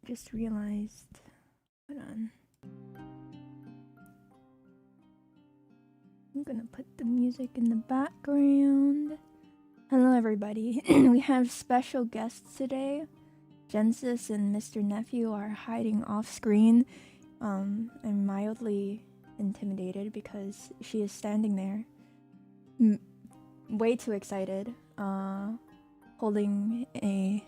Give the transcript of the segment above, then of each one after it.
just realized. Hold on. I'm gonna put the music in the background. Hello, everybody. We have special guests today. Gensis and Mr. Nephew are hiding off screen. I'm mildly intimidated because she is standing there, way too excited, holding a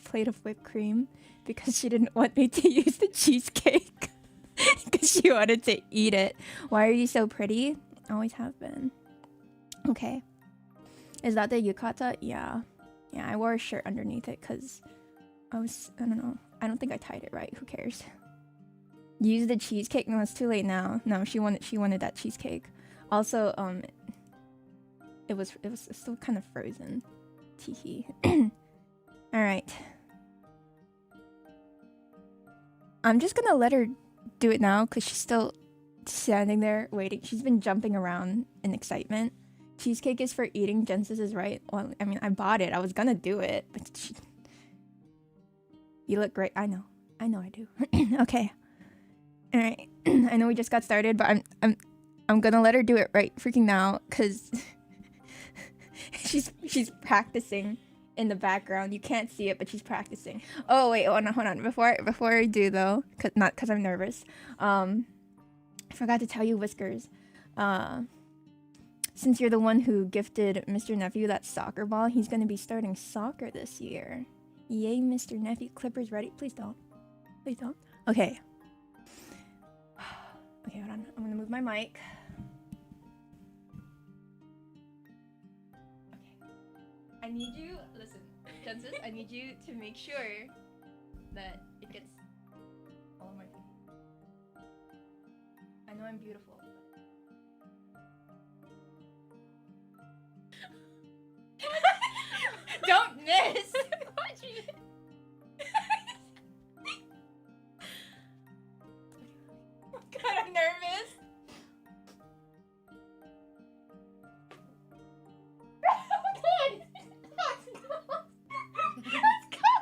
plate of whipped cream because she didn't want me to use the cheesecake because she wanted to eat it. Why are you so pretty? Always have been. Okay. Is that the yukata? Yeah. Yeah, I wore a shirt underneath it because I don't know. I don't think I tied it right. Who cares? Use the cheesecake? No, it's too late now. No, she wanted that cheesecake. Also, it was still kind of frozen. Teehee. Alright. I'm just gonna let her do it now because she's still standing there waiting. She's been jumping around in excitement. Cheesecake is for eating. Gensis is right. Well, I mean, I bought it. I was gonna do it, but you look great. I know I do. Okay. All right. I know we just got started, but I'm gonna let her do it right freaking now because she's practicing in the background. You can't see it, but she's practicing. Oh wait, hold on. Before I do though, not because I'm nervous. I forgot to tell you, Whiskers. Since you're the one who gifted Mr. Nephew that soccer ball, he's gonna be starting soccer this year. Yay, Mr. Nephew. Clippers ready? Please don't. Please don't. Okay. Okay, hold on. I'm gonna move my mic. Okay. I need you, listen, Gensis, I need you to make sure that it gets all of my feet. I know I'm beautiful. Don't miss! Watch it! God, I'm nervous! God! Let's go! Let's go!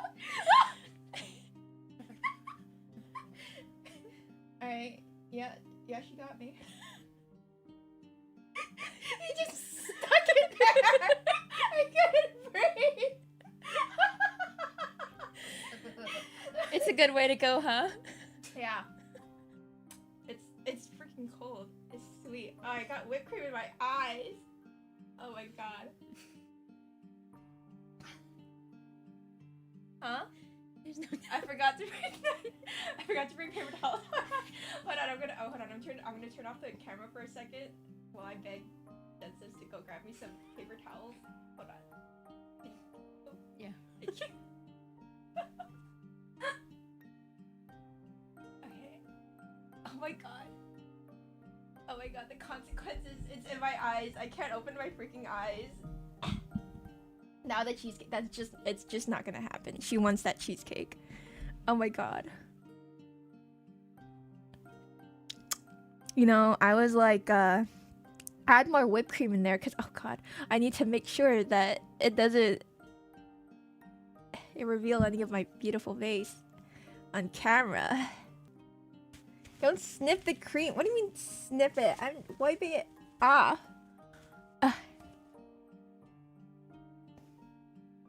Alright, yeah, she got me. You just stuck it there! I couldn't breathe! It's a good way to go, huh? Yeah. It's freaking cold. It's sweet. Oh, I got whipped cream in my eyes. Oh my god. Huh? There's no. I forgot to bring paper towels. Hold on, I'm gonna turn off the camera for a second while I beg Gensis to go grab me some paper towels. Hold on. Oh, yeah. Okay. Oh my god. Oh my god, the consequences. It's in my eyes. I can't open my freaking eyes. Now the cheesecake, it's just not gonna happen. She wants that cheesecake. Oh my god. You know, I was like, add more whipped cream in there because, oh god, I need to make sure that it doesn't reveal any of my beautiful face on camera. Don't sniff the cream. What do you mean sniff it? I'm wiping it off.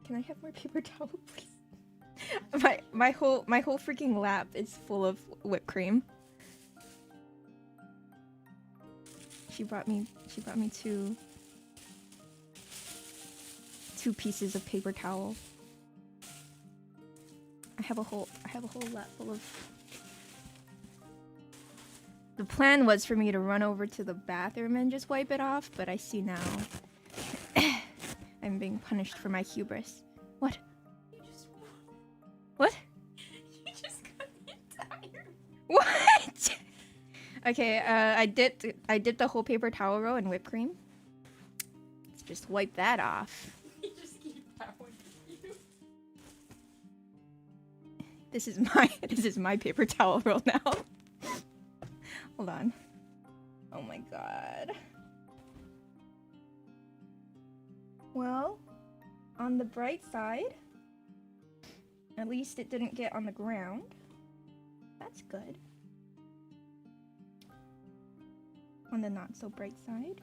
Can I have more paper towel, please? my whole freaking lap is full of whipped cream. She brought me two pieces of paper towel. I have a whole lap full of. The plan was for me to run over to the bathroom and just wipe it off, but I see now I'm being punished for my hubris. What? What? You just got the entire. What? Okay, I dipped the whole paper towel roll in whipped cream. Let's just wipe that off. You just keep that one with you. This is my paper towel roll now. Hold on. Oh my god. Well, on the bright side, At least it didn't get on the ground. That's good. On the not so bright side.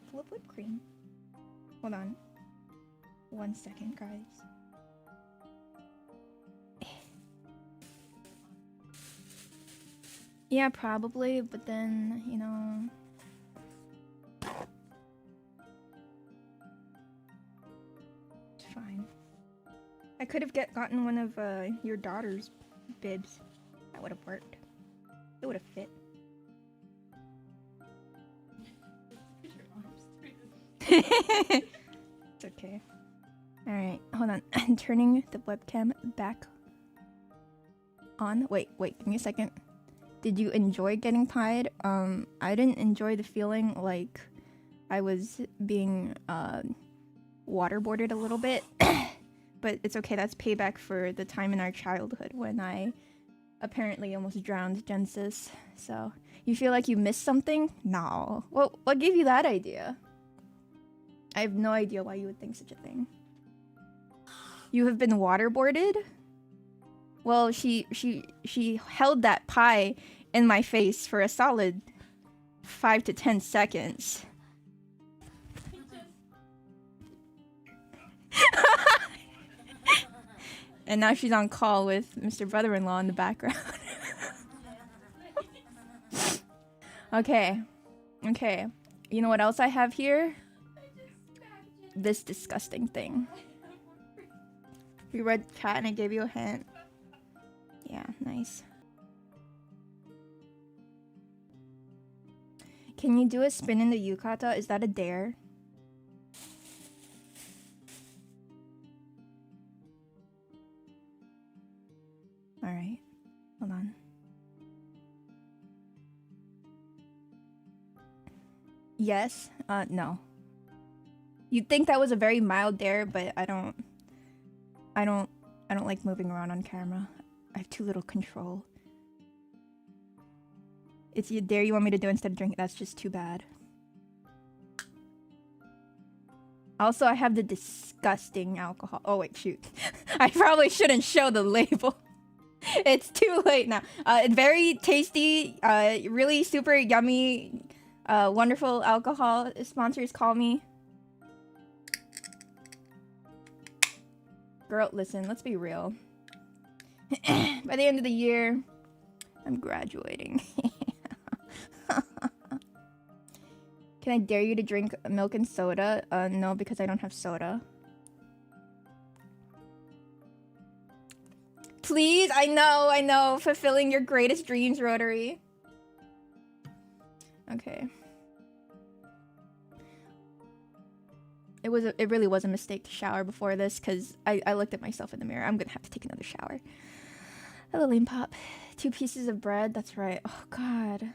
Full of whipped cream. Hold on. 1 second, guys. Yeah, probably, but then, you know... It's fine. I could have gotten one of your daughter's bibs. That would have worked. It would have fit. It's okay. Alright, hold on. I'm turning the webcam back on. Wait, give me a second. Did you enjoy getting pied? I didn't enjoy the feeling like I was being waterboarded a little bit. But it's okay, that's payback for the time in our childhood when I apparently almost drowned Genesis. So, you feel like you missed something? No. Well, what gave you that idea? I have no idea why you would think such a thing. You have been waterboarded? Well, she held that pie in my face for a solid 5 to 10 seconds. And now she's on call with Mr. Brother-in-law in the background. Okay. You know what else I have here? This disgusting thing. You read chat and I gave you a hint. Yeah, nice. Can you do a spin in the yukata? Is that a dare? Alright. Hold on. Yes? No. You'd think that was a very mild dare, but I don't like moving around on camera. I have too little control. It's a dare you want me to do instead of drinking. That's just too bad. Also, I have the disgusting alcohol. Oh wait, shoot. I probably shouldn't show the label. It's too late now. Very tasty, really super yummy, wonderful alcohol. Sponsors call me. Girl, listen, let's be real. By the end of the year, I'm graduating. Can I dare you to drink milk and soda? No, because I don't have soda. Please, I know. Fulfilling your greatest dreams, Rotary. Okay. It really was a mistake to shower before this, because I looked at myself in the mirror. I'm gonna have to take another shower. Hello, Lame Pop. 2 pieces of bread, that's right. Oh god.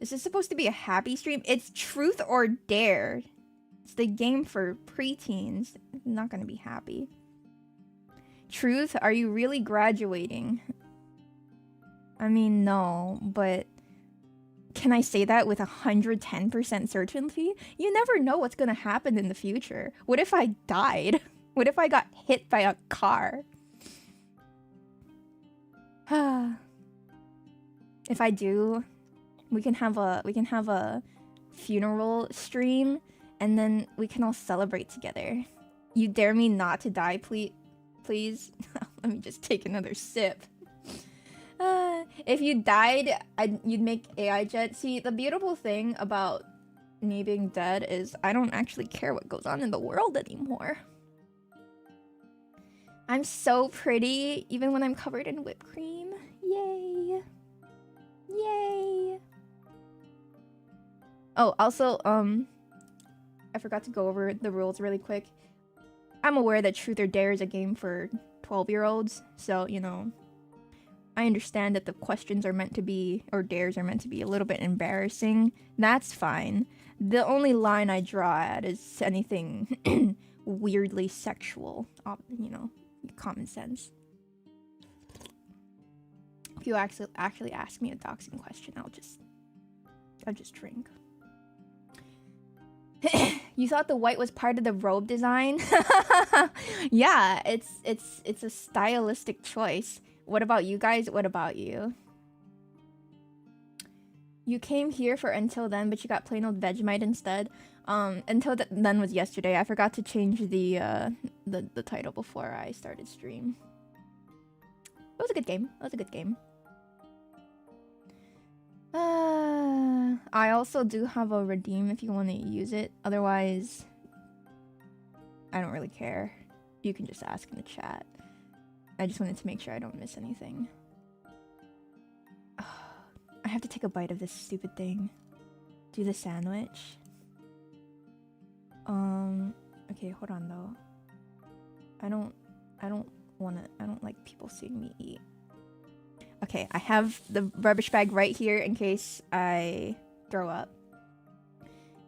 Is this supposed to be a happy stream? It's truth or dare. It's the game for preteens. I'm not gonna be happy. Truth, are you really graduating? I mean, no, but can I say that with 110% certainty? You never know what's gonna happen in the future. What if I died? What if I got hit by a car? If I do, we can have a funeral stream, and then we can all celebrate together. You dare me not to die, please? Let me just take another sip. If you died, you'd make AI Jet. See, the beautiful thing about me being dead is I don't actually care what goes on in the world anymore. I'm so pretty, even when I'm covered in whipped cream. Yay. Yay. Oh, also, I forgot to go over the rules really quick. I'm aware that Truth or Dare is a game for 12-year-olds, so, you know, I understand that the questions are meant to be, or dares are meant to be a little bit embarrassing. That's fine. The only line I draw at is anything weirdly sexual, you know, common sense. If you actually ask me a doxing question, I'll just drink. You thought the white was part of the robe design? Yeah, it's a stylistic choice. What about you guys? What about you? You came here for Until Then, but you got plain old Vegemite instead. Until Then was yesterday. I forgot to change the title before I started stream. It was a good game. It was a good game. I also do have a redeem if you want to use it. Otherwise, I don't really care. You can just ask in the chat. I just wanted to make sure I don't miss anything. I have to take a bite of this stupid thing. Do the sandwich. Okay, hold on though. I don't like people seeing me eat. Okay, I have the rubbish bag right here in case I throw up.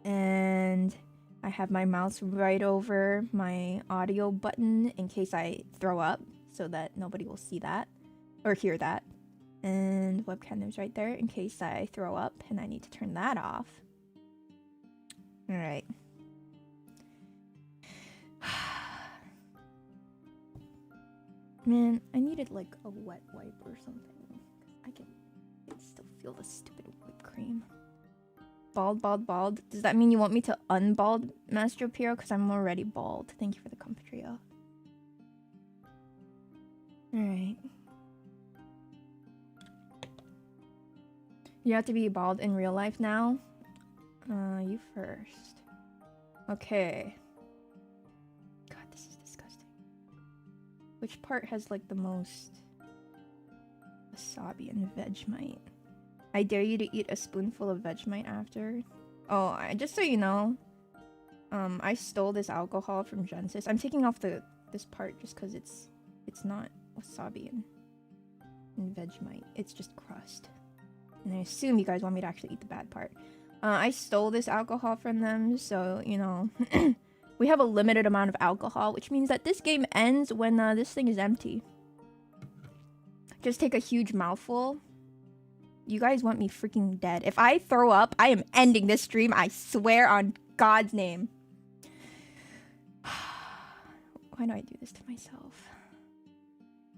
And I have my mouse right over my audio button in case I throw up, so that nobody will see that or hear that. And webcam is right there in case I throw up and I need to turn that off. Alright. Man, I needed like a wet wipe or something. I can still feel the stupid whipped cream. Bald, bald, bald. Does that mean you want me to unbald Master Piro? Because I'm already bald. Thank you for the Comfitrio. Alright. You have to be bald in real life now? You first. Okay. God, this is disgusting. Which part has like the most wasabi and Vegemite? I dare you to eat a spoonful of Vegemite after. Oh, just so you know, I stole this alcohol from Genesis. I'm taking off this part just because it's not wasabi and Vegemite. It's just crust. And I assume you guys want me to actually eat the bad part. I stole this alcohol from them, so, you know, we have a limited amount of alcohol, which means that this game ends when this thing is empty. Just take a huge mouthful. You guys want me freaking dead. If I throw up, I am ending this stream, I swear on God's name. Why do I do this to myself?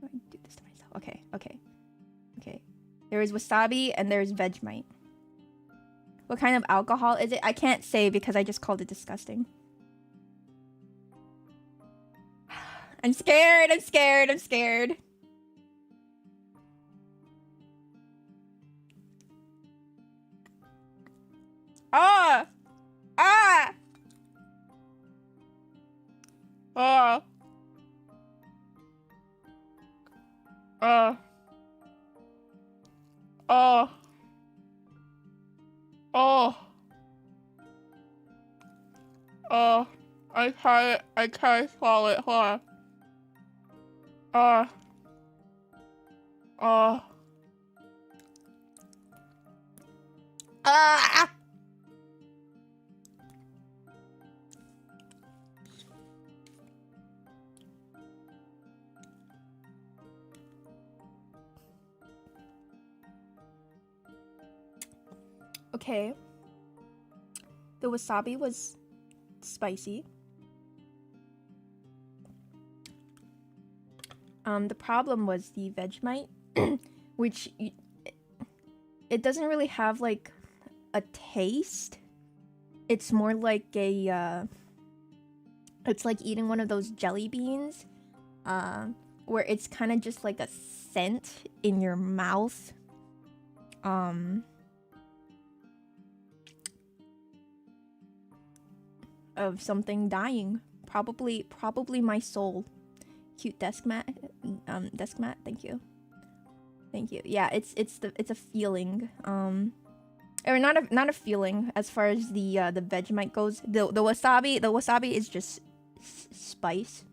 Why do I do this to myself? Okay, okay, okay. There is wasabi and there's Vegemite. What kind of alcohol is it? I can't say because I just called it disgusting. I'm scared, I'm scared, I'm scared. Ah! Ah! Ah! Oh. Oh. Oh. I can't swallow it. Hold on. Oh. Ah! Okay. The wasabi was spicy. The problem was the Vegemite, which it doesn't really have like a taste. It's more like a it's like eating one of those jelly beans, where it's kind of just like a scent in your mouth. Of something dying. Probably my soul. Cute desk mat. Desk mat, thank you. Thank you. Yeah, it's a feeling. Or not a feeling as far as the Vegemite goes. The wasabi is just spice.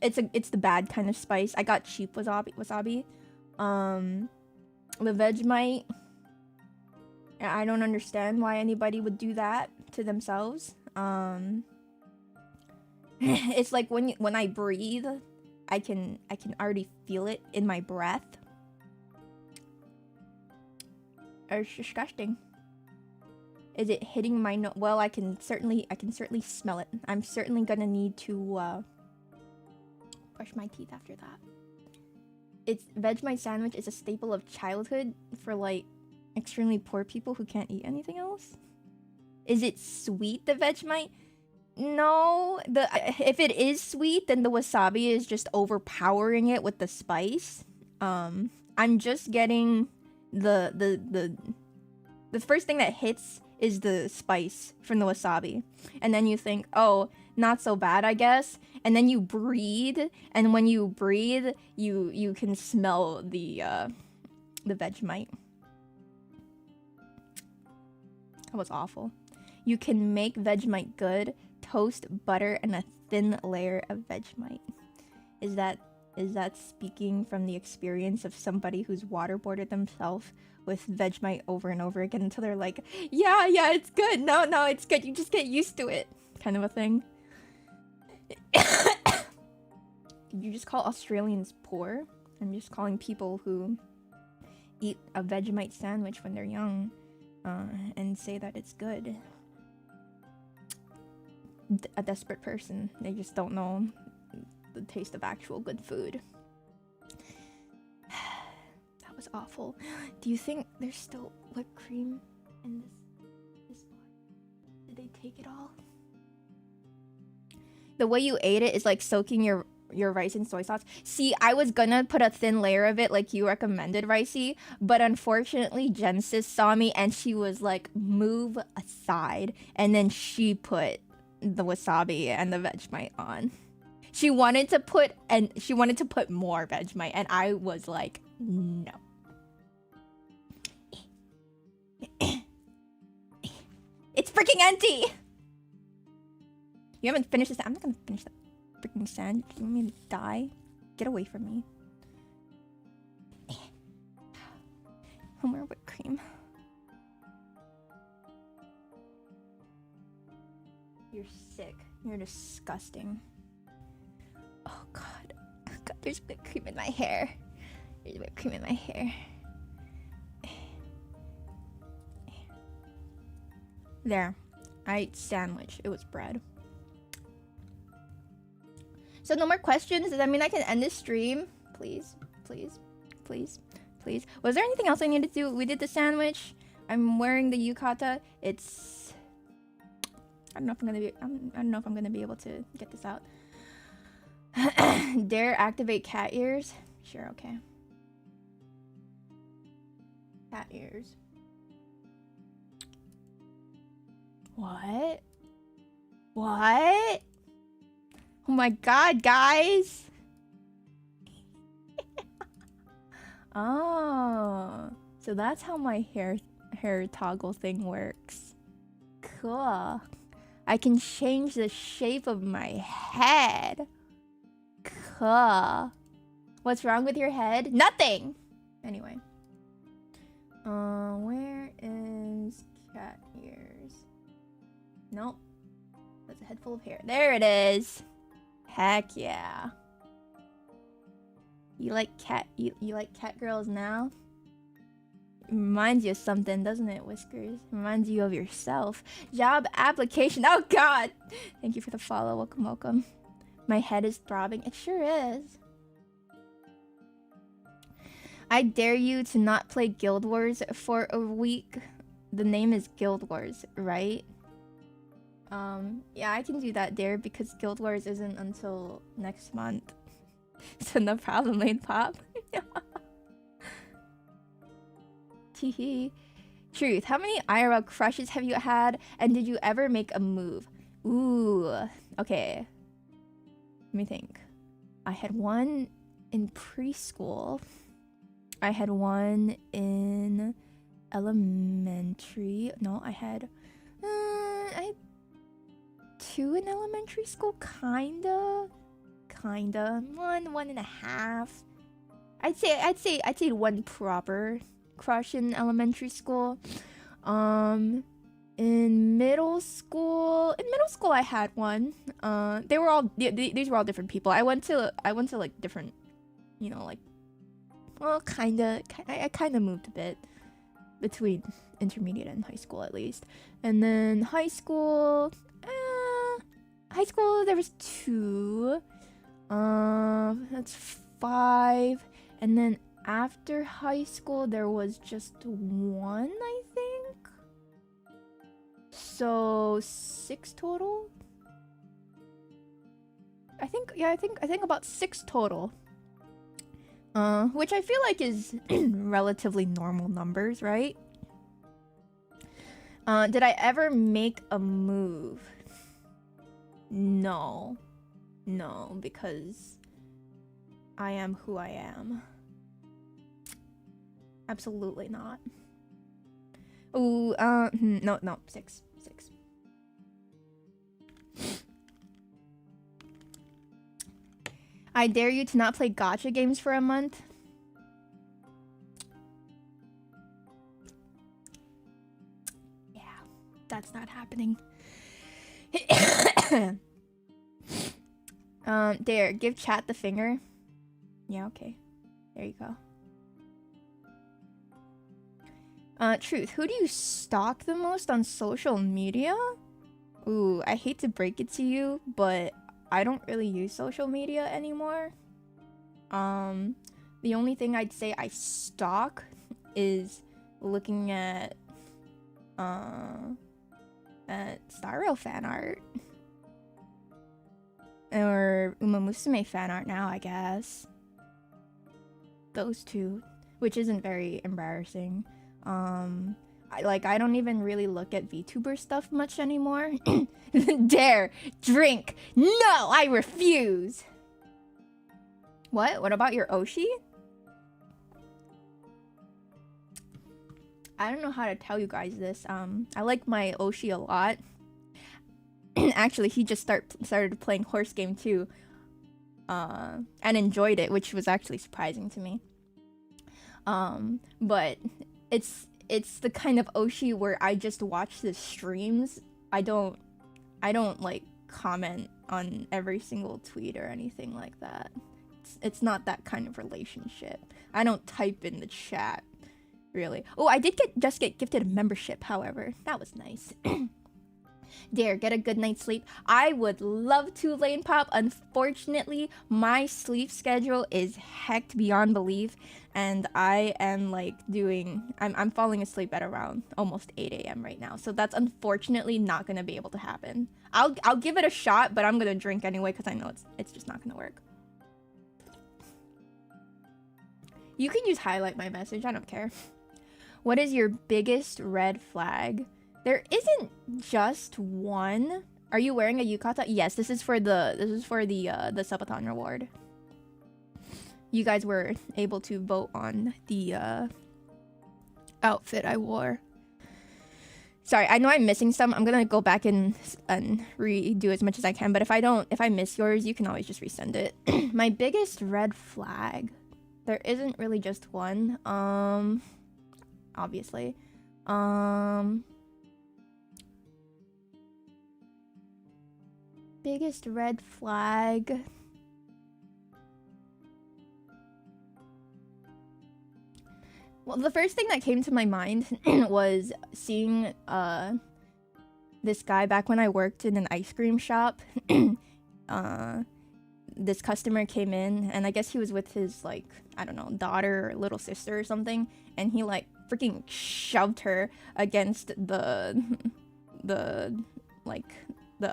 It's the bad kind of spice. I got cheap wasabi. The Vegemite, I don't understand why anybody would do that to themselves. It's like when I breathe, I can already feel it in my breath. It's disgusting. Is it hitting my nose? Well, I can certainly smell it. I'm certainly gonna need to brush my teeth after that. It's Vegemite sandwich is a staple of childhood for like extremely poor people who can't eat anything else. Is it sweet, the Vegemite? No, if it is sweet, then the wasabi is just overpowering it with the spice. I'm just getting the first thing that hits is the spice from the wasabi, and then you think, oh, not so bad, I guess. And then you breathe, and when you breathe, you can smell the Vegemite. That was awful. You can make Vegemite good. Toast, butter, and a thin layer of Vegemite. Is that speaking from the experience of somebody who's waterboarded themselves with Vegemite over and over again until they're like, yeah, it's good. No, it's good. You just get used to it, kind of a thing. You just call Australians poor? I'm just calling people who eat a Vegemite sandwich when they're young and say that it's good. A desperate person. They just don't know the taste of actual good food. That was awful. Do you think there's still whipped cream in this bar? Did they take it all? The way you ate it is like soaking your rice in soy sauce. See, I was gonna put a thin layer of it like you recommended, Ricey, but unfortunately Genesis saw me and she was like, move aside, and then she put the wasabi and the Vegemite on. She wanted to put more Vegemite, and I was like, no. It's freaking empty. You haven't finished this. I'm not gonna finish that freaking sandwich. You want me to die? Get away from me. More whipped cream. You're sick. You're disgusting. Oh god. Oh god, there's whipped cream in my hair. There's whipped cream in my hair. There. I ate sandwich. It was bread. So no more questions? Does that mean I can end this stream? Please. Please. Please. Please. Was there anything else I needed to do? We did the sandwich. I'm wearing the yukata. It's... I don't know if I'm gonna be able to get this out. Dare activate cat ears? Sure, okay. Cat ears. What? What? Oh my god, guys! Oh, so that's how my hair toggle thing works. Cool. I can change the shape of my head. Cool. What's wrong with your head? Nothing! Anyway. Where is cat ears? Nope. That's a head full of hair. There it is! Heck yeah. You like cat girls now? It reminds you of something, doesn't it, Whiskers? It reminds you of yourself. Job application. Oh god! Thank you for the follow. Welcome, welcome. My head is throbbing. It sure is. I dare you to not play Guild Wars for a week. The name is Guild Wars, right? Yeah, I can do that, Dare, because Guild Wars isn't until next month. So no problem, Lane Pop. Teehee. Truth. How many IRL crushes have you had, and did you ever make a move? Ooh. Okay. Let me think. I had one in preschool. I had one in elementary. No, I had two in elementary school, kinda. One and a half. I'd say one proper crush in elementary school. In middle school I had one. They were all these were all different people. I went to like different, you know, like, well, I kinda moved a bit between intermediate and high school at least. And then high school there was 2. That's 5. And then after high school there was just 1, I think. So 6 total. I think about 6 total. Which I feel like is relatively normal numbers, right? Did I ever make a move? No, because I am who I am. Absolutely not. Ooh, no, 6. I dare you to not play gacha games for a month. Yeah, that's not happening. Dare, give chat the finger. Yeah, okay. There you go. Truth, who do you stalk the most on social media? Ooh, I hate to break it to you, but I don't really use social media anymore. The only thing I'd say I stalk is looking at Styro fan art. Or Uma Musume fan art now, I guess. Those 2, which isn't very embarrassing. I don't even really look at VTuber stuff much anymore. Dare, drink. No, I refuse. What about your Oshi? I don't know how to tell you guys this. I like my Oshi a lot. Actually, he just started playing horse game too. And enjoyed it, which was actually surprising to me. But it's the kind of Oshi where I just watch the streams. I don't like comment on every single tweet or anything like that. It's not that kind of relationship. I don't type in the chat, really. Oh, I did just get gifted a membership, however. That was nice. Dare, get a good night's sleep. I would love to, Lane Pop. Unfortunately, my sleep schedule is hecked beyond belief, and I am like I'm falling asleep at around almost 8 a.m. right now. So that's unfortunately not gonna be able to happen. I'll give it a shot, but I'm gonna drink anyway because I know it's just not gonna work. You can use highlight my message. I don't care. What is your biggest red flag? There isn't just one. Are you wearing a yukata? Yes, this is for the subathon reward. You guys were able to vote on the outfit I wore. Sorry, I know I'm missing some. I'm gonna go back and redo as much as I can. But if I miss yours, you can always just resend it. My biggest red flag. There isn't really just one. Obviously. Biggest red flag. Well, the first thing that came to my mind was seeing this guy back when I worked in an ice cream shop. This customer came in, and I guess he was with his, like, I don't know, daughter or little sister or something, and he like freaking shoved her against the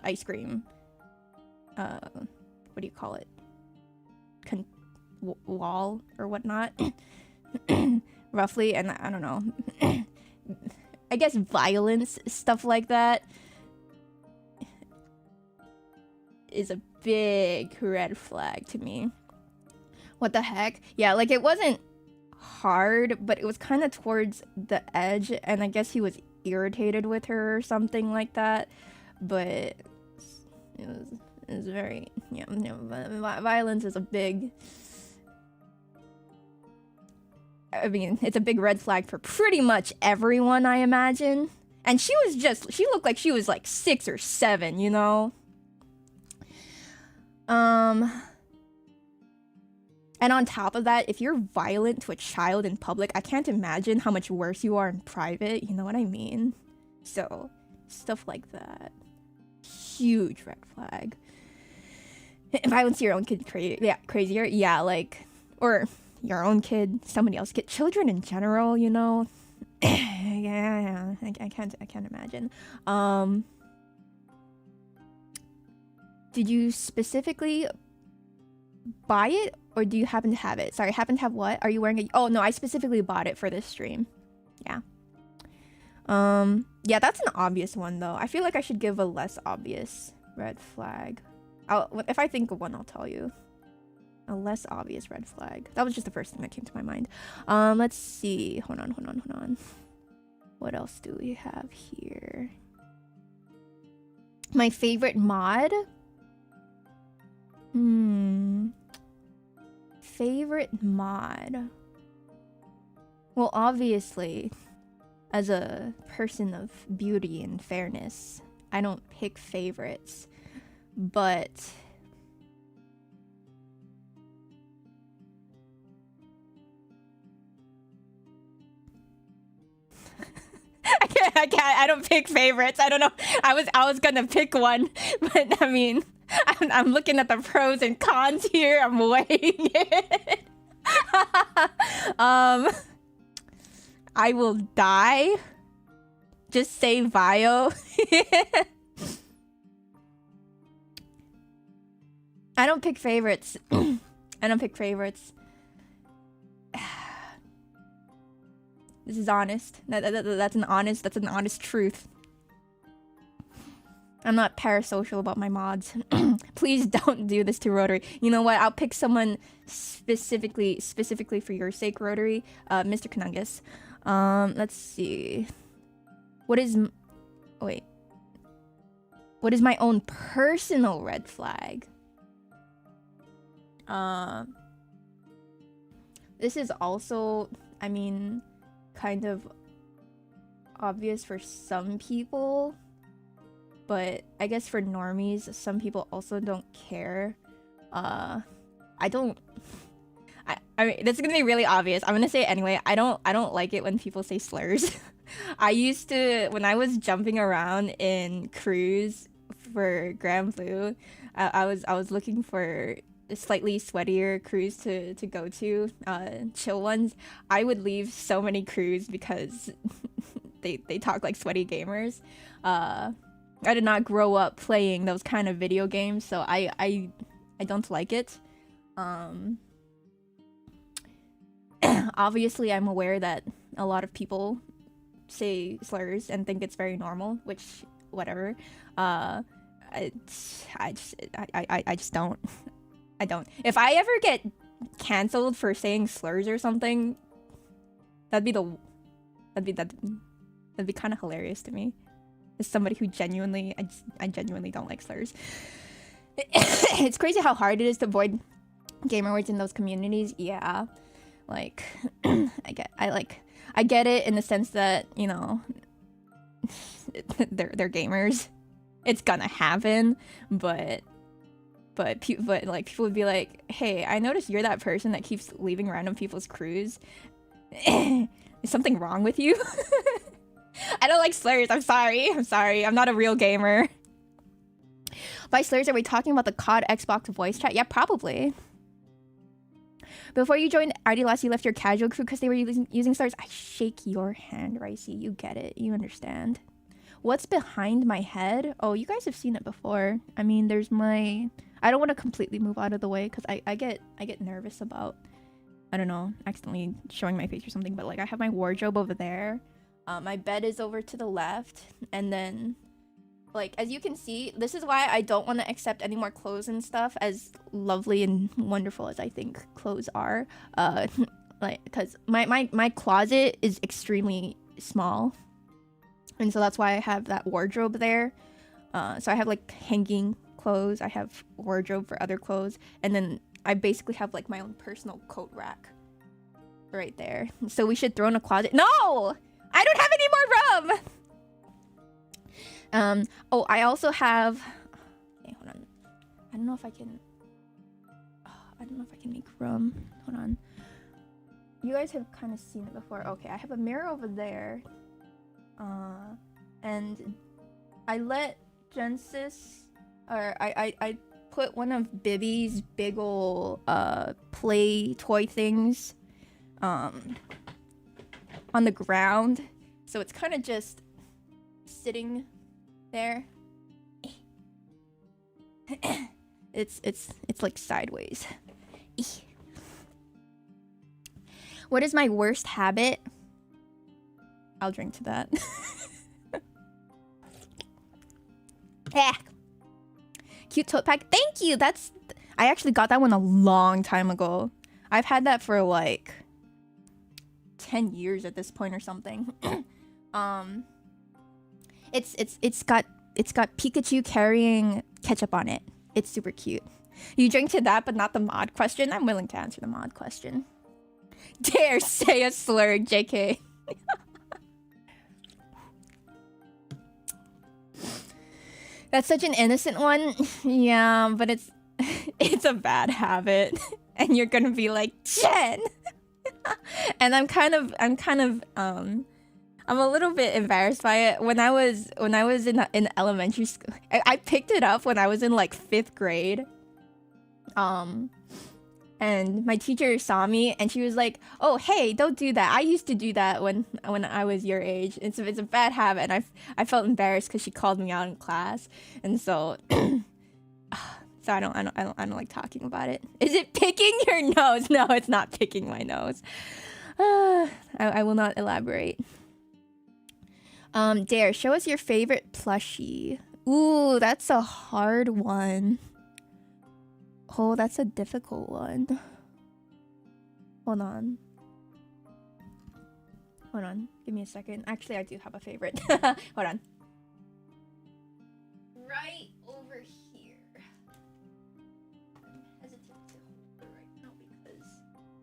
ice cream, what do you call it, wall or whatnot. Roughly, and I don't know. I guess violence, stuff like that, is a big red flag to me. What the heck? Yeah, like, it wasn't hard, but it was kind of towards the edge, and I guess he was irritated with her or something like that. But it was very, you know, violence is a big, I mean, it's a big red flag for pretty much everyone, I imagine. And she looked like she was like 6 or 7, you know? And on top of that, if you're violent to a child in public, I can't imagine how much worse you are in private. You know what I mean? So, stuff like that. Huge red flag. Violence to your own kid, crazier. Yeah, like, or your own kid, somebody else's kid, children in general, you know. Yeah, I can't imagine. Did you specifically buy it, or do you happen to have it? Sorry, happen to have what? Are you wearing a... Oh, no, I specifically bought it for this stream. Yeah. Yeah, that's an obvious one, though. I feel like I should give a less obvious red flag. If I think of one, I'll tell you. A less obvious red flag. That was just the first thing that came to my mind. Let's see. Hold on. What else do we have here? My favorite mod? Favorite mod? Well, obviously, as a person of beauty and fairness, I don't pick favorites, but I don't pick favorites. I don't know. I was gonna pick one, but I mean, I'm looking at the pros and cons here. I'm weighing it. I will die. Just say Vio. I don't pick favorites. I don't pick favorites. This is honest. That's an honest truth. I'm not parasocial about my mods. Please don't do this to Rotary. You know what? I'll pick someone specifically for your sake, Rotary. Mr. Kanungus. Let's see. What is my own personal red flag? This is also, I mean, kind of obvious for some people, but I guess for normies, some people also don't care. I mean, this is gonna be really obvious. I'm gonna say it anyway. I don't like it when people say slurs. I used to, when I was jumping around in crews for Grand Blue, I was looking for slightly sweatier crews to go to, chill ones. I would leave so many crews because they talk like sweaty gamers. I did not grow up playing those kind of video games, so I don't like it. Obviously, I'm aware that a lot of people say slurs and think it's very normal, which whatever. I just don't. I don't. If I ever get canceled for saying slurs or something, that'd be kind of hilarious to me. As somebody who genuinely, I genuinely don't like slurs. It's crazy how hard it is to avoid gamer words in those communities. Yeah, like I get it in the sense that, you know, they're gamers. It's gonna happen, but like people would be like, "Hey, I noticed you're that person that keeps leaving random people's crews. Is something wrong with you?" I don't like slurs. I'm sorry. I'm not a real gamer. By slurs, are we talking about the COD Xbox voice chat? Yeah, probably. Before you joined ID Last, you left your casual crew because they were using slurs. I shake your hand, Ricey. You get it. You understand. What's behind my head? Oh, you guys have seen it before. I mean, there's my... I don't want to completely move out of the way because I get nervous about, I don't know, accidentally showing my face or something. But like, I have my wardrobe over there. My bed is over to the left. And then, like, as you can see, this is why I don't want to accept any more clothes and stuff, as lovely and wonderful as I think clothes are. Like, because my closet is extremely small. And so that's why I have that wardrobe there. So I have like hanging clothes. I have wardrobe for other clothes. And then I basically have like my own personal coat rack right there. So we should throw in a closet. No! I don't have any more room! Oh, I also have... Okay, hold on. I don't know if I can... I don't know if I can make rum. Hold on. You guys have kind of seen it before. Okay, I have a mirror over there. And I let Gensis, or I put one of Bibby's big ol' play toy things on the ground, so it's kind of just sitting there. It's like sideways. What is my worst habit? I'll drink to that. Cute tote bag. Thank you. I actually got that one a long time ago. I've had that for like 10 years at this point or something. It's got Pikachu carrying ketchup on it. It's super cute. You drink to that, but not the mod question. I'm willing to answer the mod question. Dare say a slur, JK. That's such an innocent one. Yeah, but it's a bad habit. And you're gonna be like, Jen! And I'm a little bit embarrassed by it. When I was in elementary school, I picked it up when I was in like 5th grade. And my teacher saw me and she was like, "Oh, hey, don't do that. I used to do that when I was your age. It's a bad habit." And I felt embarrassed because she called me out in class, and so I don't like talking about it. Is it picking your nose? No, it's not picking my nose. I will not elaborate. Dare, show us your favorite plushie. Ooh, that's a hard one. Oh, that's a difficult one. Hold on. Give me a second. Actually, I do have a favorite. Hold on. Right over here. I'm hesitant to hold her right now because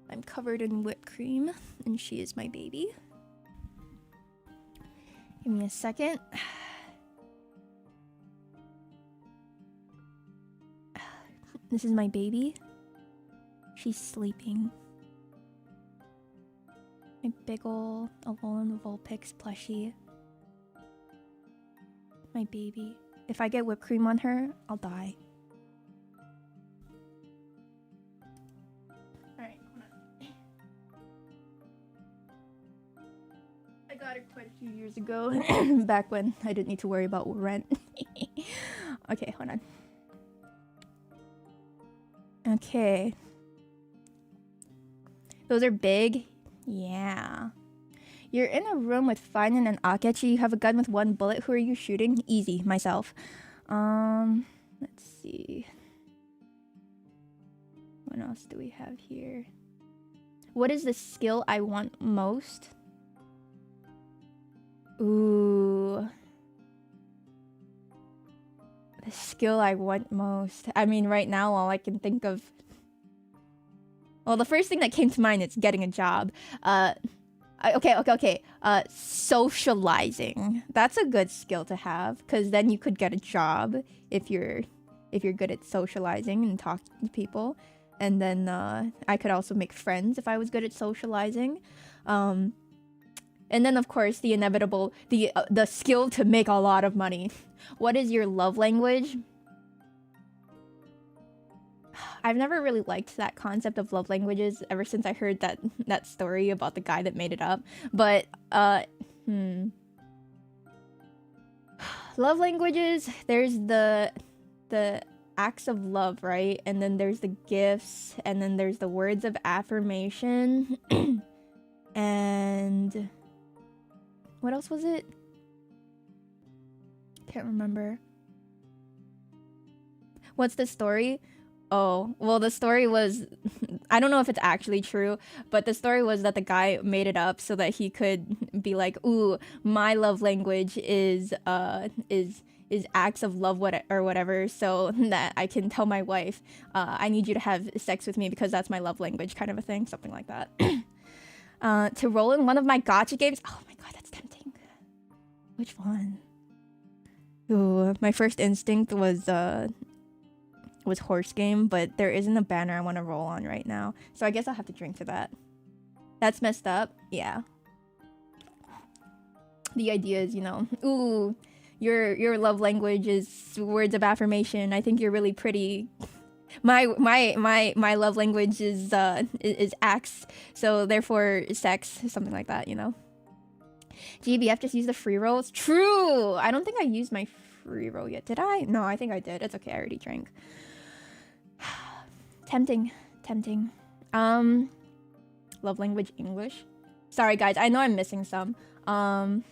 I'm covered in whipped cream and she is my baby. Give me a second. This is my baby. She's sleeping. My big ol' Alolan Vulpix plushie. My baby. If I get whipped cream on her, I'll die. Alright, hold on. I got her quite a few years ago. Back when I didn't need to worry about rent. Okay, hold on. Okay. Those are big? Yeah. You're in a room with Finan and Akechi. You have a gun with 1 bullet. Who are you shooting? Easy, myself. Let's see. What else do we have here? What is the skill I want most? Ooh. The skill I want most. I mean, right now, all I can think of... Well, the first thing that came to mind is getting a job. Okay. Socializing. That's a good skill to have, because then you could get a job if you're good at socializing and talking to people. And then I could also make friends if I was good at socializing. And then, of course, the inevitable, the skill to make a lot of money. What is your love language? I've never really liked that concept of love languages ever since I heard that story about the guy that made it up. But, love languages, there's the acts of love, right? And then there's the gifts, and then there's the words of affirmation. And... what else was it? Can't remember. What's the story? Oh, well, the story was... I don't know if it's actually true, but the story was that the guy made it up so that he could be like, ooh, my love language is acts of love or whatever, so that I can tell my wife, I need you to have sex with me because that's my love language, kind of a thing. Something like that. To roll in one of my gacha games? Oh my god, that's tempting. Which one? Ooh, my first instinct was was horse game, but there isn't a banner I want to roll on right now. So I guess I'll have to drink to that. That's messed up. Yeah. The idea is, you know, ooh, your love language is words of affirmation. I think you're really pretty. My love language is acts, so therefore sex, something like that, you know. GBF just used the free rolls. True. I don't think I used my free roll yet. Did I? No, I think I did. It's okay. I already drank. Tempting. Love language English. Sorry guys, I know I'm missing some. I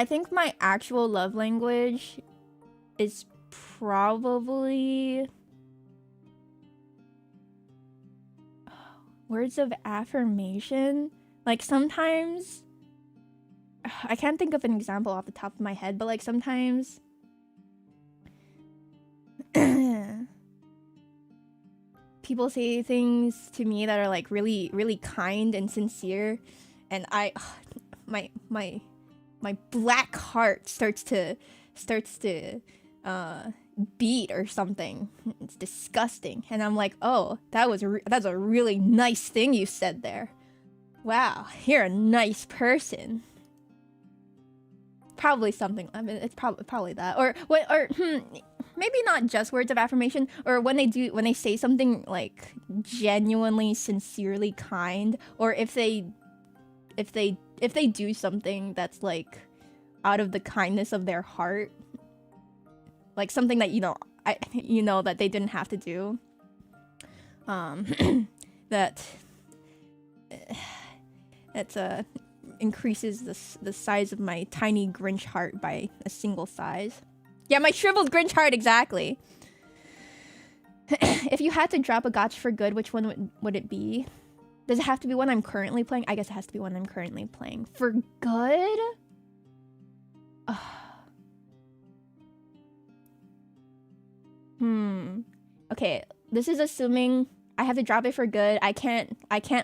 think my actual love language is probably words of affirmation. Like sometimes I can't think of an example off the top of my head, but like sometimes people say things to me that are like really, really kind and sincere, and my black heart starts to beat or something. It's disgusting, and I'm like, oh, that's a really nice thing you said there. Wow, you're a nice person. Probably something. I mean, it's probably that, or what, or maybe not just words of affirmation, or when they say something like genuinely, sincerely kind, or if they do something that's like out of the kindness of their heart, like something that you know that they didn't have to do, that increases the size of my tiny Grinch heart by a single size. Yeah, my shriveled Grinch heart, exactly. If you had to drop a gacha for good, which one would it be? Does it have to be one I'm currently playing? I guess it has to be one I'm currently playing. For good? Okay, this is assuming I have to drop it for good. I can't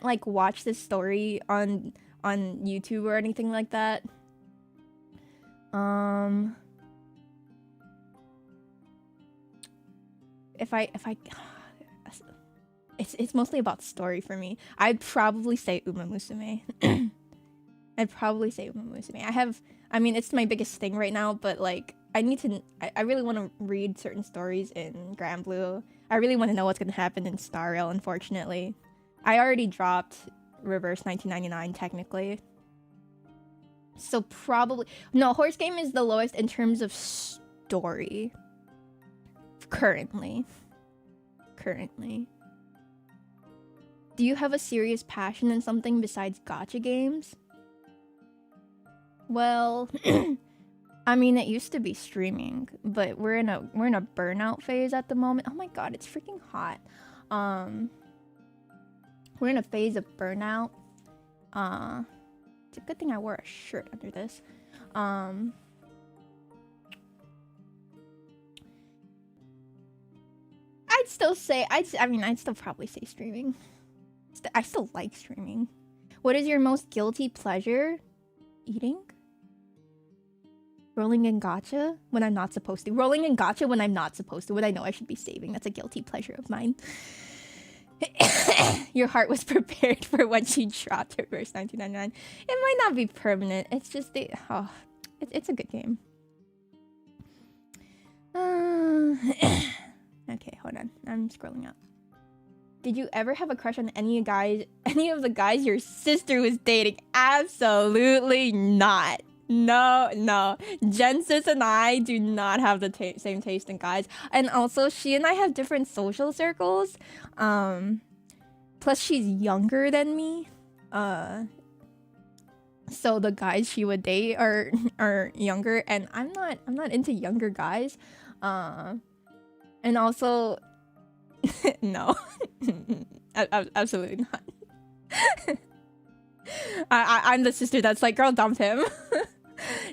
like watch this story on YouTube or anything like that. If I it's mostly about story for me. I'd probably say Uma Musume. I'd probably say Uma Musume. I mean, it's my biggest thing right now, but like I really want to read certain stories in Grand Blue. I really want to know what's going to happen in Star Rail, unfortunately. I already dropped Reverse 1999 technically. So probably no, Horse Game is the lowest in terms of story. Currently. Do you have a serious passion in something besides gacha games? Well, I mean, it used to be streaming, but we're in a burnout phase at the moment. Oh my god, it's freaking hot. We're in a phase of burnout. It's a good thing I wore a shirt under this. I'd still say I'd still probably say streaming. I still like streaming. What is your most guilty pleasure? Eating? Rolling in gacha when I'm not supposed to. Rolling in gacha when I'm not supposed to. When I know I should be saving. That's a guilty pleasure of mine. Your heart was prepared for when she dropped her verse 1999. It might not be permanent. It's just it's a good game. Okay, hold on. I'm scrolling up. Did you ever have a crush on any of the guys your sister was dating? Absolutely not. No. Gensis and I do not have the same taste in guys. And also, she and I have different social circles. Plus, she's younger than me. So the guys she would date are younger, and I'm not into younger guys. And also, no, absolutely not. I'm the sister that's like, girl, dumped him.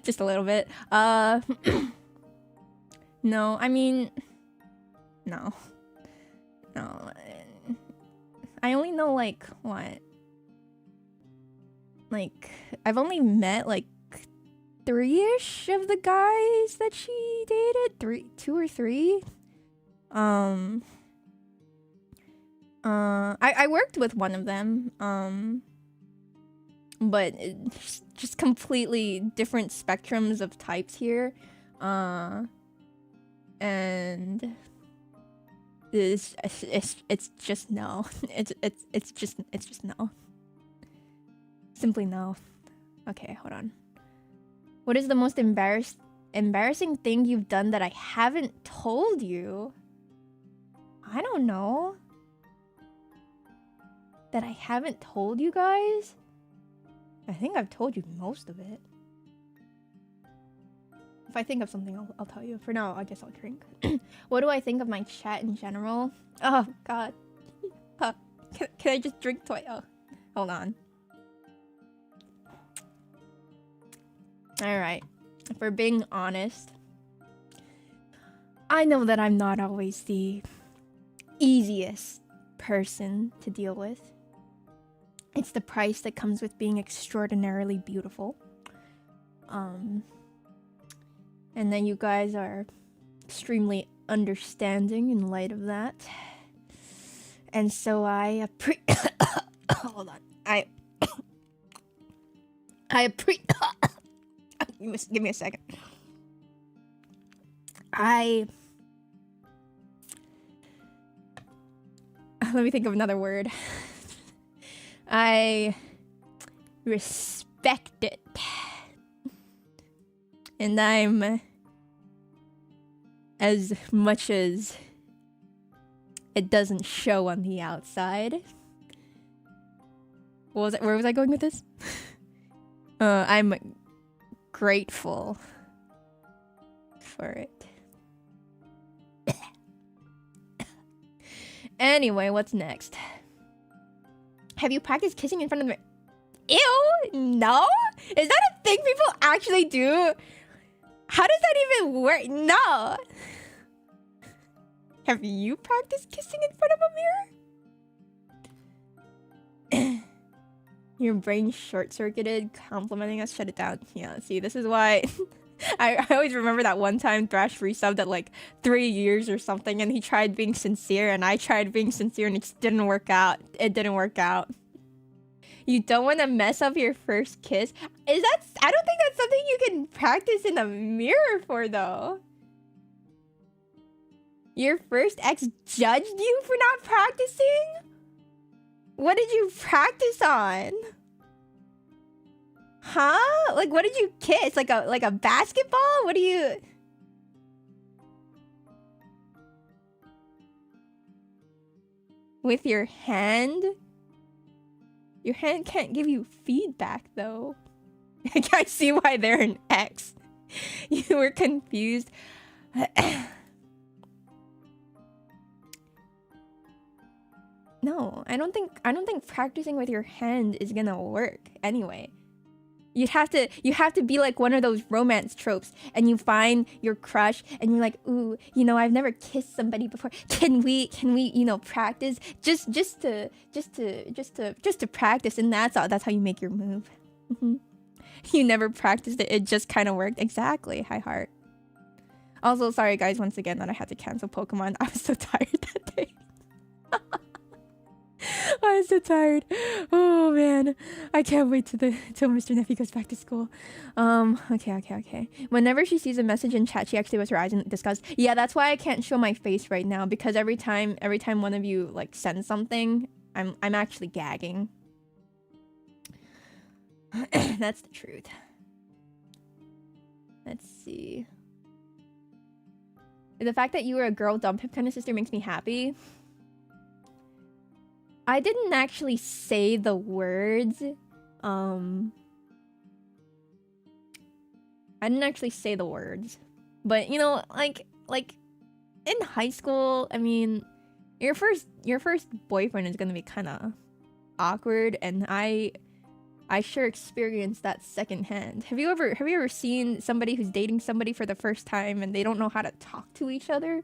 Just a little bit. No, I mean, no. I only know like what? Like, I've only met like 3-ish of the guys that she dated. 2 or 3. I worked with one of them. But it's just completely different spectrums of types here. And it's just no. It's just no. Simply no. Okay, hold on. What is the most embarrassing thing you've done that I haven't told you? I don't know. That I haven't told you guys? I think I've told you most of it. If I think of something, I'll tell you. For now, I guess I'll drink. What do I think of my chat in general? Oh, God. Can I just drink twice? Oh, hold on. Alright. If we're being honest, I know that I'm not always the easiest person to deal with. It's the price that comes with being extraordinarily beautiful. And then you guys are extremely understanding in light of that. And so I hold on. Give me a second. Let me think of another word. I respect it. And I'm, as much as it doesn't show on the outside. Where was I going with this? I'm grateful for it. Anyway, what's next? Have you practiced kissing in front of the... Ew! No? Is that a thing people actually do? How does that even work? No! Have you practiced kissing in front of a mirror? Your brain short-circuited, complimenting us, shut it down. Yeah, see, this is why... I always remember that one time Thrash resubbed at like 3 years or something, and he tried being sincere, and I tried being sincere, and it just didn't work out. It didn't work out. You don't want to mess up your first kiss? I don't think that's something you can practice in a mirror for, though. Your first ex judged you for not practicing? What did you practice on? Huh? Like, what did you kiss? Like a basketball? What do you... With your hand? Your hand can't give you feedback, though. I see why they're an ex. You were confused. No, I don't think practicing with your hand is gonna work anyway. You have to be like one of those romance tropes, and you find your crush and you're like, ooh, you know, I've never kissed somebody before. Can we, you know, practice just to practice, and that's how you make your move. You never practiced it, it just kind of worked. Exactly. Hi heart. Also, sorry guys once again that I had to cancel Pokemon. I was so tired that day. I was so tired. Oh man, I can't wait till Mr. Neffy goes back to school. Okay. Whenever she sees a message in chat, she actually was her eyes in disgust. Yeah, that's why I can't show my face right now, because every time one of you like sends something, I'm actually gagging. That's the truth. Let's see. The fact that you were a girl dumb pip kind of sister makes me happy. I didn't actually say the words. I didn't actually say the words. But, you know, like in high school, I mean, your first boyfriend is going to be kind of awkward, and I sure experienced that secondhand. Have you ever seen somebody who's dating somebody for the first time and they don't know how to talk to each other?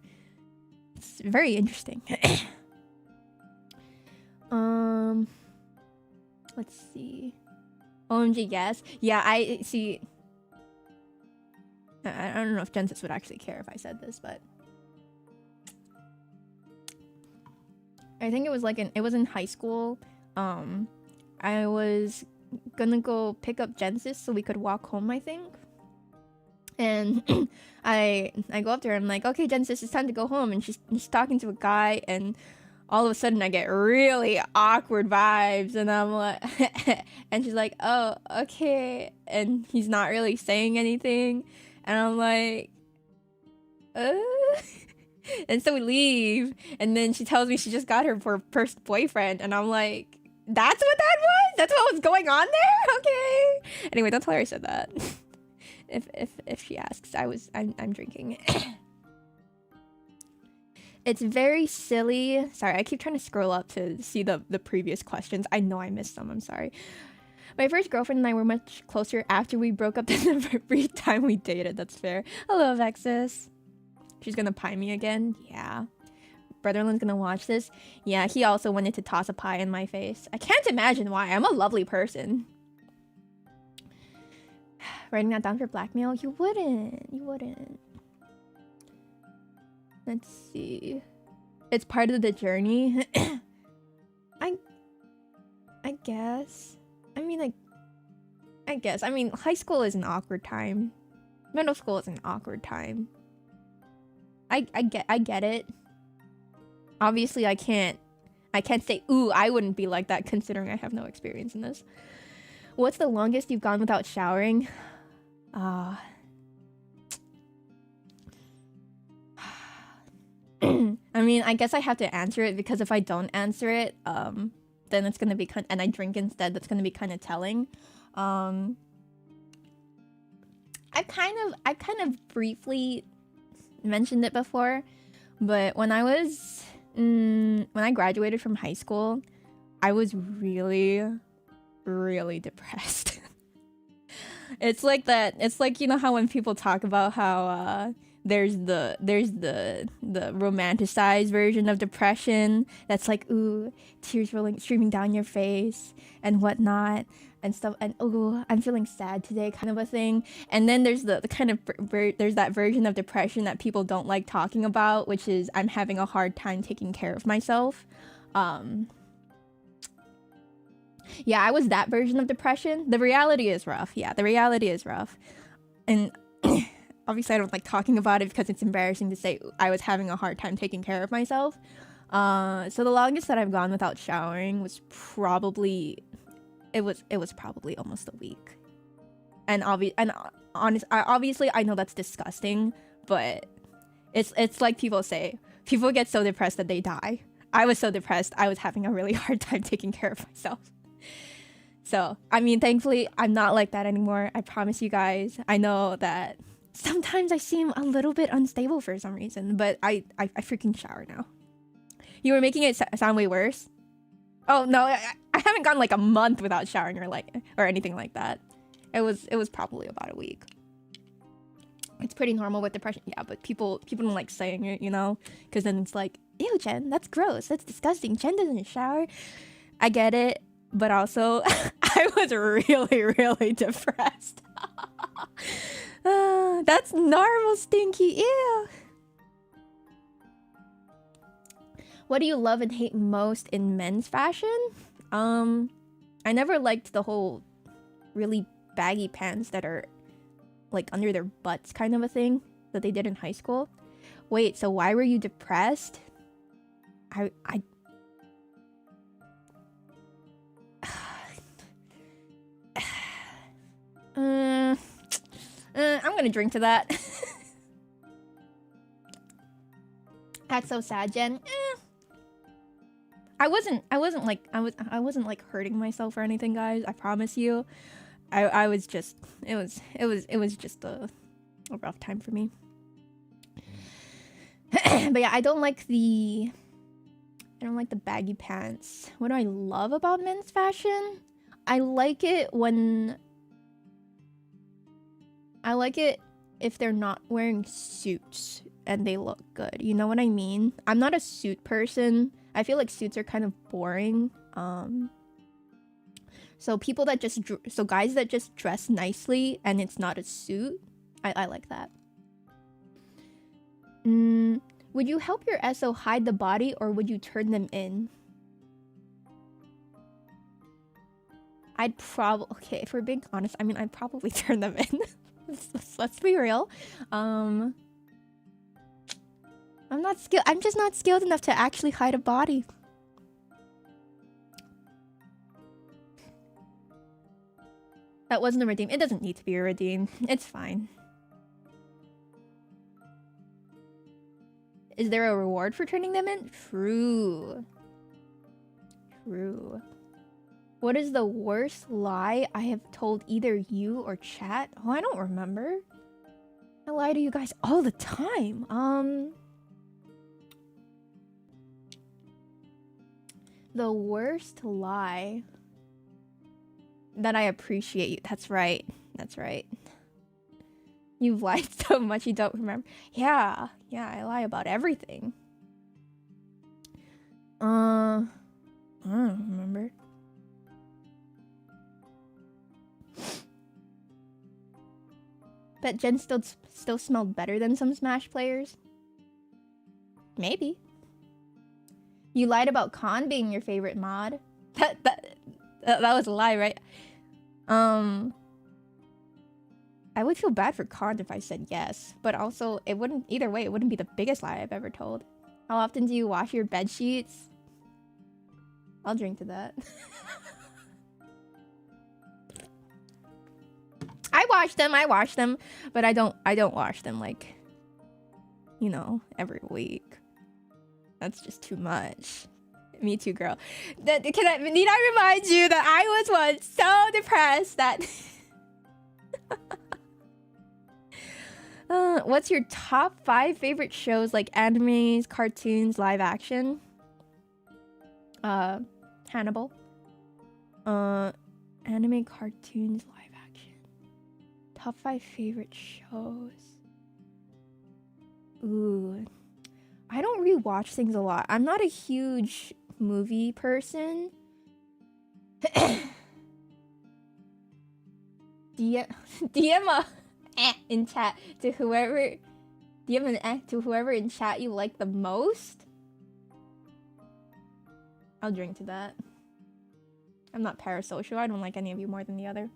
It's very interesting. Let's see. OMG, yes. Yeah, I see. I don't know if Genesis would actually care if I said this, but I think it was like it was in high school. I was gonna go pick up Genesis so we could walk home, I think. And I go up to her. I'm like, okay, Genesis, it's time to go home. And she's talking to a guy, and all of a sudden I get really awkward vibes, and I'm like, and she's like, oh, okay. And he's not really saying anything, and I'm like, and so we leave, and then she tells me she just got her first boyfriend, and I'm like, that's what that was? That's what was going on there? Okay. Anyway, don't tell her I said that. if she asks, I'm drinking. It's very silly. Sorry, I keep trying to scroll up to see the previous questions. I know I missed some. I'm sorry. My first girlfriend and I were much closer after we broke up than every time we dated. That's fair. Hello, Vexus. She's gonna pie me again? Yeah. Brotherland's gonna watch this? Yeah, he also wanted to toss a pie in my face. I can't imagine why. I'm a lovely person. Writing that down for blackmail? You wouldn't. You wouldn't. Let's see. It's part of the journey. I guess. I guess. I mean, high school is an awkward time. Middle school is an awkward time. I get it. Obviously, I can't say, ooh, I wouldn't be like that considering I have no experience in this. What's the longest you've gone without showering? I mean, I guess I have to answer it because if I don't answer it, then it's gonna be and I drink instead, that's gonna be kind of telling. I kind of briefly mentioned it before, but when I graduated from high school, I was really depressed. It's like that. It's like, you know how when people talk about how there's the romanticized version of depression that's like, ooh, tears streaming down your face and whatnot and stuff, and ooh, I'm feeling sad today kind of a thing. And then there's the kind of there's that version of depression that people don't like talking about, which is I'm having a hard time taking care of myself. Yeah, I was that version of depression. The reality is rough. Yeah, the reality is rough. And obviously I don't like talking about it because it's embarrassing to say I was having a hard time taking care of myself. So the longest that I've gone without showering was probably probably almost a week. And obviously I know that's disgusting, but it's like people say, people get so depressed that they die. I was so depressed, I was having a really hard time taking care of myself. So, I mean, thankfully, I'm not like that anymore. I promise you guys. I know that sometimes I seem a little bit unstable for some reason, but I freaking shower now. You were making it sound way worse? Oh, no, I haven't gone like a month without showering or anything like that. It was probably about a week. It's pretty normal with depression. Yeah, but people don't like saying it, you know? Because then it's like, ew, Jen, that's gross. That's disgusting. Jen doesn't shower. I get it. But also, I was really depressed. That's normal, Stinky. Ew. What do you love and hate most in men's fashion? I never liked the whole really baggy pants that are like under their butts kind of a thing that they did in high school. Wait, so why were you depressed? I'm gonna drink to that. That's so sad, Jen. I wasn't like hurting myself or anything, guys. I promise you. I was just it was just a rough time for me. But yeah, I don't like the baggy pants. What do I love about men's fashion? I like it if they're not wearing suits and they look good. You know what I mean? I'm not a suit person. I feel like suits are kind of boring. So guys that just dress nicely and it's not a suit, I like that. Would you help your SO hide the body or would you turn them in? I'd probably... Okay, if we're being honest, I mean, I'd probably turn them in. Let's be real. I'm not skilled. I'm just not skilled enough to actually hide a body. That wasn't a redeem. It doesn't need to be a redeem. It's fine. Is there a reward for turning them in? True. True. What is the worst lie I have told either you or chat? Oh, I don't remember. I lie to you guys all the time. The worst lie that I appreciate you. That's right. That's right. You've lied so much you don't remember. Yeah, I lie about everything. I don't remember. Bet Jen still smelled better than some Smash players. Maybe. You lied about Khan being your favorite mod. That was a lie, right? I would feel bad for Khan if I said yes, but also it wouldn't. Either way, it wouldn't be the biggest lie I've ever told. How often do you wash your bed sheets? I'll drink to that. I wash them, but I don't wash them like, you know, every week. That's just too much. Me too, girl. Need I remind you that I was once so depressed that... What's your top 5 favorite shows, like animes, cartoons, live action? Hannibal. Anime, cartoons, live action. Top 5 favorite shows. Ooh. I don't rewatch things a lot. I'm not a huge movie person. DM in chat to whoever. DM an to whoever in chat you like the most. I'll drink to that. I'm not parasocial. I don't like any of you more than the other.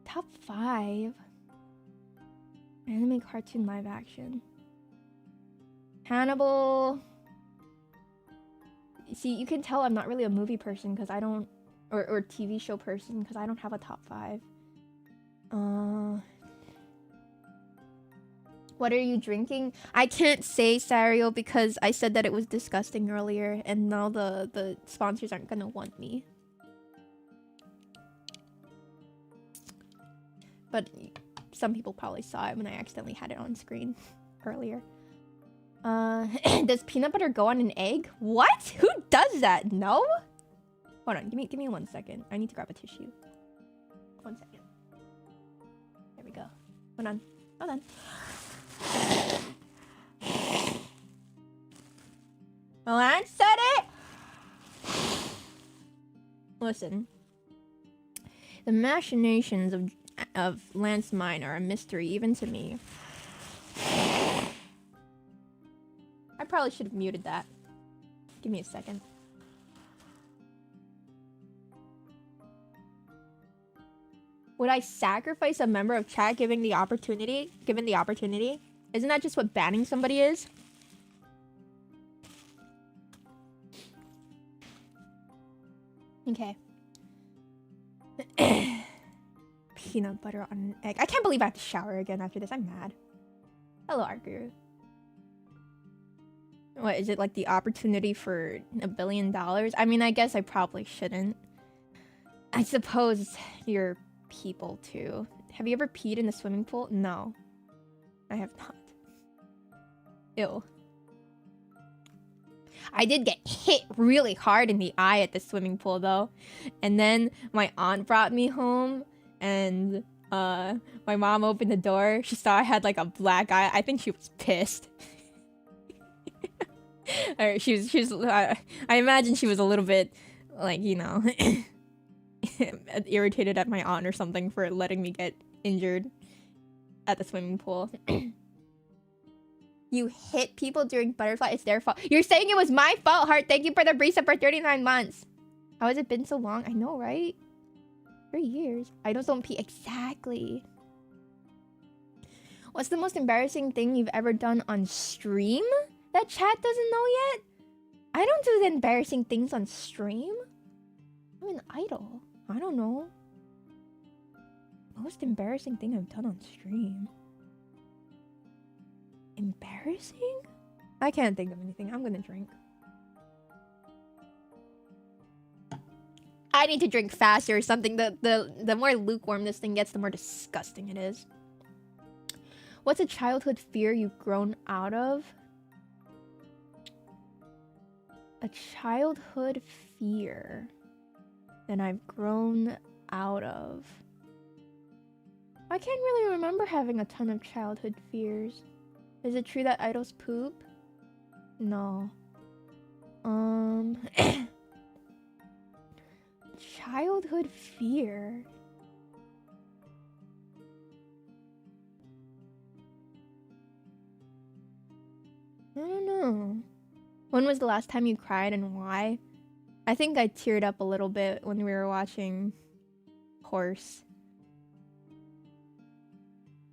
Top 5. Anime, cartoon, live action. Hannibal. See, you can tell I'm not really a movie person because I don't, or TV show person because I don't have a top 5. What are you drinking? I can't say Sario because I said that it was disgusting earlier, and now the sponsors aren't gonna want me. But some people probably saw it when I accidentally had it on screen earlier. Does peanut butter go on an egg? What? Who does that? No? Hold on, give me 1 second. I need to grab a tissue. 1 second. There we go. Hold on. Milan said it! Listen. The machinations of Lance Mine are a mystery even to me. I probably should have muted that. Give me a second. Would I sacrifice a member of chat given the opportunity? Isn't that just what banning somebody is? Okay. Peanut butter on an egg. I can't believe I have to shower again after this. I'm mad. Hello, Arguru. What, is it like the opportunity for $1 billion? I mean, I guess I probably shouldn't. I suppose you're people too. Have you ever peed in the swimming pool? No. I have not. Ew. I did get hit really hard in the eye at the swimming pool though. And then my aunt brought me home and my mom opened the door. She saw I had like a black eye. I think she was pissed. Or she was I imagine she was a little bit like, you know, irritated at my aunt or something for letting me get injured. at the swimming pool. You hit people during butterfly. It's their fault. You're saying it was my fault, Heart. Thank you for the resub for 39 months. How has it been so long? I know, right? 3 years. Idols don't pee. Exactly. What's the most embarrassing thing you've ever done on stream that chat doesn't know yet? I don't do the embarrassing things on stream. I'm an idol. I don't know. Most embarrassing thing I've done on stream. Embarrassing? I can't think of anything. I'm gonna drink. I need to drink faster or something. The more lukewarm this thing gets, the more disgusting it is. What's a childhood fear you've grown out of? A childhood fear that I've grown out of. I can't really remember having a ton of childhood fears. Is it true that idols poop? No. Childhood fear. I don't know. When was the last time you cried and why? I think I teared up a little bit when we were watching Horse.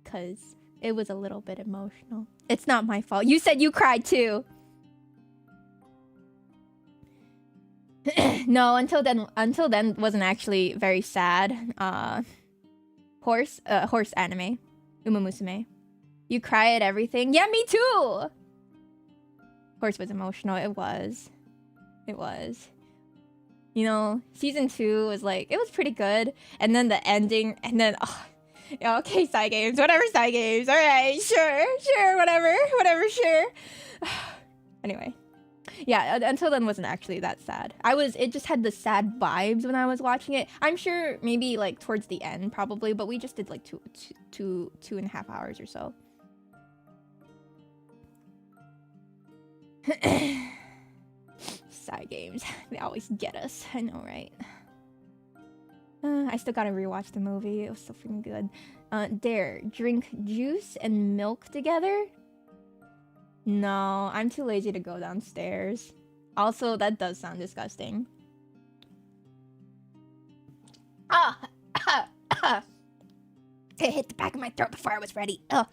'Cause it was a little bit emotional. It's not my fault. You said you cried too. No, until then wasn't actually very sad. Horse anime. Uma Musume. You cry at everything? Yeah, me too! Horse was emotional. It was. You know, season 2 was like, it was pretty good. And then the ending, and then, oh, yeah, okay, side games, whatever, side games. All right, sure, whatever, sure. Anyway, yeah, until then wasn't actually that sad. It just had the sad vibes when I was watching it. I'm sure maybe like towards the end probably, but we just did like two and a half hours or so. Side games, they always get us. I know, right? I still gotta rewatch the movie. It was so freaking good. Dare drink juice and milk together? No, I'm too lazy to go downstairs. Also, that does sound disgusting. It hit the back of my throat before I was ready. Ugh.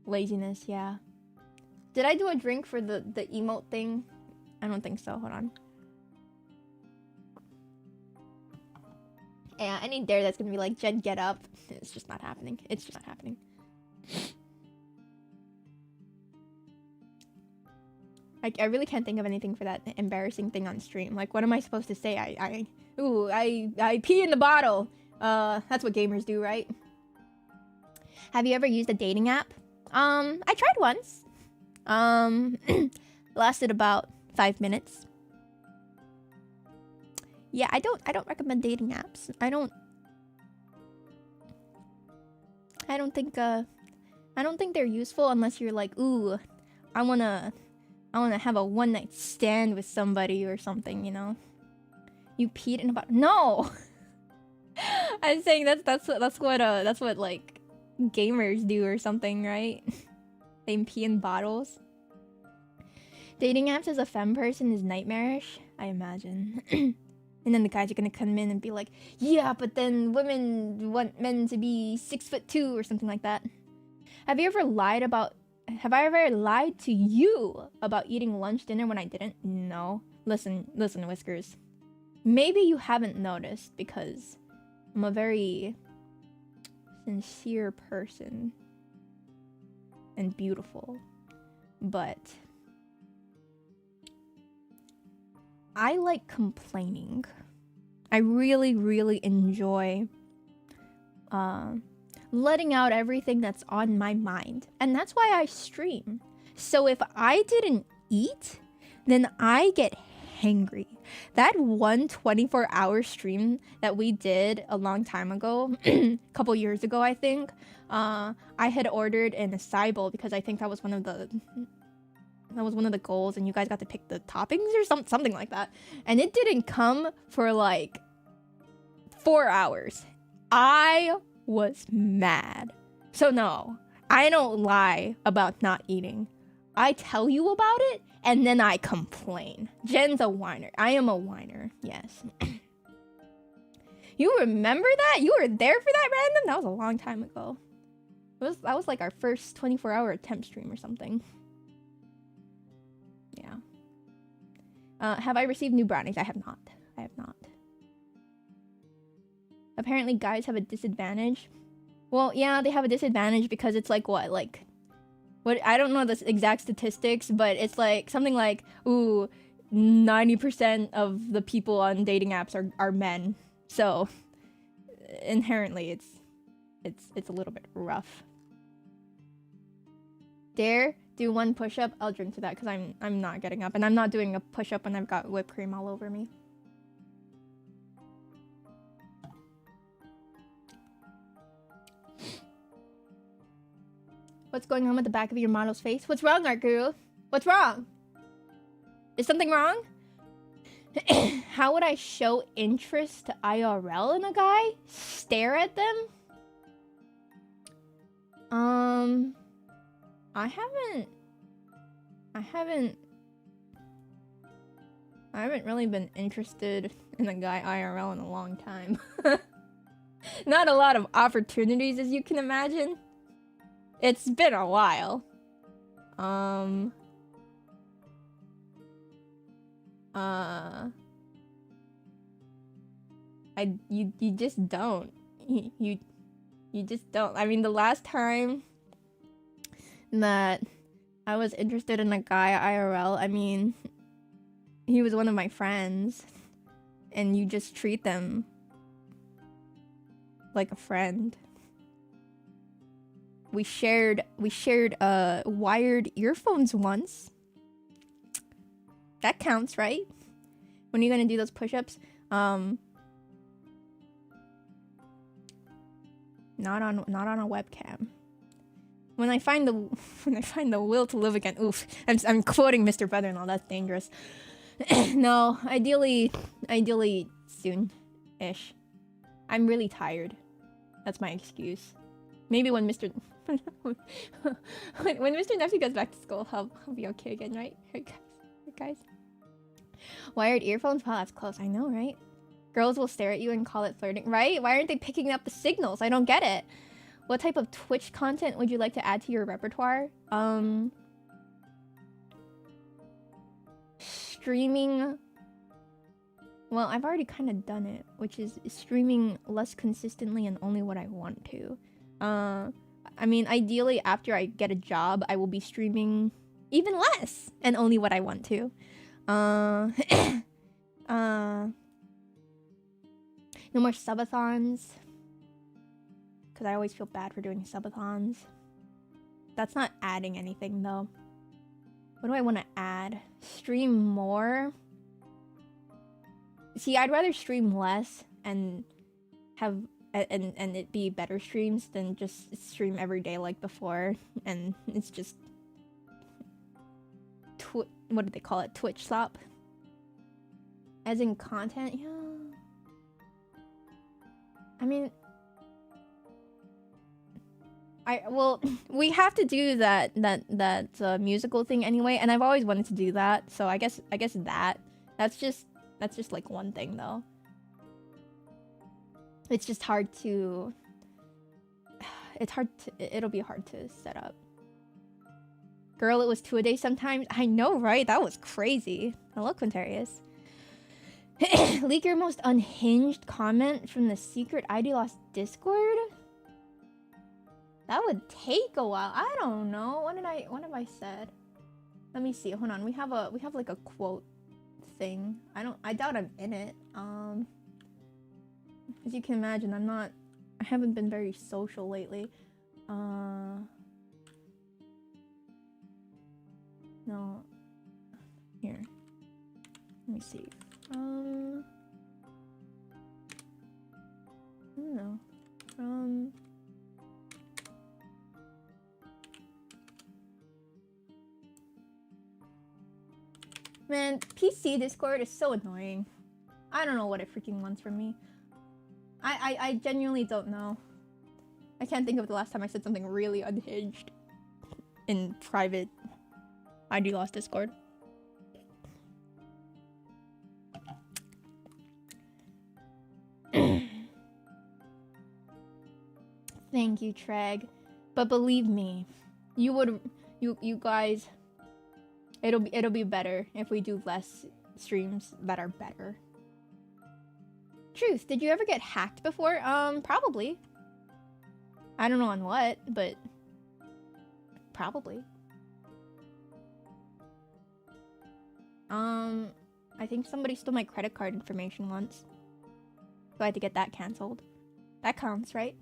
Laziness, yeah. Did I do a drink for the emote thing? I don't think so. Hold on. Yeah, any dare that's gonna be like, Jen, get up. It's just not happening. It's just not happening. I really can't think of anything for that embarrassing thing on stream. Like, what am I supposed to say? I pee in the bottle. That's what gamers do, right? Have you ever used a dating app? I tried once. Lasted about 5 minutes. Yeah, I don't recommend dating apps. I don't think they're useful unless you're like, ooh, I wanna have a one night stand with somebody or something, you know. You peed in a bottle. No. I'm saying that's what like gamers do or something, right? They pee in bottles. Dating apps as a femme person is nightmarish, I imagine. And then the guys are gonna come in and be like, yeah, but then women want men to be 6'2" or something like that. Have I ever lied to you about eating lunch, dinner when I didn't? No. Listen, Whiskers. Maybe you haven't noticed because I'm a very sincere person and beautiful, but I like complaining. I really enjoy letting out everything that's on my mind, and that's why I stream. So if I didn't eat, then I get hangry. That one 24-hour stream that we did a long time ago, a couple years ago, I think, I had ordered an acai bowl because I think that was one of the goals, and you guys got to pick the toppings or something like that. And it didn't come for like 4 hours. I was mad. So no, I don't lie about not eating. I tell you about it, and then I complain. Jen's a whiner. I am a whiner, yes. You remember that? You were there for that, Random? That was a long time ago. That was like our first 24-hour attempt stream or something. Yeah. Have I received new brownies? I have not. I have not. Apparently guys have a disadvantage. Well, yeah, they have a disadvantage because it's like what? Like, what? I don't know the exact statistics, but it's like something like, ooh, 90% of the people on dating apps are men. So inherently it's a little bit rough. Dare do one push-up? I'll drink to that because I'm not getting up, and I'm not doing a push-up when I've got whipped cream all over me. What's going on with the back of your model's face? What's wrong, Arku? What's wrong? Is something wrong? How would I show interest to IRL in a guy? Stare at them? I haven't really been interested in a guy IRL in a long time. Not a lot of opportunities, as you can imagine. It's been a while. You just don't. You just don't. I mean, the last time that I was interested in a guy IRL, I mean, he was one of my friends, and you just treat them like a friend. We shared wired earphones once. That counts, right? When are you gonna do those push-ups? Not on a webcam. When I find the will to live again. Oof. I'm quoting Mr. Brother-in-law. That's dangerous. No, ideally soon-ish. I'm really tired. That's my excuse. Maybe when Mr. when Mr. Nephew goes back to school, I'll be okay again, right? Right, guys. Wired earphones? Wow, that's close. I know, right? Girls will stare at you and call it flirting, right? Why aren't they picking up the signals? I don't get it. What type of Twitch content would you like to add to your repertoire? Streaming. Well, I've already kind of done it, which is streaming less consistently and only what I want to. I mean, ideally, after I get a job, I will be streaming even less and only what I want to. No more subathons. Because I always feel bad for doing subathons. That's not adding anything, though. What do I want to add? Stream more? See, I'd rather stream less and have... And it be better streams than just stream every day like before. And it's just... what do they call it? Twitch slop? As in content? Yeah. I mean... well, we have to do that musical thing anyway, and I've always wanted to do that, so I guess that's just like one thing though. It's just hard to... it'll be hard to set up. Girl, it was 2 a day sometimes. I know, right? That was crazy. Hello, Quintarius. Leak your most unhinged comment from the secret ID Lost Discord? That would take a while. I don't know. What have I said? Let me see. Hold on. We have like a quote thing. I doubt I'm in it. As you can imagine, I haven't been very social lately. No. Here. Let me see. I don't know. Man, PC Discord is so annoying. I don't know what it freaking wants from me. I genuinely don't know. I can't think of the last time I said something really unhinged in private ID Lost Discord. Thank you, Treg. But believe me, you guys, it'll be better if we do less streams that are better. Truth, did you ever get hacked before? Probably. I don't know on what, but probably. I think somebody stole my credit card information once. So I had to get that canceled. That counts, right?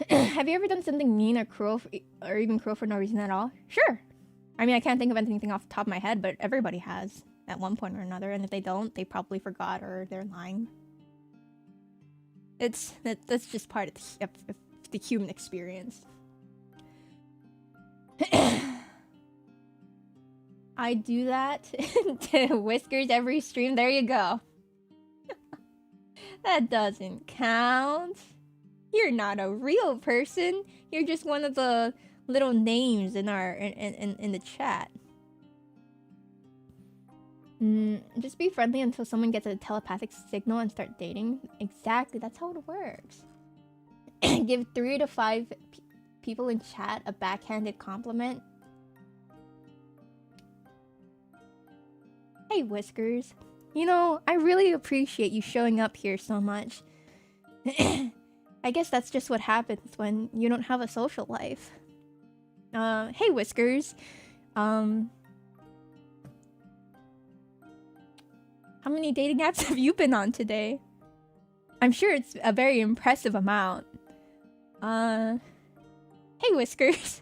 Have you ever done something mean or cruel or even cruel for no reason at all? Sure. I mean, I can't think of anything off the top of my head, but everybody has at one point or another, and if they don't, they probably forgot or they're lying. That's just part of the human experience. I do that to Whiskers every stream. There you go. That doesn't count. You're not a real person. You're just one of the little names in our in the chat. Just be friendly until someone gets a telepathic signal and start dating. Exactly, that's how it works. Give 3 to 5 people in chat a backhanded compliment. Hey, Whiskers. You know, I really appreciate you showing up here so much. I guess that's just what happens when you don't have a social life. Hey, Whiskers. How many dating apps have you been on today? I'm sure it's a very impressive amount. Hey, Whiskers.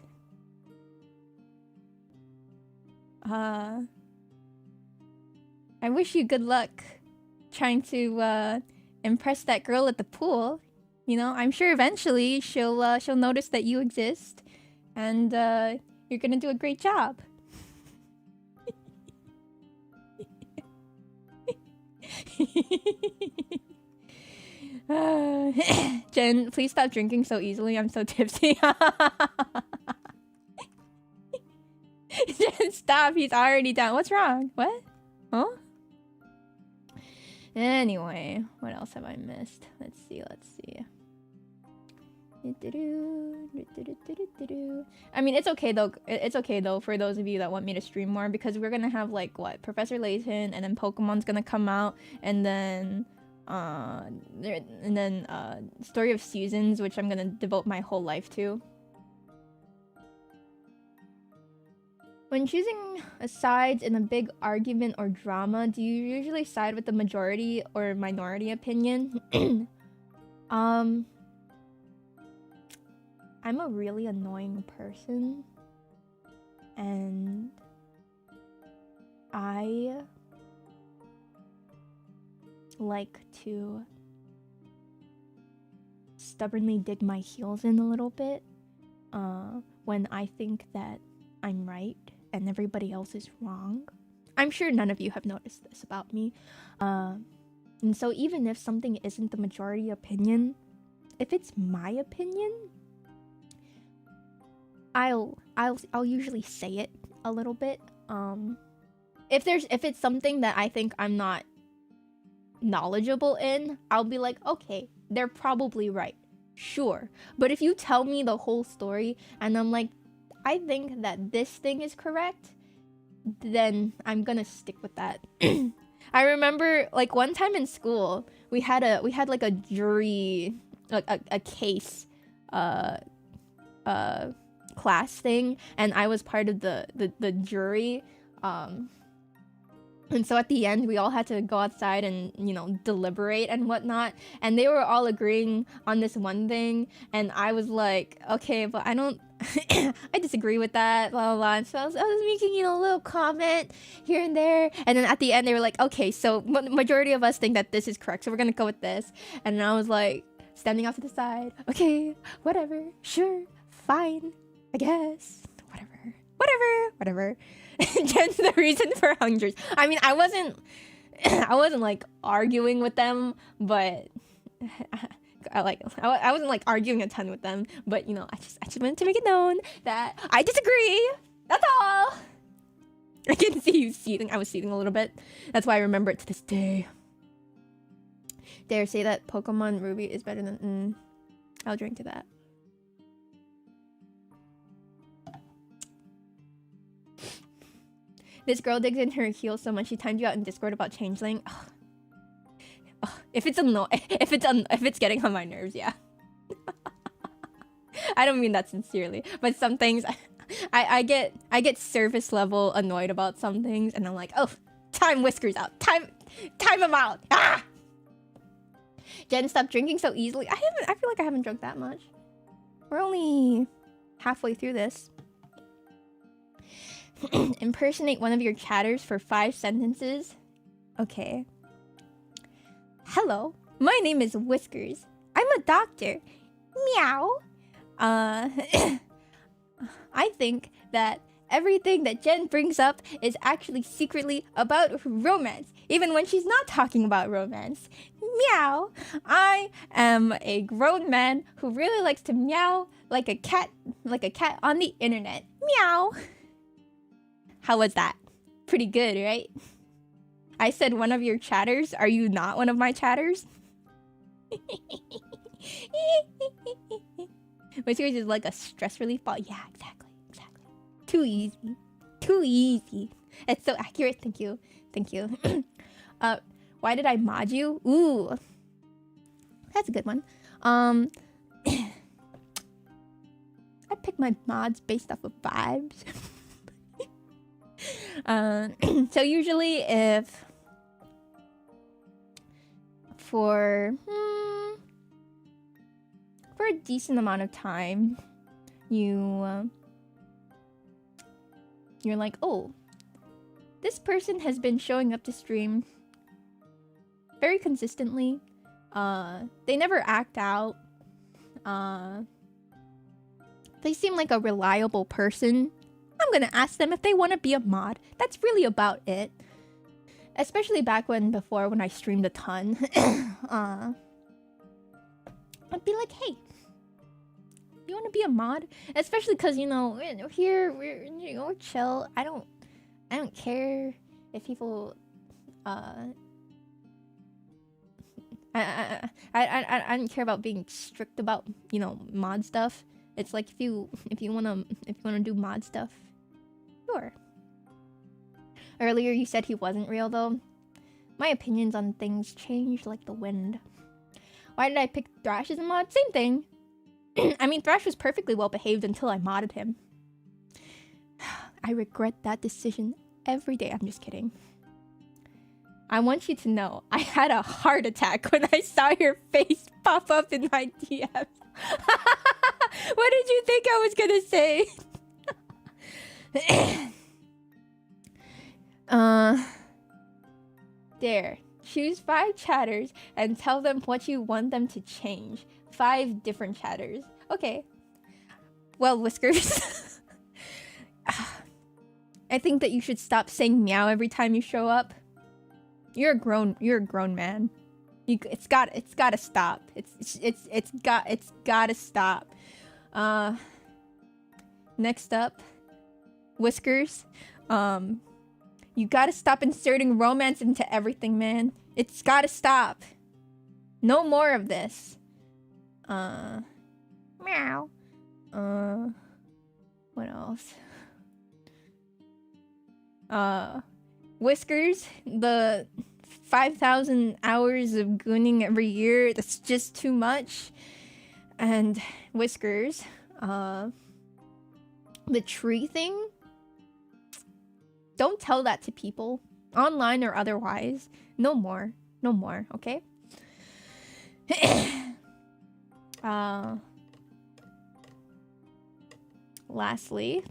I wish you good luck trying to impress that girl at the pool. You know, I'm sure eventually she'll notice that you exist, and you're gonna do a great job. Jen, please stop drinking so easily. I'm so tipsy. Jen, stop. He's already down. What's wrong? What? Huh? Anyway, what else have I missed? Let's see. I mean, it's okay though. It's okay though for those of you that want me to stream more, because we're gonna have like what, Professor Layton, and then Pokemon's gonna come out, and then Story of Seasons, which I'm gonna devote my whole life to. When choosing sides in a big argument or drama, do you usually side with the majority or minority opinion? I'm a really annoying person, and I like to stubbornly dig my heels in a little bit when I think that I'm right and everybody else is wrong. I'm sure none of you have noticed this about me. And so even if something isn't the majority opinion, if it's my opinion, I'll usually say it a little bit. If it's something that I think I'm not knowledgeable in, I'll be like, okay, they're probably right. Sure. But if you tell me the whole story and I'm like, I think that this thing is correct, then I'm gonna stick with that. I remember like one time in school, we had like a jury, a case class thing, and I was part of the jury, and so at the end we all had to go outside and, you know, deliberate and whatnot, and they were all agreeing on this one thing, and I was like, okay, but I don't I disagree with that, blah blah blah. And so I was making, you know, a little comment here and there, and then at the end they were like, okay, so majority of us think that this is correct, so we're gonna go with this. And I was like standing off to the side, okay, whatever, sure, fine, I guess, whatever. Jen's the reason for hungers. I mean, I wasn't I wasn't like arguing with them, but I wasn't like arguing a ton with them, but you know, I just wanted to make it known that I disagree. That's all. I can see you seething. I was seething a little bit. That's why I remember it to this day. Dare say that Pokemon Ruby is better than... I'll drink to that. This girl digs in her heels so much she timed you out in Discord about changeling. Ugh. Ugh. If it's getting on my nerves, yeah. I don't mean that sincerely, but some things I get surface level annoyed about some things, and I'm like, oh, time Whiskers out, time him out. Ah! Jen, stop drinking so easily. I feel like I haven't drunk that much. We're only halfway through this. Impersonate one of your chatters for 5 sentences. Okay. Hello, my name is Whiskers. I'm a doctor. Meow. I think that everything that Jen brings up is actually secretly about romance, even when she's not talking about romance. Meow. I am a grown man who really likes to meow like a cat on the internet. Meow. How was that? Pretty good, right? I said one of your chatters. Are you not one of my chatters? Whiskers is like a stress relief ball. Yeah, exactly. Too easy. It's so accurate. Thank you. Why did I mod you? Ooh, that's a good one. I pick my mods based off of vibes. So usually if for a decent amount of time you're like, oh, this person has been showing up to stream very consistently. They never act out. They seem like a reliable person. I'm gonna ask them if they want to be a mod. That's really about it. Especially back when I streamed a ton. I'd be like, hey, you want to be a mod? Especially because, you know, here we're chill. I don't care if people I don't care about being strict about, you know, mod stuff. It's like if you wanna do mod stuff, sure. Earlier you said he wasn't real though. My opinions on things change like the wind. Why did I pick Thrash as a mod? Same thing. I mean, Thrash was perfectly well behaved until I modded him. I regret that decision every day. I'm just kidding. I want you to know, I had a heart attack when I saw your face pop up in my DMs. What did you think I was gonna say? There. Choose 5 chatters and tell them what you want them to change. 5 different chatters. Okay. Well, Whiskers. I think that you should stop saying meow every time you show up. You're a grown man. It's gotta stop. It's gotta stop. Next up, Whiskers. You gotta stop inserting romance into everything, man. It's gotta stop. No more of this. Meow. What else? Whiskers, the 5,000 hours of gooning every year, that's just too much. And Whiskers, the tree thing, don't tell that to people, online or otherwise. No more, okay? Lastly,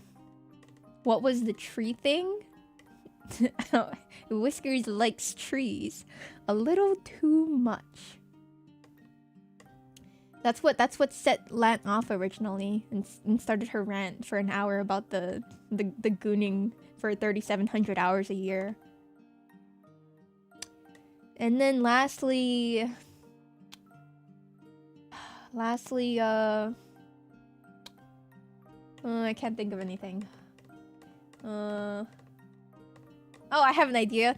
what was the tree thing? Whiskers likes trees a little too much. That's what set Lant off originally and started her rant for an hour about the gooning for 3,700 hours a year. And then lastly, I can't think of anything. Oh, I have an idea.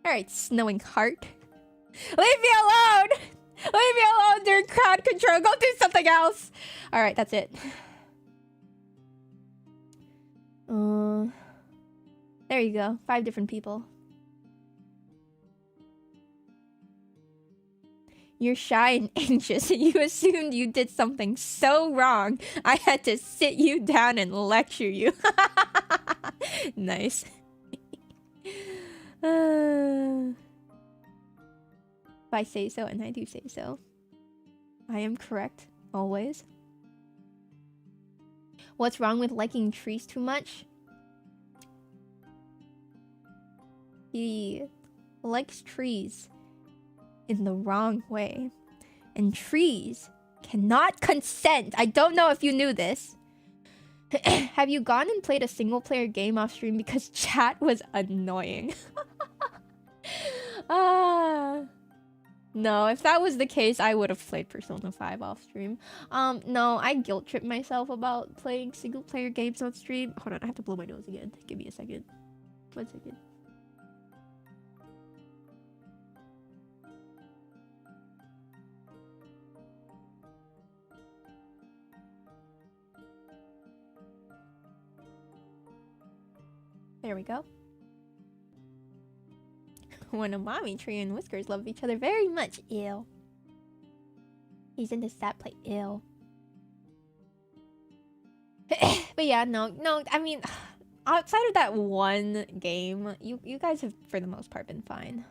Alright, snowing heart. Leave me alone! Leave me alone during crowd control. Go do something else. Alright, that's it. There you go. 5 different people. You're shy and anxious. You assumed you did something so wrong. I had to sit you down and lecture you. Nice. If I say so, and I do say so. I am correct, always. What's wrong with liking trees too much? He likes trees in the wrong way. And trees cannot consent. I don't know if you knew this. Have you gone and played a single player game off stream because chat was annoying? No, if that was the case, I would have played Persona 5 off stream. No, I guilt trip myself about playing single player games on stream. Hold on, I have to blow my nose again. Give me a second. 1 second. There we go. When a mommy tree and Whiskers love each other very much. Ew. He's into stat play. Ew. But yeah, no, I mean, outside of that one game, you guys have, for the most part, been fine.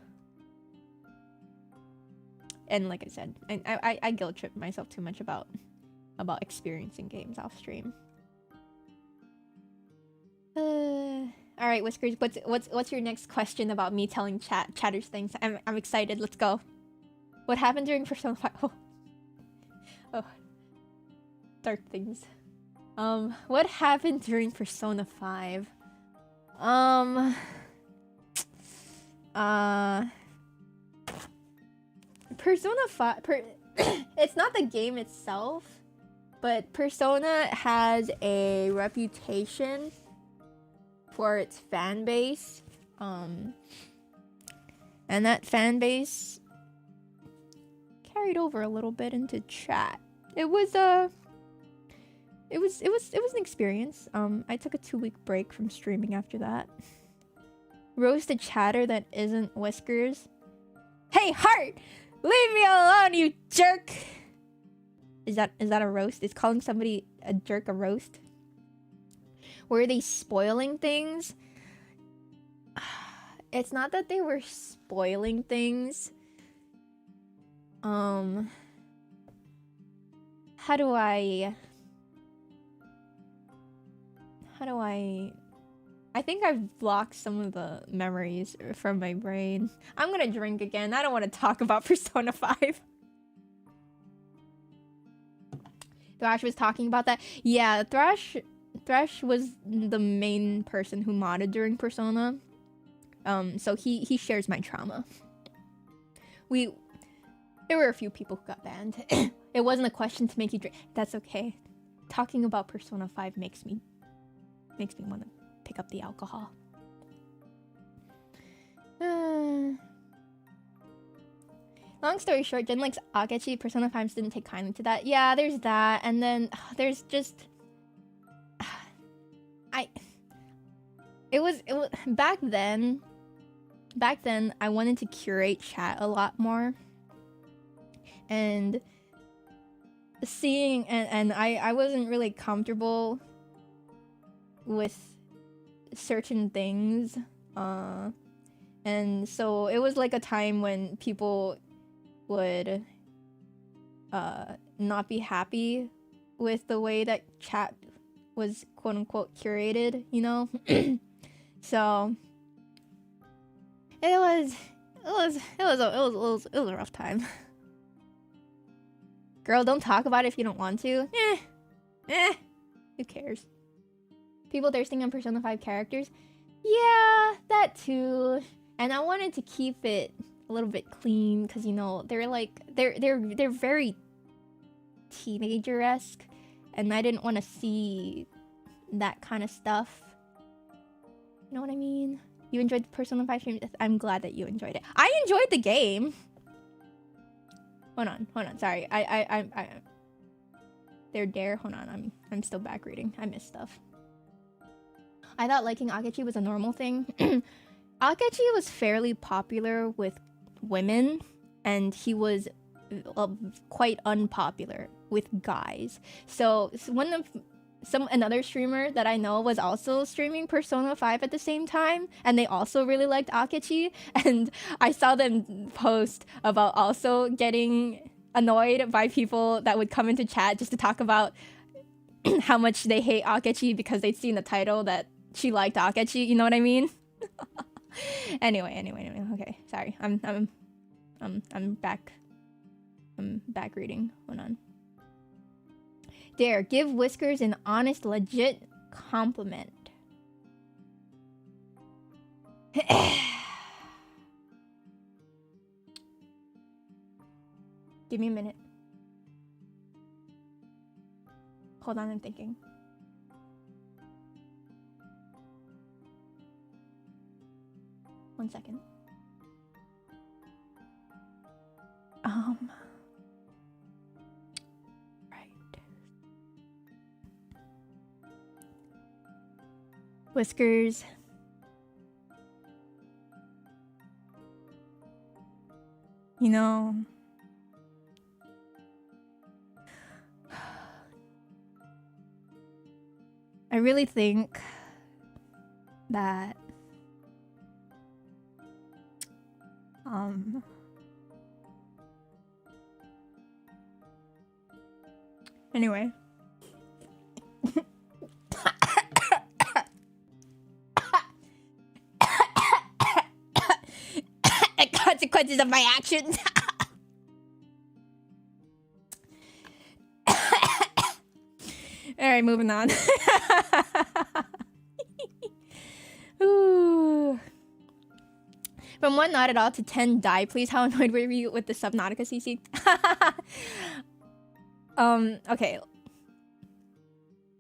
And like I said, I guilt trip myself too much about experiencing games off stream. All right, Whiskers. What's your next question about me telling chatters things? I'm excited. Let's go. What happened during Persona 5? Oh, dark things. What happened during Persona 5? Persona 5. It's not the game itself, but Persona has a reputation for its fan base, and that fan base carried over a little bit into chat. It was an experience. I took a 2-week break from streaming after that. Roast a chatter that isn't Whiskers. Hey, Heart! Leave me alone, you jerk! Is that a roast? Is calling somebody a jerk a roast? Were they spoiling things? It's not that they were spoiling things. How do I... I think I've blocked some of the memories from my brain. I'm gonna drink again. I don't want to talk about Persona 5. Thrash was talking about that. Yeah, Thrash was the main person who modded during Persona. So he shares my trauma. There were a few people who got banned. It wasn't a question to make you drink. That's okay. Talking about Persona 5 makes me want to pick up the alcohol. Long story short, Jen likes Akechi. Persona 5 didn't take kindly to that. Yeah, there's that. And then there's just... It was back then I wanted to curate chat a lot more. And seeing and I wasn't really comfortable with certain things. And so it was like a time when people would not be happy with the way that chat was quote unquote curated, you know? So it was a rough time. Girl, don't talk about it if you don't want to. Who cares? People thirsting on Persona 5 characters? Yeah, that too. And I wanted to keep it a little bit clean, because you know they're like they're very teenager-esque, and I didn't want to see that kind of stuff. You know what I mean? You enjoyed the Persona 5 stream? I'm glad that you enjoyed it. I enjoyed the game. Hold on. Sorry, I Dare. Hold on, I'm still back reading. I missed stuff. I thought liking Akechi was a normal thing. Akechi was fairly popular with women, and he was quite unpopular with guys. So another streamer that I know was also streaming Persona 5 at the same time, and they also really liked Akechi, and I saw them post about also getting annoyed by people that would come into chat just to talk about how much they hate Akechi because they'd seen the title that she liked Akechi, you know what I mean? Anyway, okay, sorry. I'm back. I'm back reading. Hold on. Dare, give Whiskers an honest, legit compliment. Give me a minute. Hold on, I'm thinking. One second. Right. Whiskers. You know, I really think that anyway. Consequences of my actions. Alright, moving on. Ooh. From 1 not at all to 10 die, please. How annoyed were you with the Subnautica CC? Okay.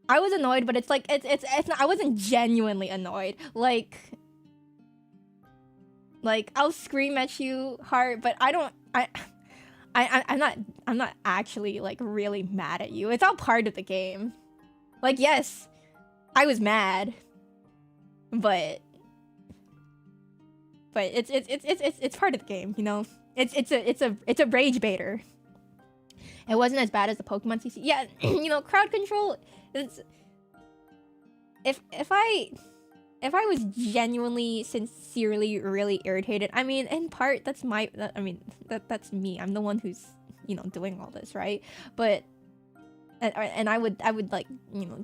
I was annoyed, but it's like it's not, I wasn't genuinely annoyed. Like I'll scream at you hard, but I'm not actually like really mad at you. It's all part of the game. Like, yes, I was mad, but it's part of the game, you know. It's a rage baiter. It wasn't as bad as the Pokemon CC. Yeah, you know, crowd control is. If I was genuinely, sincerely, really irritated, I mean, in part, that's my. That's me. I'm the one who's, you know, doing all this, right? But, and I would like, you know,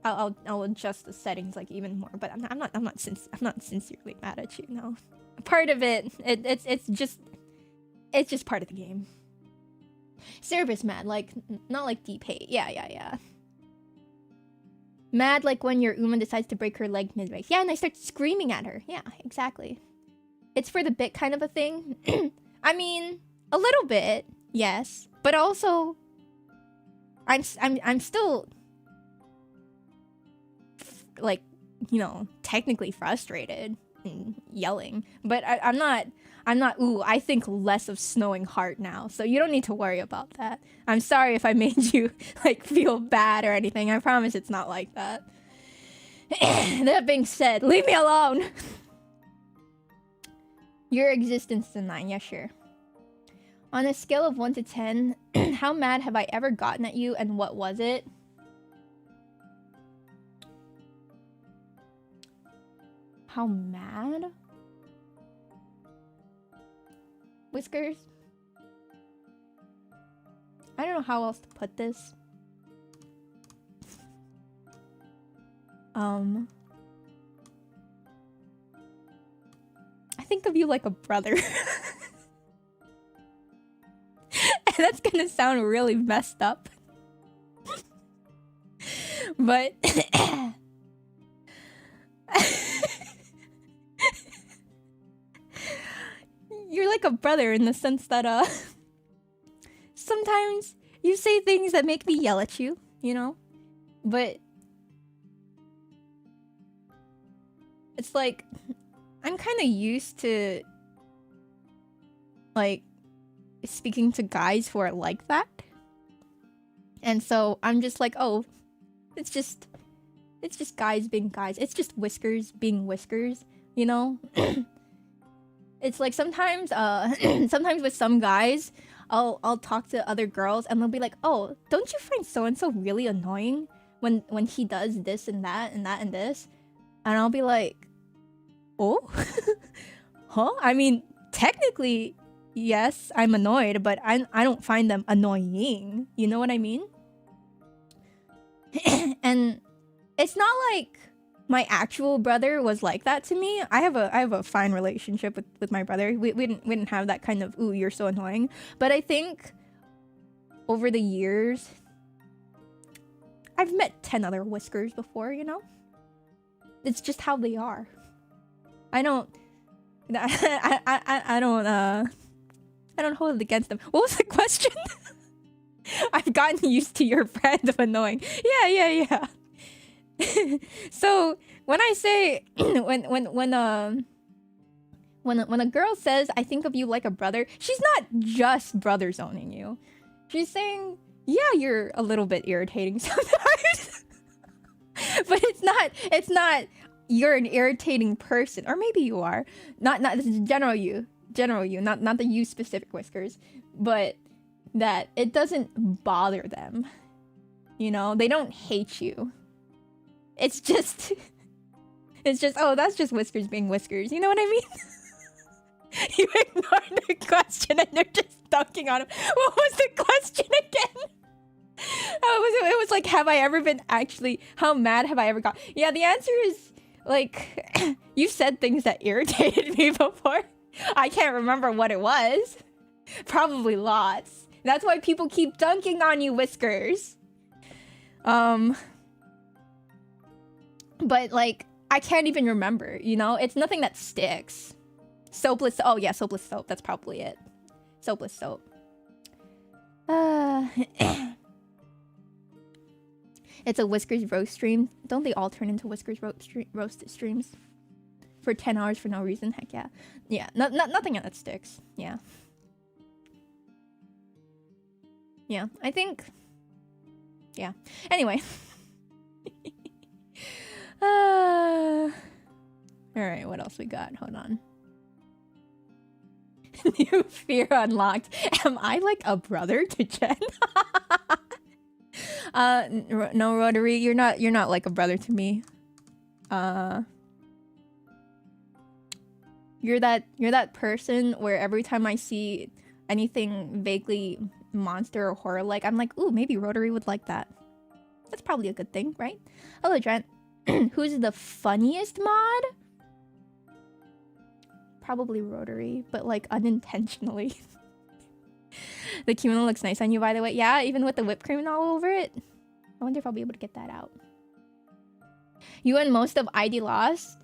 I'll adjust the settings like even more. But I'm not sincerely mad at you. No, part of it. It's just part of the game. Service mad, like not like deep hate. Yeah. Mad like when your Uma decides to break her leg mid-race. Yeah, and I start screaming at her. Yeah, exactly. It's for the bit kind of a thing. I mean, a little bit, yes, but also, I'm still, like, you know, technically frustrated and yelling, but I'm not. Ooh, I think less of Snowing Heart now, so you don't need to worry about that. I'm sorry if I made you, like, feel bad or anything. I promise it's not like that. That being said, leave me alone! Your existence is a 9, yeah, sure. On a scale of 1 to 10, how mad have I ever gotten at you, and what was it? How mad? Whiskers? I don't know how else to put this. I think of you like a brother. And that's gonna sound really messed up. But you're like a brother in the sense that sometimes you say things that make me yell at you, you know? But it's like I'm kind of used to like speaking to guys who are like that. And so I'm just like, oh, it's just guys being guys. It's just whiskers being whiskers, you know? It's like sometimes sometimes with some guys, I'll talk to other girls and they'll be like, "Oh, don't you find so and so really annoying when he does this and that and that and this?" And I'll be like, "Oh? Huh? I mean, technically, yes, I'm annoyed, but I don't find them annoying. You know what I mean?" And it's not like my actual brother was like that to me. I have a fine relationship with my brother. We didn't have that kind of, "Ooh, you're so annoying." But I think over the years, I've met 10 other whiskers before, you know? It's just how they are. I don't hold it against them. What was the question? I've gotten used to your friend of annoying. Yeah. So when I say when a girl says I think of you like a brother, she's not just brother zoning you. She's saying, yeah, you're a little bit irritating sometimes. But it's not you're an irritating person, or maybe you are. Not this is general you, not the you specific whiskers, but that it doesn't bother them. You know, they don't hate you. It's just, oh, that's just whiskers being whiskers. You know what I mean? You ignored the question and you're just dunking on him. What was the question again? It was like, have I ever been actually, how mad have I ever got? Yeah, the answer is, like, you said things that irritated me before. I can't remember what it was. Probably lots. That's why people keep dunking on you, whiskers. But, like, I can't even remember, you know? It's nothing that sticks. Soapless... Oh, yeah, soapless soap. That's probably it. Soapless soap. It's a Whiskers roast stream. Don't they all turn into Whiskers roast streams? For 10 hours for no reason? Heck yeah. Yeah, nothing that sticks. Yeah. Yeah, I think... Yeah. Anyway. Alright, what else we got? Hold on. New fear unlocked. Am I like a brother to Jen? No, Rotary, you're not like a brother to me. You're that person where every time I see anything vaguely monster or horror like, I'm like, ooh, maybe Rotary would like that. That's probably a good thing, right? Hello, Trent. Who's the funniest mod? Probably Rotary, but like unintentionally. The kimono looks nice on you, by the way. Yeah, even with the whipped cream all over it. I wonder if I'll be able to get that out. You and most of ID Lost.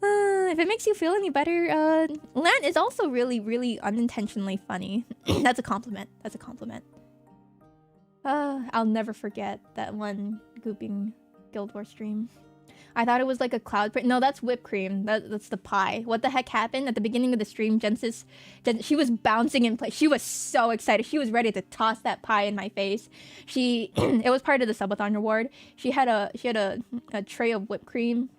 If it makes you feel any better, Lan is also really, really unintentionally funny. That's a compliment. That's a compliment. I'll never forget that one Gooping Guild War stream. I thought it was like a cloud print. No, that's whipped cream. That's the pie. What the heck happened? At the beginning of the stream, Jen, she was bouncing in place. She was so excited. She was ready to toss that pie in my face. It was part of the subathon reward. She had a tray of whipped cream.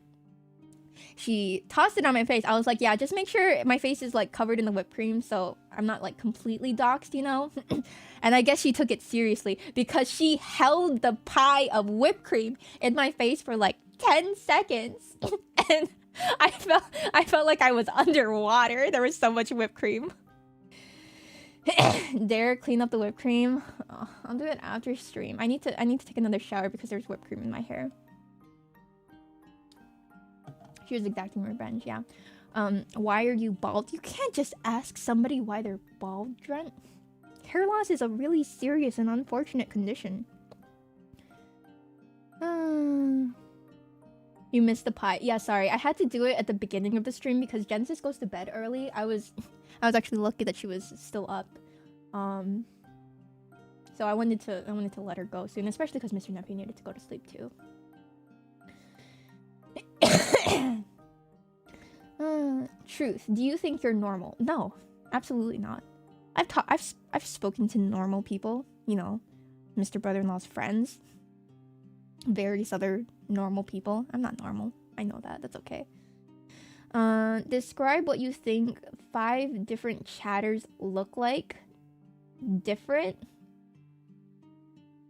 She tossed it on my face. I was like, yeah, just make sure my face is like covered in the whipped cream so I'm not like completely doxed, you know? And I guess she took it seriously because she held the pie of whipped cream in my face for like 10 seconds. And I felt like I was underwater. There was so much whipped cream. Dare clean up the whipped cream. Oh, I'll do it after stream. I need to take another shower because there's whipped cream in my hair. She was exacting revenge, yeah. Why are you bald? You can't just ask somebody why they're bald, Drent. Hair loss is a really serious and unfortunate condition. You You missed the pie. Yeah, sorry. I had to do it at the beginning of the stream because Genesis goes to bed early. I was actually lucky that she was still up. So I wanted to let her go soon, especially because Mr. Nephew needed to go to sleep too. Truth. Do you think you're normal? No, absolutely not. I've spoken to normal people, you know, Mr. Brother-in-law's friends, various other normal people. I'm not normal. I know that. That's okay. Describe what you think 5 different chatters look like. Different?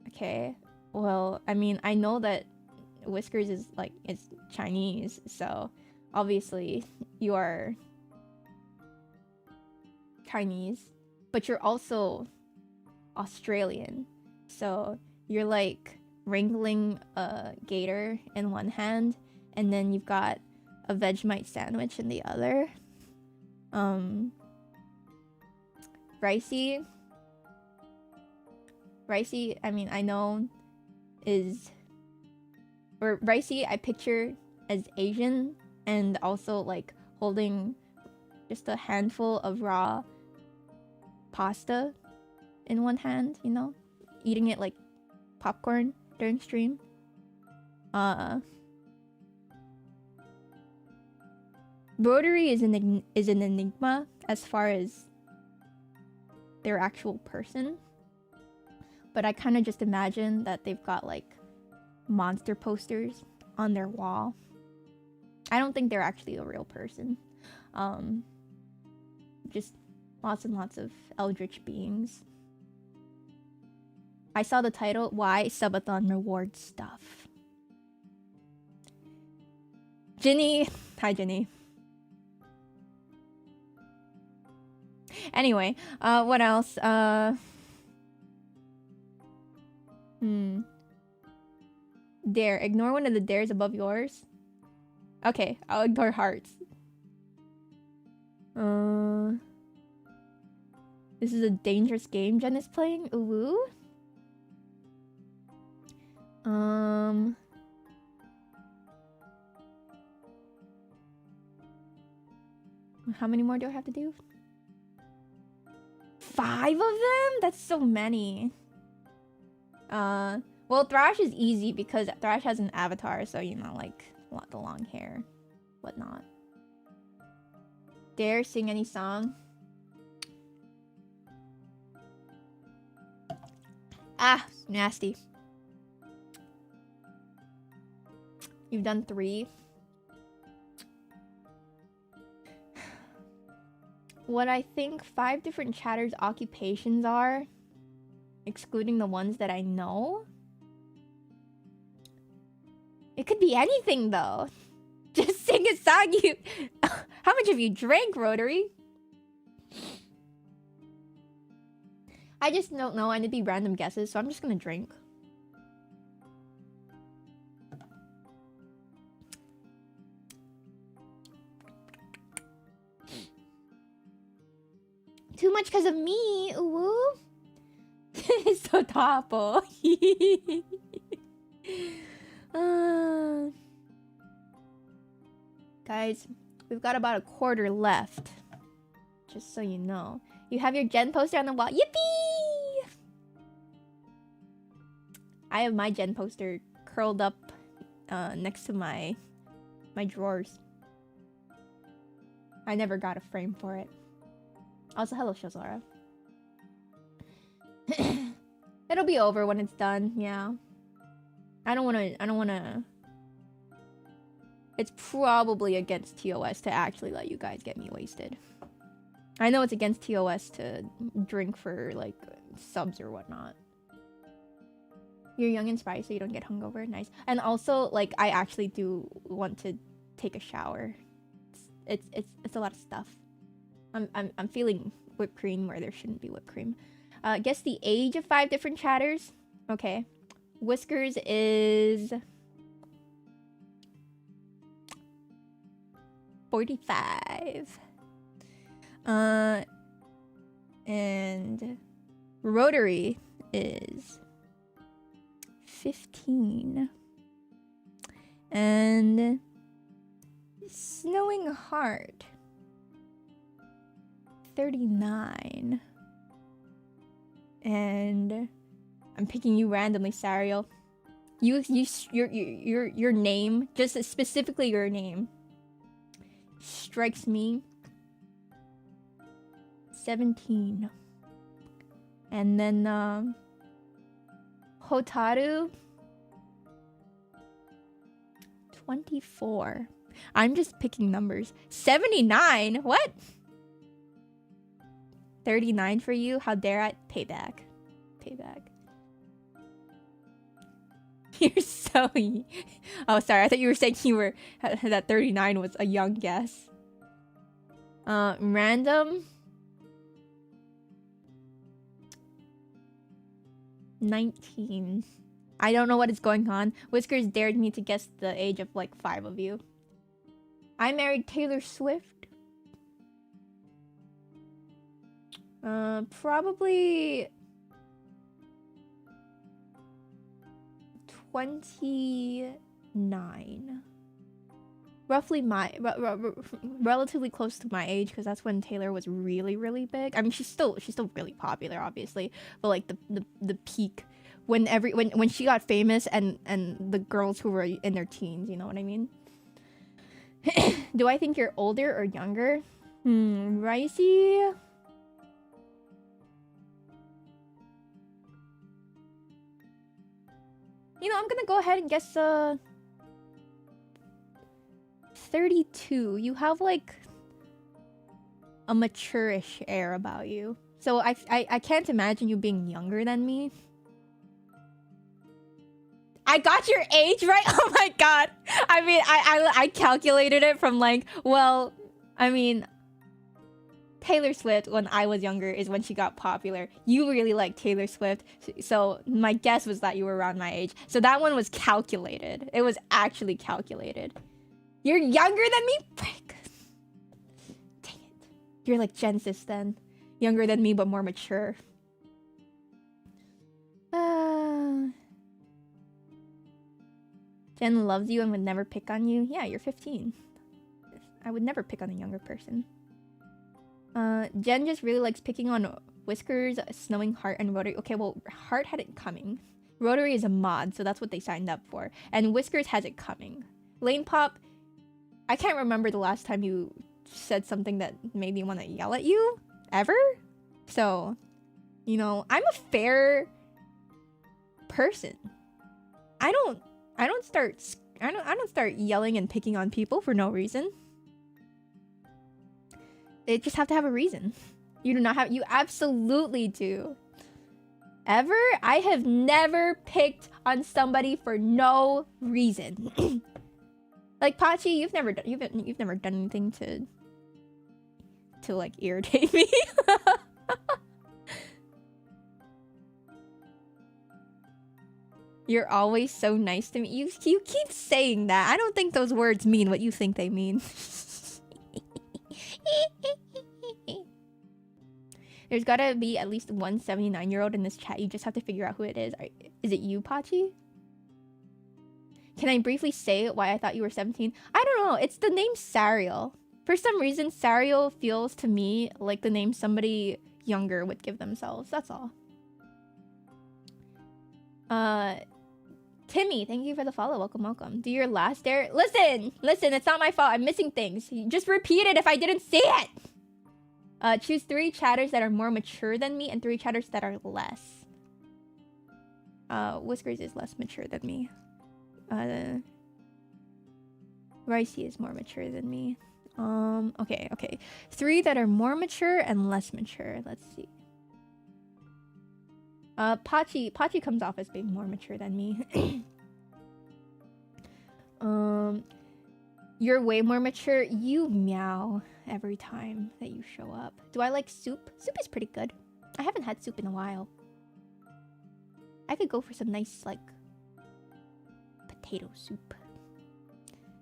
Okay. Well, I mean, I know that Whiskers is Chinese, so obviously you are Chinese, but you're also Australian. So you're like wrangling a gator in one hand, and then you've got a Vegemite sandwich in the other. Ricey, I mean, I know is... Or Ricey, I picture as Asian, and also like holding just a handful of raw pasta in one hand, you know? Eating it like popcorn during stream. Rotary is an enigma as far as their actual person. But I kind of just imagine that they've got like monster posters on their wall. I don't think they're actually a real person. Just lots and lots of eldritch beings. I saw the title, Why Subathon Reward Stuff. Ginny. Hi, Ginny. Anyway, what else? Dare. Ignore one of the dares above yours. Okay, I'll ignore hearts. This is a dangerous game Jen is playing. Ooh. How many more do I have to do? 5 of them? That's so many. Well, Thrash is easy because Thrash has an avatar, so you know, like the long hair, whatnot. Dare sing any song? Ah, nasty. You've done 3. What I think 5 different chatters' occupations are, excluding the ones that I know. It could be anything though. Just sing a song you... How much have you drank, Rotary? I just don't know. I need to be random guesses, so I'm just gonna drink. Too much because of me. Ooh. So topo. Guys, we've got about a quarter left. Just so you know. You have your Gen poster on the wall. Yippee! I have my Gen poster curled up next to my drawers. I never got a frame for it. Also, hello, Shazara. It'll be over when it's done, yeah. I don't wanna... It's probably against TOS to actually let you guys get me wasted. I know it's against TOS to drink for, like, subs or whatnot. You're young and spry, so you don't get hungover. Nice. And also, like, I actually do want to take a shower. It's a lot of stuff. I'm feeling whipped cream where there shouldn't be whipped cream. Guess the age of 5 different chatters. Okay. Whiskers is 45. And Rotary is 15. And snowing heart. 39. And I'm picking you randomly, Sariel. Your name, just specifically your name, strikes me 17. And then Hotaru 24. I'm just picking numbers. 79? What? 39 for you? How dare I? Payback. Payback. You're so... Oh, sorry. I thought you were saying you were... that 39 was a young guess. Random. 19. I don't know what is going on. Whiskers dared me to guess the age of like 5 of you. I married Taylor Swift. Probably 29. Roughly relatively close to my age, because that's when Taylor was really big. I mean, she's still really popular, obviously, but like the peak when she got famous and the girls who were in their teens, you know what I mean? Do I think you're older or younger? Ricey. You know, I'm gonna go ahead and guess 32. You have like a mature-ish air about you. So I can't imagine you being younger than me. I got your age right? Oh my god. I mean, I calculated it from like, well, I mean, Taylor Swift when I was younger is when she got popular. You really like Taylor Swift, so my guess was that you were around my age. So that one was calculated. It was actually calculated. You're younger than me? Frick. Dang it. You're like Genesis then. Younger than me, but more mature. Jen loves you and would never pick on you. Yeah, you're 15. I would never pick on a younger person. Jen just really likes picking on Whiskers, Snowing Heart, and Rotary. Okay, well, Heart had it coming. Rotary is a mod, so that's what they signed up for. And Whiskers has it coming. Lane Pop, I can't remember the last time you said something that made me want to yell at you. Ever? So, you know, I'm a fair person. I don't start yelling and picking on people for no reason. They just have to have a reason. You do not have... You absolutely do. Ever? I have never picked on somebody for no reason. Like Pachi, you've never done anything to like irritate me. You're always so nice to me. You keep saying that. I don't think those words mean what you think they mean. There's gotta be at least one 79-year-old in this chat. You just have to figure out who it is. Is it you, Pachi? Can I briefly say why I thought you were 17? I don't know. It's the name Sariel. For some reason, Sariel feels to me like the name somebody younger would give themselves. That's all. Timmy, thank you for the follow. Welcome. Do your last dare. Listen, it's not my fault. I'm missing things. Just repeat it if I didn't see it. Choose 3 chatters that are more mature than me and 3 chatters that are less. Whiskers is less mature than me. Ricey is more mature than me. Okay. 3 that are more mature and less mature. Let's see. Pachi comes off as being more mature than me. You're way more mature. You meow every time that you show up. Do I like soup? Soup is pretty good. I haven't had soup in a while. I could go for some nice, like, potato soup.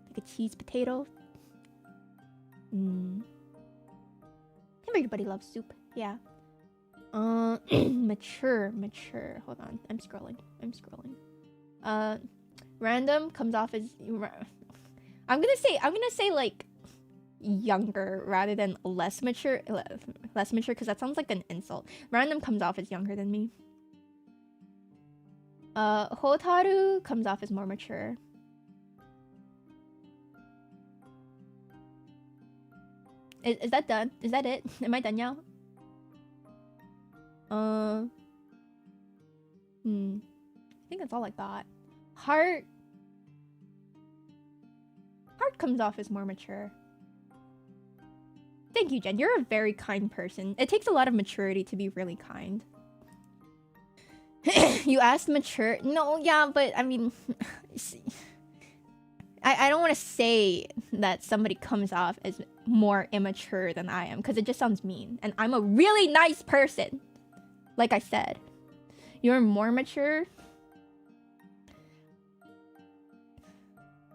Like a cheese potato. Everybody loves soup. Yeah. Mature. Hold on. I'm scrolling. Random comes off as... I'm gonna say like younger rather than less mature. Less mature, because that sounds like an insult. Random comes off as younger than me. Hotaru comes off as more mature. Is that done? Is that it? Am I done now? I think that's all I got. Heart comes off as more mature. Thank you, Jen. You're a very kind person. It takes a lot of maturity to be really kind. You asked mature? No, yeah, but I mean... I don't want to say that somebody comes off as more immature than I am, because it just sounds mean. And I'm a really nice person. Like I said. You're more mature?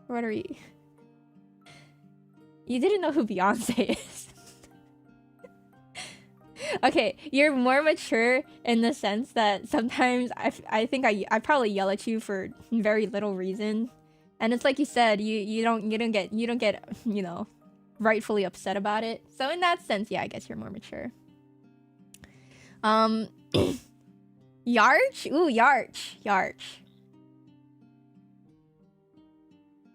What are you? You didn't know who Beyonce is. Okay, you're more mature in the sense that sometimes I think I probably yell at you for very little reason. And it's like you said, you don't get, you know, rightfully upset about it. So in that sense, yeah, I guess you're more mature. Yarch? Ooh, Yarch.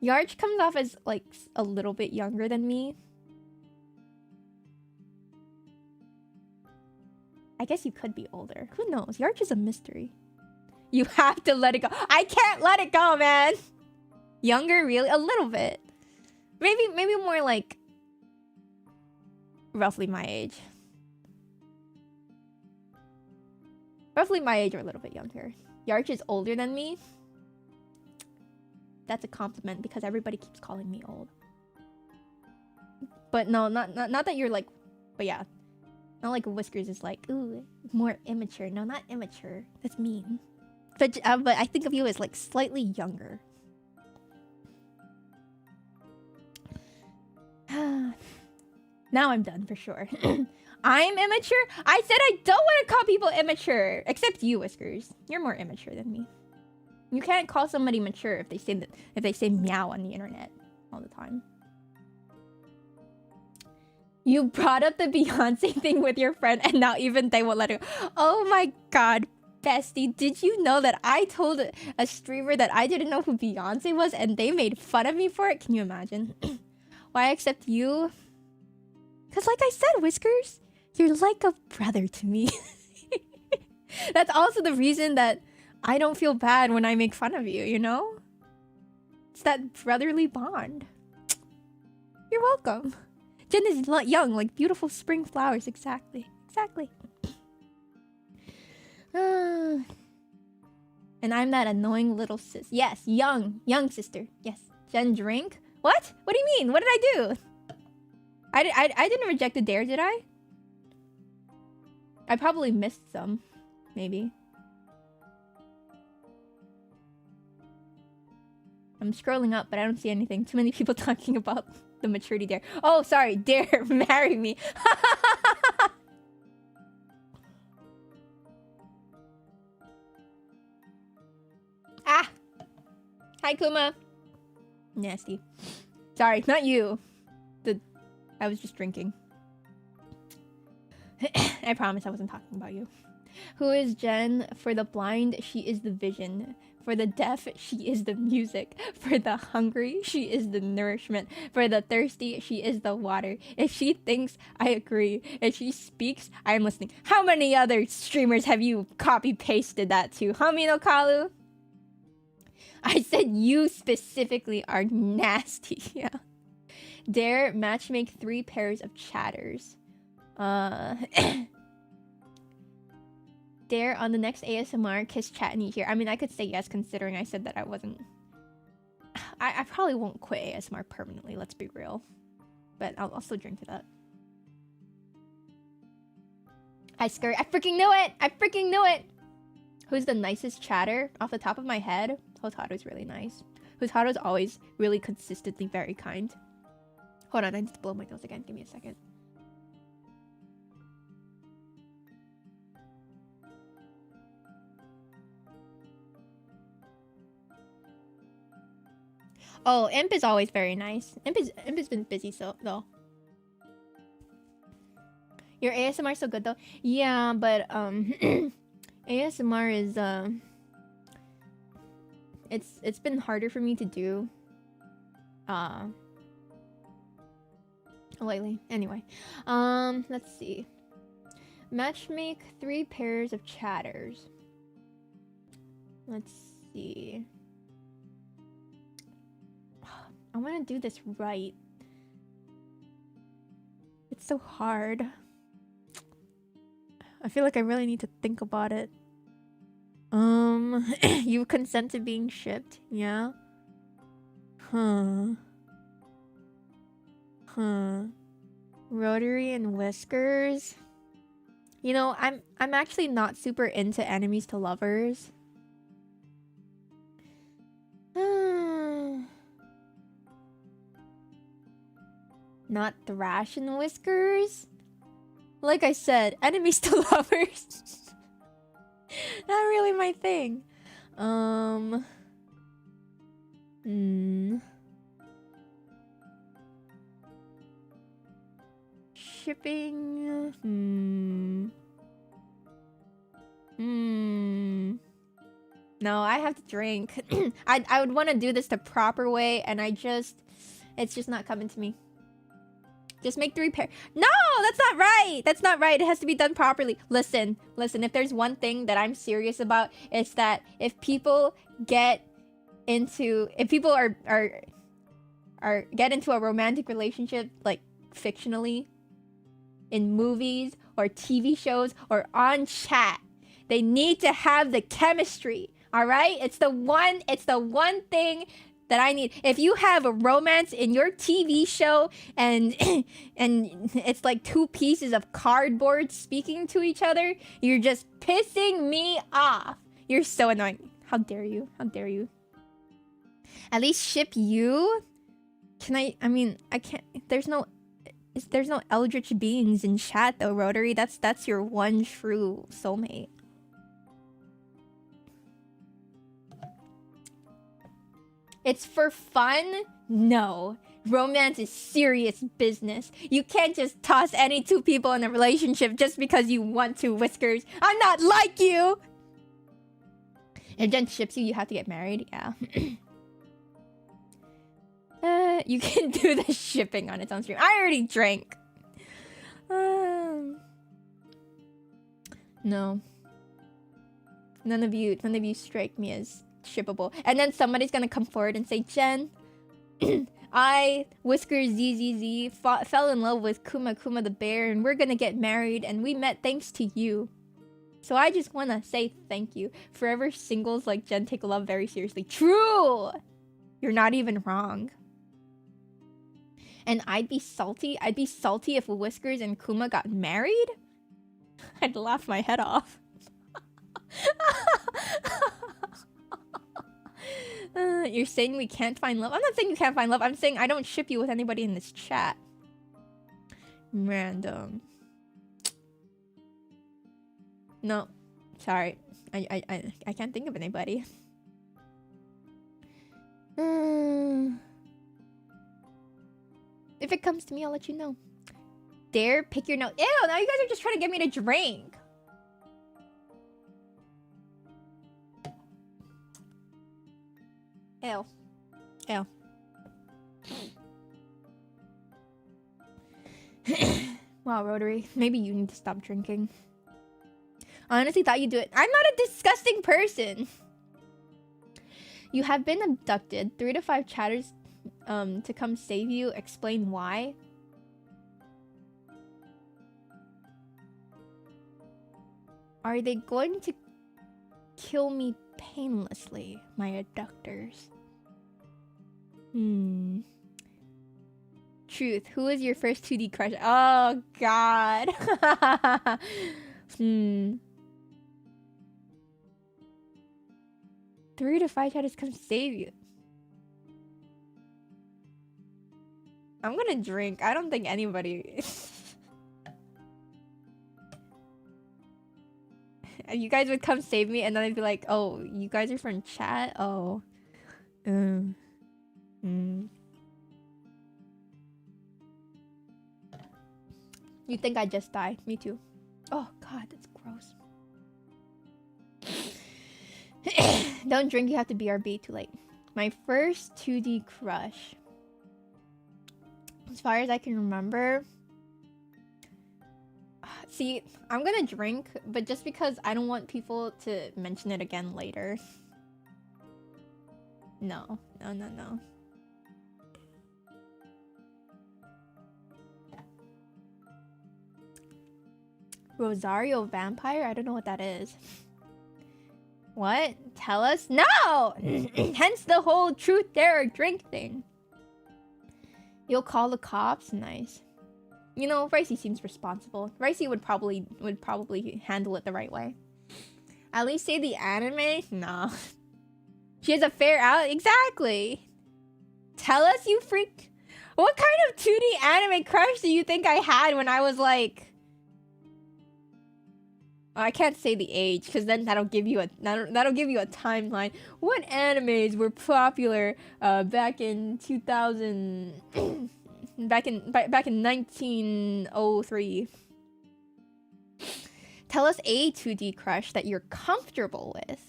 Yarch comes off as like a little bit younger than me. I guess you could be older. Who knows? Yarch is a mystery. You have to let it go. I can't let it go, man. Younger, really? A little bit. Maybe more like roughly my age. Roughly my age or a little bit younger. Yarch is older than me. That's a compliment because everybody keeps calling me old. But no, not that you're like, but yeah. Not like Whiskers is like, ooh, more immature. No, not immature. That's mean. But I think of you as like slightly younger. Now I'm done for sure. I'm immature? I said I don't want to call people immature. Except you, Whiskers. You're more immature than me. You can't call somebody mature if they say meow on the internet all the time. You brought up the Beyonce thing with your friend and now even they won't let it go. Oh my god, bestie. Did you know that I told a streamer that I didn't know who Beyonce was and they made fun of me for it? Can you imagine? Why accept you? Because like I said, Whiskers, you're like a brother to me. That's also the reason that I don't feel bad when I make fun of you, you know? It's that brotherly bond. You're welcome. Jen is young, like beautiful spring flowers. Exactly. And I'm that annoying little sis. Yes, young sister. Yes. Jen drink? What? What do you mean? What did I do? I didn't reject a dare, did I? I probably missed some. Maybe. I'm scrolling up, but I don't see anything. Too many people talking about the maturity dare. Oh, sorry. Dare marry me. Ah! Hi, Kuma. Nasty. Sorry, not you. I was just drinking. I promise I wasn't talking about you. Who is Jen? For the blind, she is the vision. For the deaf, she is the music. For the hungry, she is the nourishment. For the thirsty, she is the water. If she thinks, I agree. If she speaks, I am listening. How many other streamers have you copy-pasted that to? Hamino Kalu? I said you specifically are nasty. Yeah. Dare matchmake 3 pairs of chatters. Dare on the next ASMR kiss chat and eat here. I mean, I could say yes considering I said that I wasn't. I probably won't quit ASMR permanently, let's be real. But I'll still drink to that. I freaking knew it! I freaking knew it! Who's the nicest chatter? Off the top of my head, Hotaru's really nice. Hotaru's always really consistently very kind. Hold on, I need to blow my nose again. Give me a second. Oh, Imp is always very nice. Imp has been busy so though. Your ASMR is so good though. Yeah, but ASMR is it's been harder for me to do lately. Anyway, let's see. Matchmake 3 pairs of chatters. Let's see. I want to do this right. It's so hard. I feel like I really need to think about it. You consent to being shipped? Yeah. Huh. Rotary and whiskers. You know, I'm actually not super into enemies to lovers. Not Thrash and whiskers. Like I said, enemies to lovers. Not really my thing. Shipping. No, I have to drink. I would want to do this the proper way, and it's just not coming to me. Just make 3 pair. No, that's not right. That's not right. It has to be done properly. Listen. If there's one thing that I'm serious about, it's that if people get into get into a romantic relationship, like fictionally, in movies or TV shows or on chat, they need to have the chemistry. All right? It's the one thing that I need. If you have a romance in your TV show and it's like 2 pieces of cardboard speaking to each other, you're just pissing me off. You're so annoying. How dare you? How dare you? At least ship you? I mean, I can't. There's no eldritch beings in chat though, Rotary. That's your one true soulmate. It's for fun? No. Romance is serious business. You can't just toss any 2 people in a relationship just because you want to, Whiskers. I'm not like you! If Jen ships you, you have to get married? Yeah. You can do the shipping on its own stream. I already drank. No. None of you strike me as shippable. And then somebody's gonna come forward and say, Jen, I, Whiskers ZZZ, fell in love with Kuma the bear, and we're gonna get married, and we met thanks to you. So I just wanna say thank you. Forever singles like Jen take love very seriously. True! You're not even wrong. And I'd be salty if Whiskers and Kuma got married? I'd laugh my head off. You're saying we can't find love? I'm not saying you can't find love. I'm saying I don't ship you with anybody in this chat. Random. No. Sorry. I can't think of anybody. If it comes to me, I'll let you know. Dare pick your nose. Ew, now you guys are just trying to get me to drink. Ew. Ew. Wow, Rotary. Maybe you need to stop drinking. I honestly thought you'd do it. I'm not a disgusting person. You have been abducted. 3 to 5 chatters to come save you. Explain why. Are they going to kill me painlessly, my abductors? Truth. Who is your first 2D crush? Oh, God. 3 to 5 chatters come save you. I'm gonna drink. I don't think anybody... You guys would come save me and then I'd be like, oh, you guys are from chat? Oh. You think I just died? Me too. Oh god, that's gross. Don't drink, you have to BRB. Too late. My first 2D crush. As far as I can remember. See, I'm gonna drink, but just because I don't want people to mention it again later. No. Rosario Vampire? I don't know what that is. What? Tell us? No! Hence the whole truth, dare, or drink thing. You'll call the cops? Nice. You know, Ricey seems responsible. Ricey would probably handle it the right way. At least say the anime? No. She has a fair out? Exactly. Tell us, you freak. What kind of 2D anime crush do you think I had when I was like... Oh, I can't say the age, because then that'll give you a timeline. What animes were popular back in 2000... back in 1903. Tell us a 2D crush that you're comfortable with.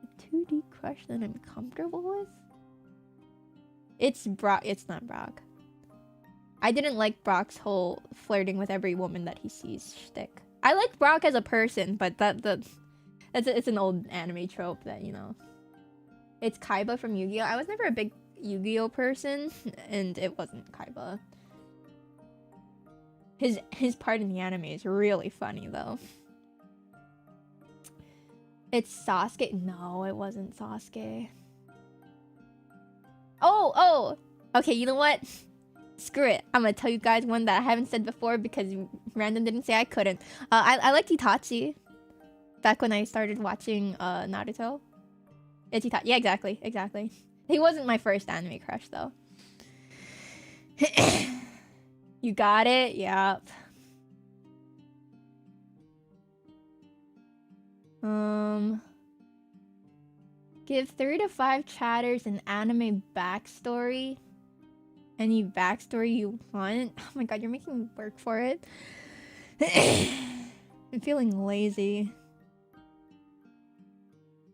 A 2D crush that I'm comfortable with? It's Brock. It's not Brock. I didn't like Brock's whole flirting with every woman that he sees shtick. I like Brock as a person, but it's an old anime trope that, you know. It's Kaiba from Yu-Gi-Oh! I was never a big Yu-Gi-Oh! Person, and it wasn't Kaiba. His part in the anime is really funny, though. It's Sasuke? No, it wasn't Sasuke. Oh! Okay, you know what? Screw it. I'm gonna tell you guys one that I haven't said before because Random didn't say I couldn't. I liked Itachi. Back when I started watching Naruto. It's Itachi. Yeah, exactly. He wasn't my first anime crush, though. You got it? Yep. Give 3 to 5 chatters an anime backstory. Any backstory you want? Oh my god, you're making me work for it. I'm feeling lazy.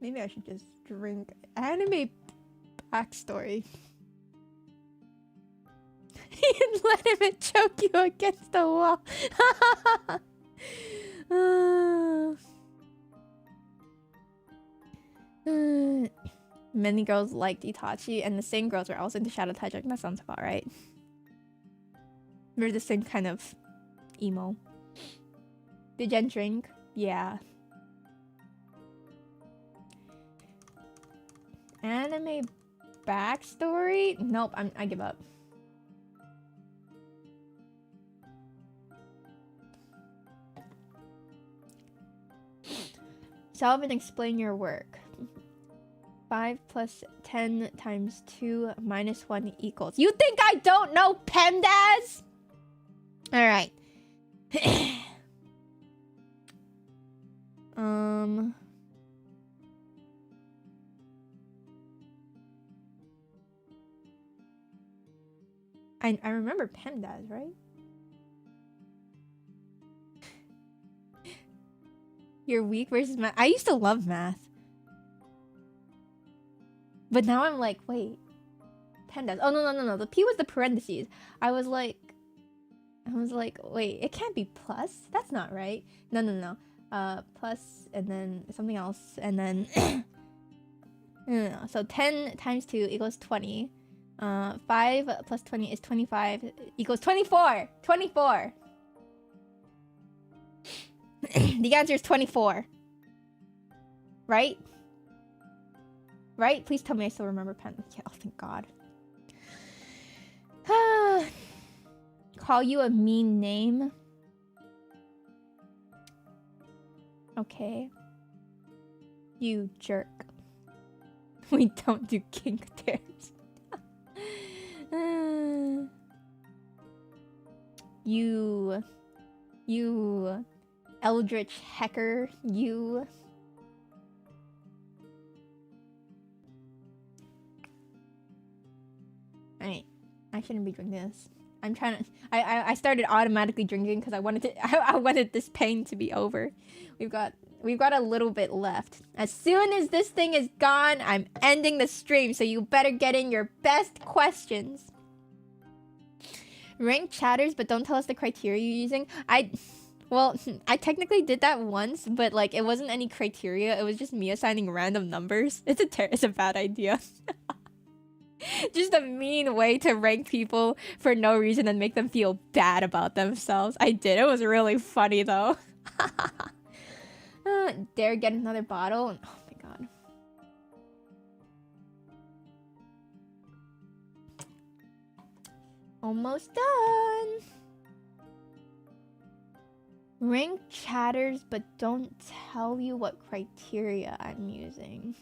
Maybe I should just drink. Anime backstory. You let him choke you against the wall. Many girls liked Itachi, and the same girls were also into Shadow Tajik. That sounds about right. We're the same kind of emo. Did Jen drink? Yeah. Anime backstory? Nope, I give up. Solve and explain your work. 5 plus 10 times 2 minus 1 equals. You think I don't know PEMDAS? Alright. I remember PEMDAS, right? You're weak versus math. I used to love math. But now I'm like, wait. PEMDAS. Oh, no. The P was the parentheses. I was like, wait, it can't be plus? That's not right. No. Plus, and then something else, and then... no. So 10 times 2 equals 20. 5 plus 20 is 25 equals 24! 24! The answer is 24. Right? Right? Please tell me I still remember pen. Yeah, oh, thank God. Call you a mean name. Okay. You jerk. We don't do kink tears. You eldritch hecker, you. I shouldn't be drinking this. I'm trying to. I started automatically drinking because I wanted to. I wanted this pain to be over. We've got a little bit left. As soon as this thing is gone, I'm ending the stream. So you better get in your best questions. Rank chatters, but don't tell us the criteria you're using. Well, I technically did that once, but like it wasn't any criteria. It was just me assigning random numbers. It's a bad idea. Just a mean way to rank people for no reason and make them feel bad about themselves. I did. It was really funny though. Dare get another bottle? Oh my god. Almost done. Rank chatters, but don't tell you what criteria I'm using.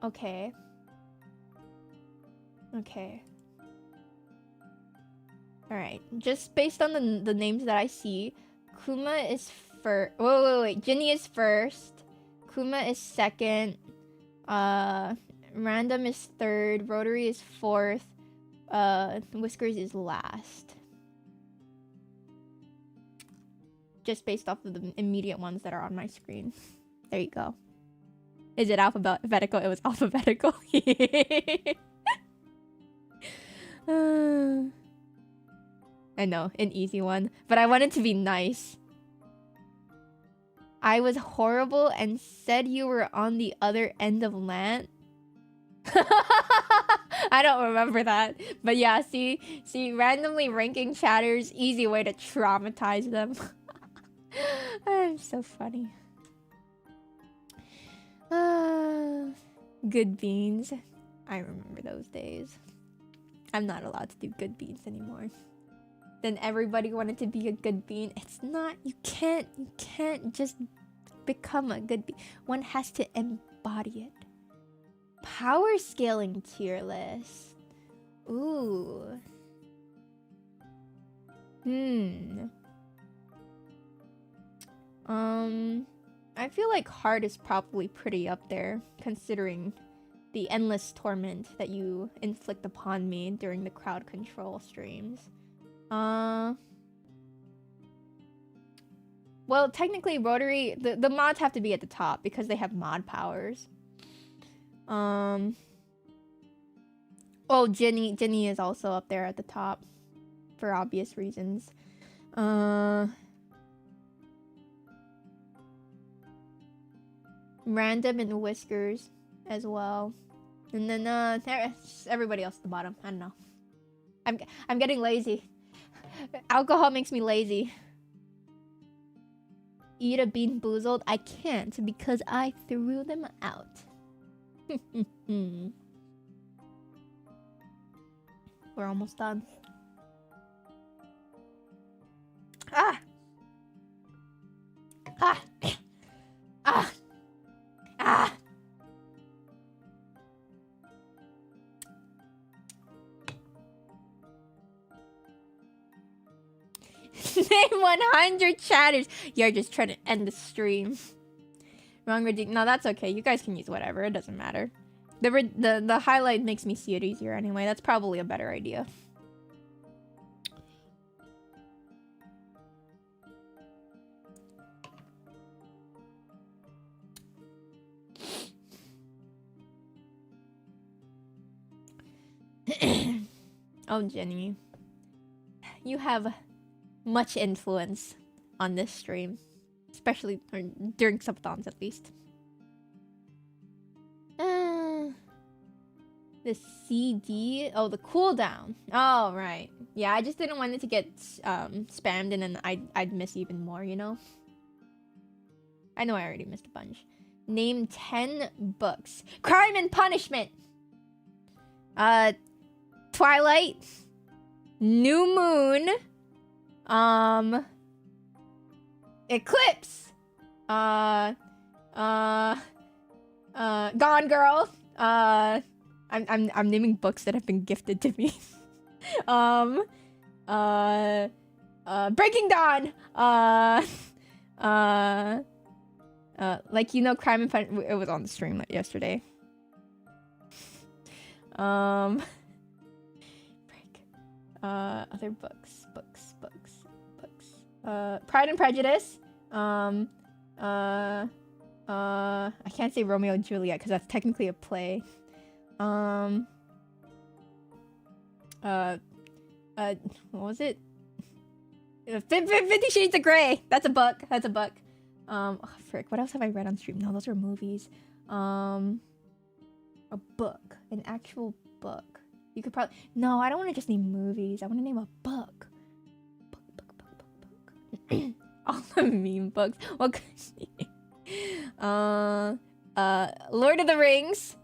Okay. Okay. Alright. Just based on the names that I see, Kuma is first. Wait. Ginny is first. Kuma is second. Random is third. Rotary is fourth. Whiskers is last. Just based off of the immediate ones that are on my screen. There you go. Is it alphabetical? It was alphabetical. I know, an easy one. But I wanted to be nice. I was horrible and said you were on the other end of land. I don't remember that. But yeah, see, randomly ranking chatters, easy way to traumatize them. I'm so funny. Good beans. I remember those days. I'm not allowed to do good beans anymore. Then everybody wanted to be a good bean. It's not. You can't just become a good bean. One has to embody it. Power scaling tier list. Ooh. I feel like hard is probably pretty up there, considering the endless torment that you inflict upon me during the crowd control streams. Well, technically Rotary, the mods have to be at the top because they have mod powers. Oh, Ginny is also up there at the top for obvious reasons. Random and Whiskers as well. And then everybody else at the bottom. I don't know. I'm getting lazy. Alcohol makes me lazy. Eat a Bean Boozled? I can't because I threw them out. We're almost done. Ah! Ah! Ah! Ah! Name 100 chatters. You're just trying to end the stream. Wrong redeem. No, that's okay. You guys can use whatever. It doesn't matter. The highlight makes me see it easier anyway. That's probably a better idea. Oh, Jenny. You have much influence on this stream. Especially during subathons, at least. The CD? Oh, the cooldown. Oh, right. Yeah, I just didn't want it to get spammed and then I'd miss even more, you know? I know I already missed a bunch. Name 10 books. Crime and Punishment! Twilight. New Moon. Eclipse. Gone Girl. I'm naming books that have been gifted to me. Breaking Dawn. Like, you know, Crime and Punishment. It was on the stream yesterday. Break. Other books. Pride and Prejudice. I can't say Romeo and Juliet because that's technically a play. What was it? 50 Shades of Grey. That's a book. Oh, frick. What else have I read on stream? No, those are movies. A book. An actual book. You could probably... No, I don't want to just name movies. I want to name a book. Book. All the meme books. What could Lord of the Rings.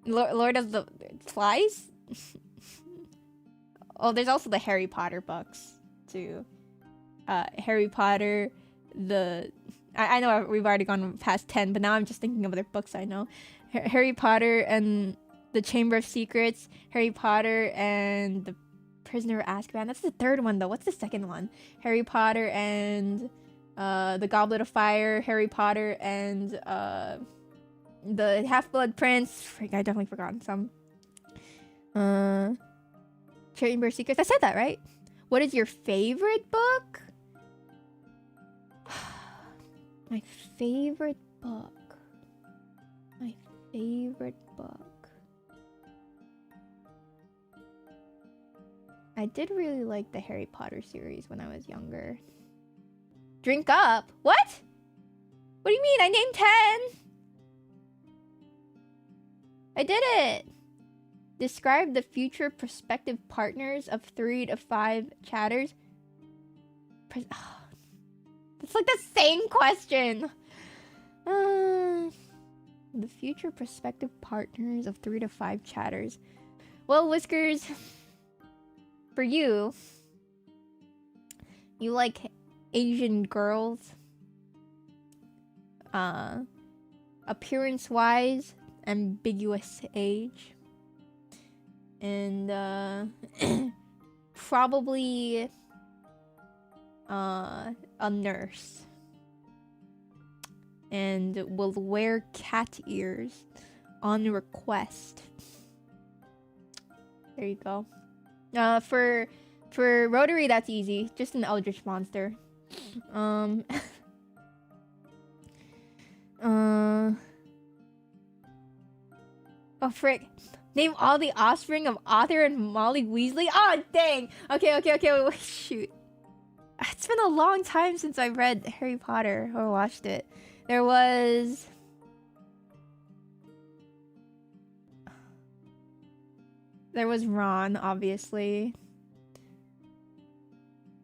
Lord of the Flies? Oh, there's also the Harry Potter books too. Harry Potter, I know we've already gone past 10, but now I'm just thinking of other books I know. Harry Potter and the Chamber of Secrets, Harry Potter and the Prisoner of Azkaban. That's the third one though. What's the second one? Harry Potter and the Goblet of Fire, Harry Potter and the Half-Blood Prince. Freak, I definitely forgotten some. Chamber of Secrets. I said that right. What is your favorite book? My favorite book. I did really like the Harry Potter series when I was younger. Drink up? What? What do you mean? I named 10. I did it. Describe the future prospective partners of 3 to 5 chatters. It's like the same question. The future prospective partners of 3 to 5 chatters. Well, Whiskers, for you like Asian girls. Appearance-wise, ambiguous age. And probably a nurse. And will wear cat ears on request. There you go. For Rotary, that's easy. Just an eldritch monster. Oh frick. Name all the offspring of Arthur and Molly Weasley. Oh dang. Okay, wait, shoot. It's been a long time since I read Harry Potter or watched it. There was Ron, obviously.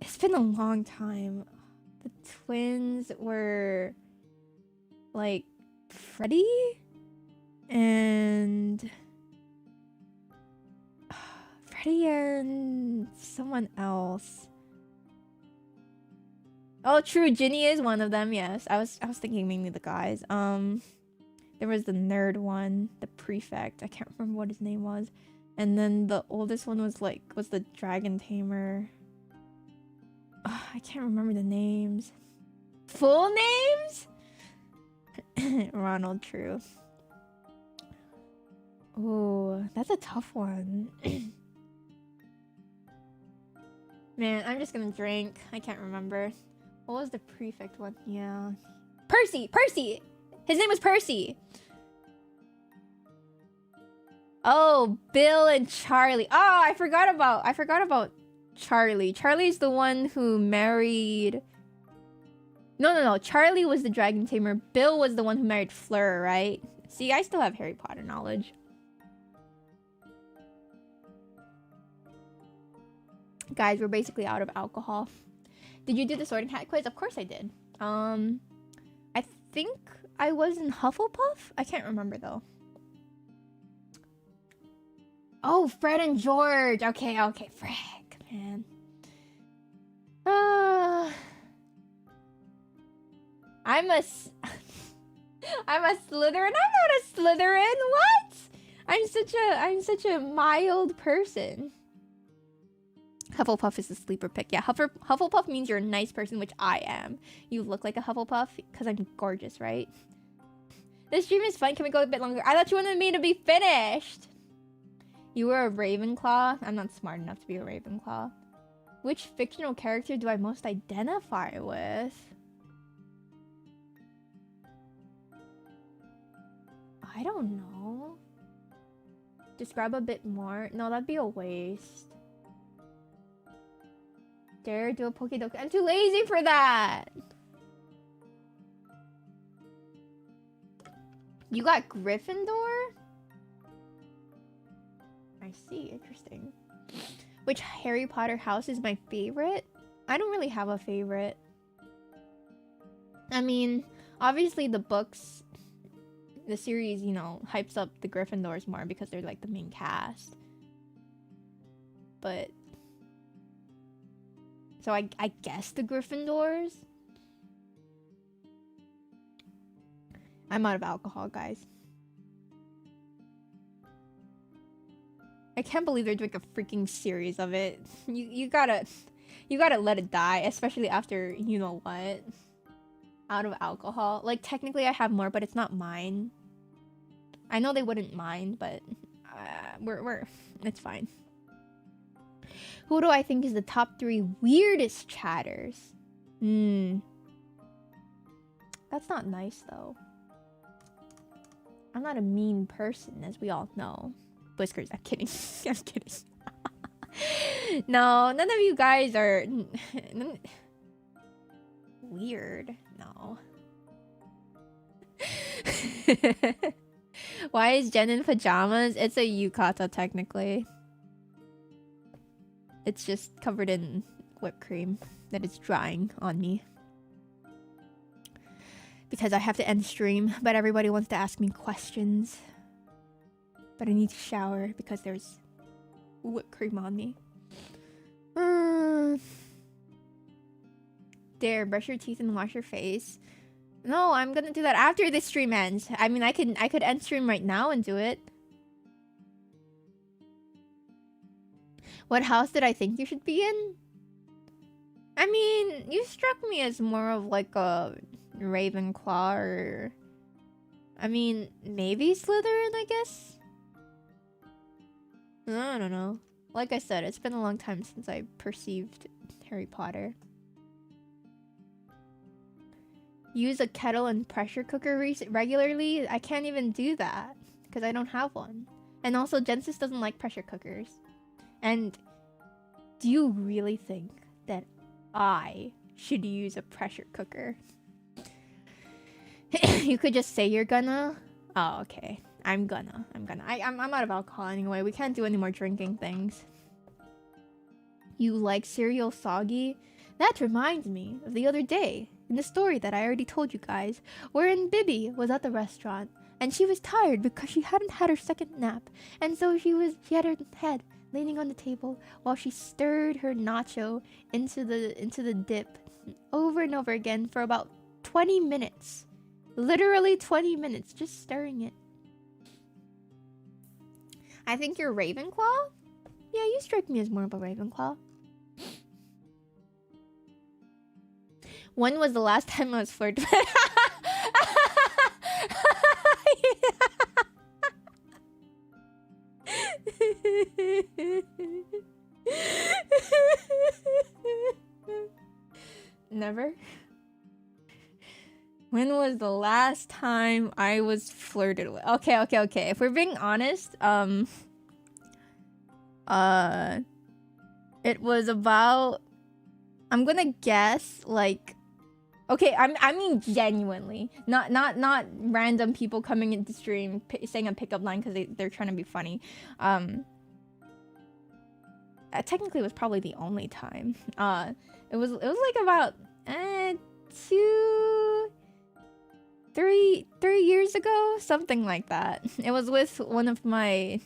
It's been a long time. The twins were like Freddie and someone else. Oh, true. Ginny is one of them. Yes, I was thinking mainly the guys. There was the nerd one, the prefect. I can't remember what his name was. And then the oldest one was the dragon tamer. I can't remember the names. Full names? Ronald, true. Oh, that's a tough one. Man, I'm just gonna drink. I can't remember. What was the prefect one? Yeah. Percy! His name was Percy! Oh, Bill and Charlie. Oh, I forgot about Charlie. Charlie's the one who married... No. Charlie was the dragon tamer. Bill was the one who married Fleur, right? See, I still have Harry Potter knowledge. Guys, we're basically out of alcohol. Did you do the sorting hat quiz? Of course I did. I think I was in Hufflepuff? I can't remember though. Oh, Fred and George. Okay, frick, man. I'm a Slytherin. I'm not a Slytherin. What? I'm such a mild person. Hufflepuff is a sleeper pick. Yeah, Hufflepuff means you're a nice person, which I am. You look like a Hufflepuff because I'm gorgeous, right? This stream is fun. Can we go a bit longer? I thought you wanted me to be finished. You were a Ravenclaw? I'm not smart enough to be a Ravenclaw. Which fictional character do I most identify with? I don't know. Describe a bit more. No, that'd be a waste. Dare do a Pokédex. I'm too lazy for that. You got Gryffindor? I see. Interesting. Which Harry Potter house is my favorite? I don't really have a favorite. I mean, obviously the books, the series, you know, hypes up the Gryffindors more because they're like the main cast. But so I guess the Gryffindors. I'm out of alcohol, guys. I can't believe they're doing a freaking series of it. You gotta let it die, especially after you know what. Out of alcohol. Like technically I have more, but it's not mine. I know they wouldn't mind, but it's fine. Who do I think is the top 3 weirdest chatters? That's not nice though. I'm not a mean person, as we all know. Whiskers, I'm kidding. I'm kidding. No, none of you guys are weird. No. Why is Jen in pajamas? It's a yukata, technically. It's just covered in whipped cream that is drying on me. Because I have to end stream, but everybody wants to ask me questions. But I need to shower because there's whipped cream on me. Dare, brush your teeth and wash your face. No, I'm gonna do that after this stream ends. I mean, I could end stream right now and do it. What house did I think you should be in? I mean, you struck me as more of like a Ravenclaw or... I mean, maybe Slytherin, I guess? I don't know. Like I said, it's been a long time since I perceived Harry Potter. Use a kettle and pressure cooker regularly? I can't even do that because I don't have one. And also, Jensis doesn't like pressure cookers. And do you really think that I should use a pressure cooker? You could just say you're gonna. Oh, okay. I'm gonna. I'm out of alcohol anyway. We can't do any more drinking things. You like cereal soggy? That reminds me of the other day in the story that I already told you guys, wherein Bibi was at the restaurant and she was tired because she hadn't had her second nap, and so she had her head leaning on the table while she stirred her nacho into the dip over and over again for about 20 minutes. Literally 20 minutes, just stirring it. I think you're Ravenclaw? Yeah, you strike me as more of a Ravenclaw. When was the last time I was flirted with? Never. When was the last time I was flirted with? Okay. If we're being honest, it was about, I'm gonna guess like, okay, I mean genuinely, not random people coming into stream saying a pickup line because they're trying to be funny. Technically, it was probably the only time. It was like about 3 years ago, something like that. It was with one of my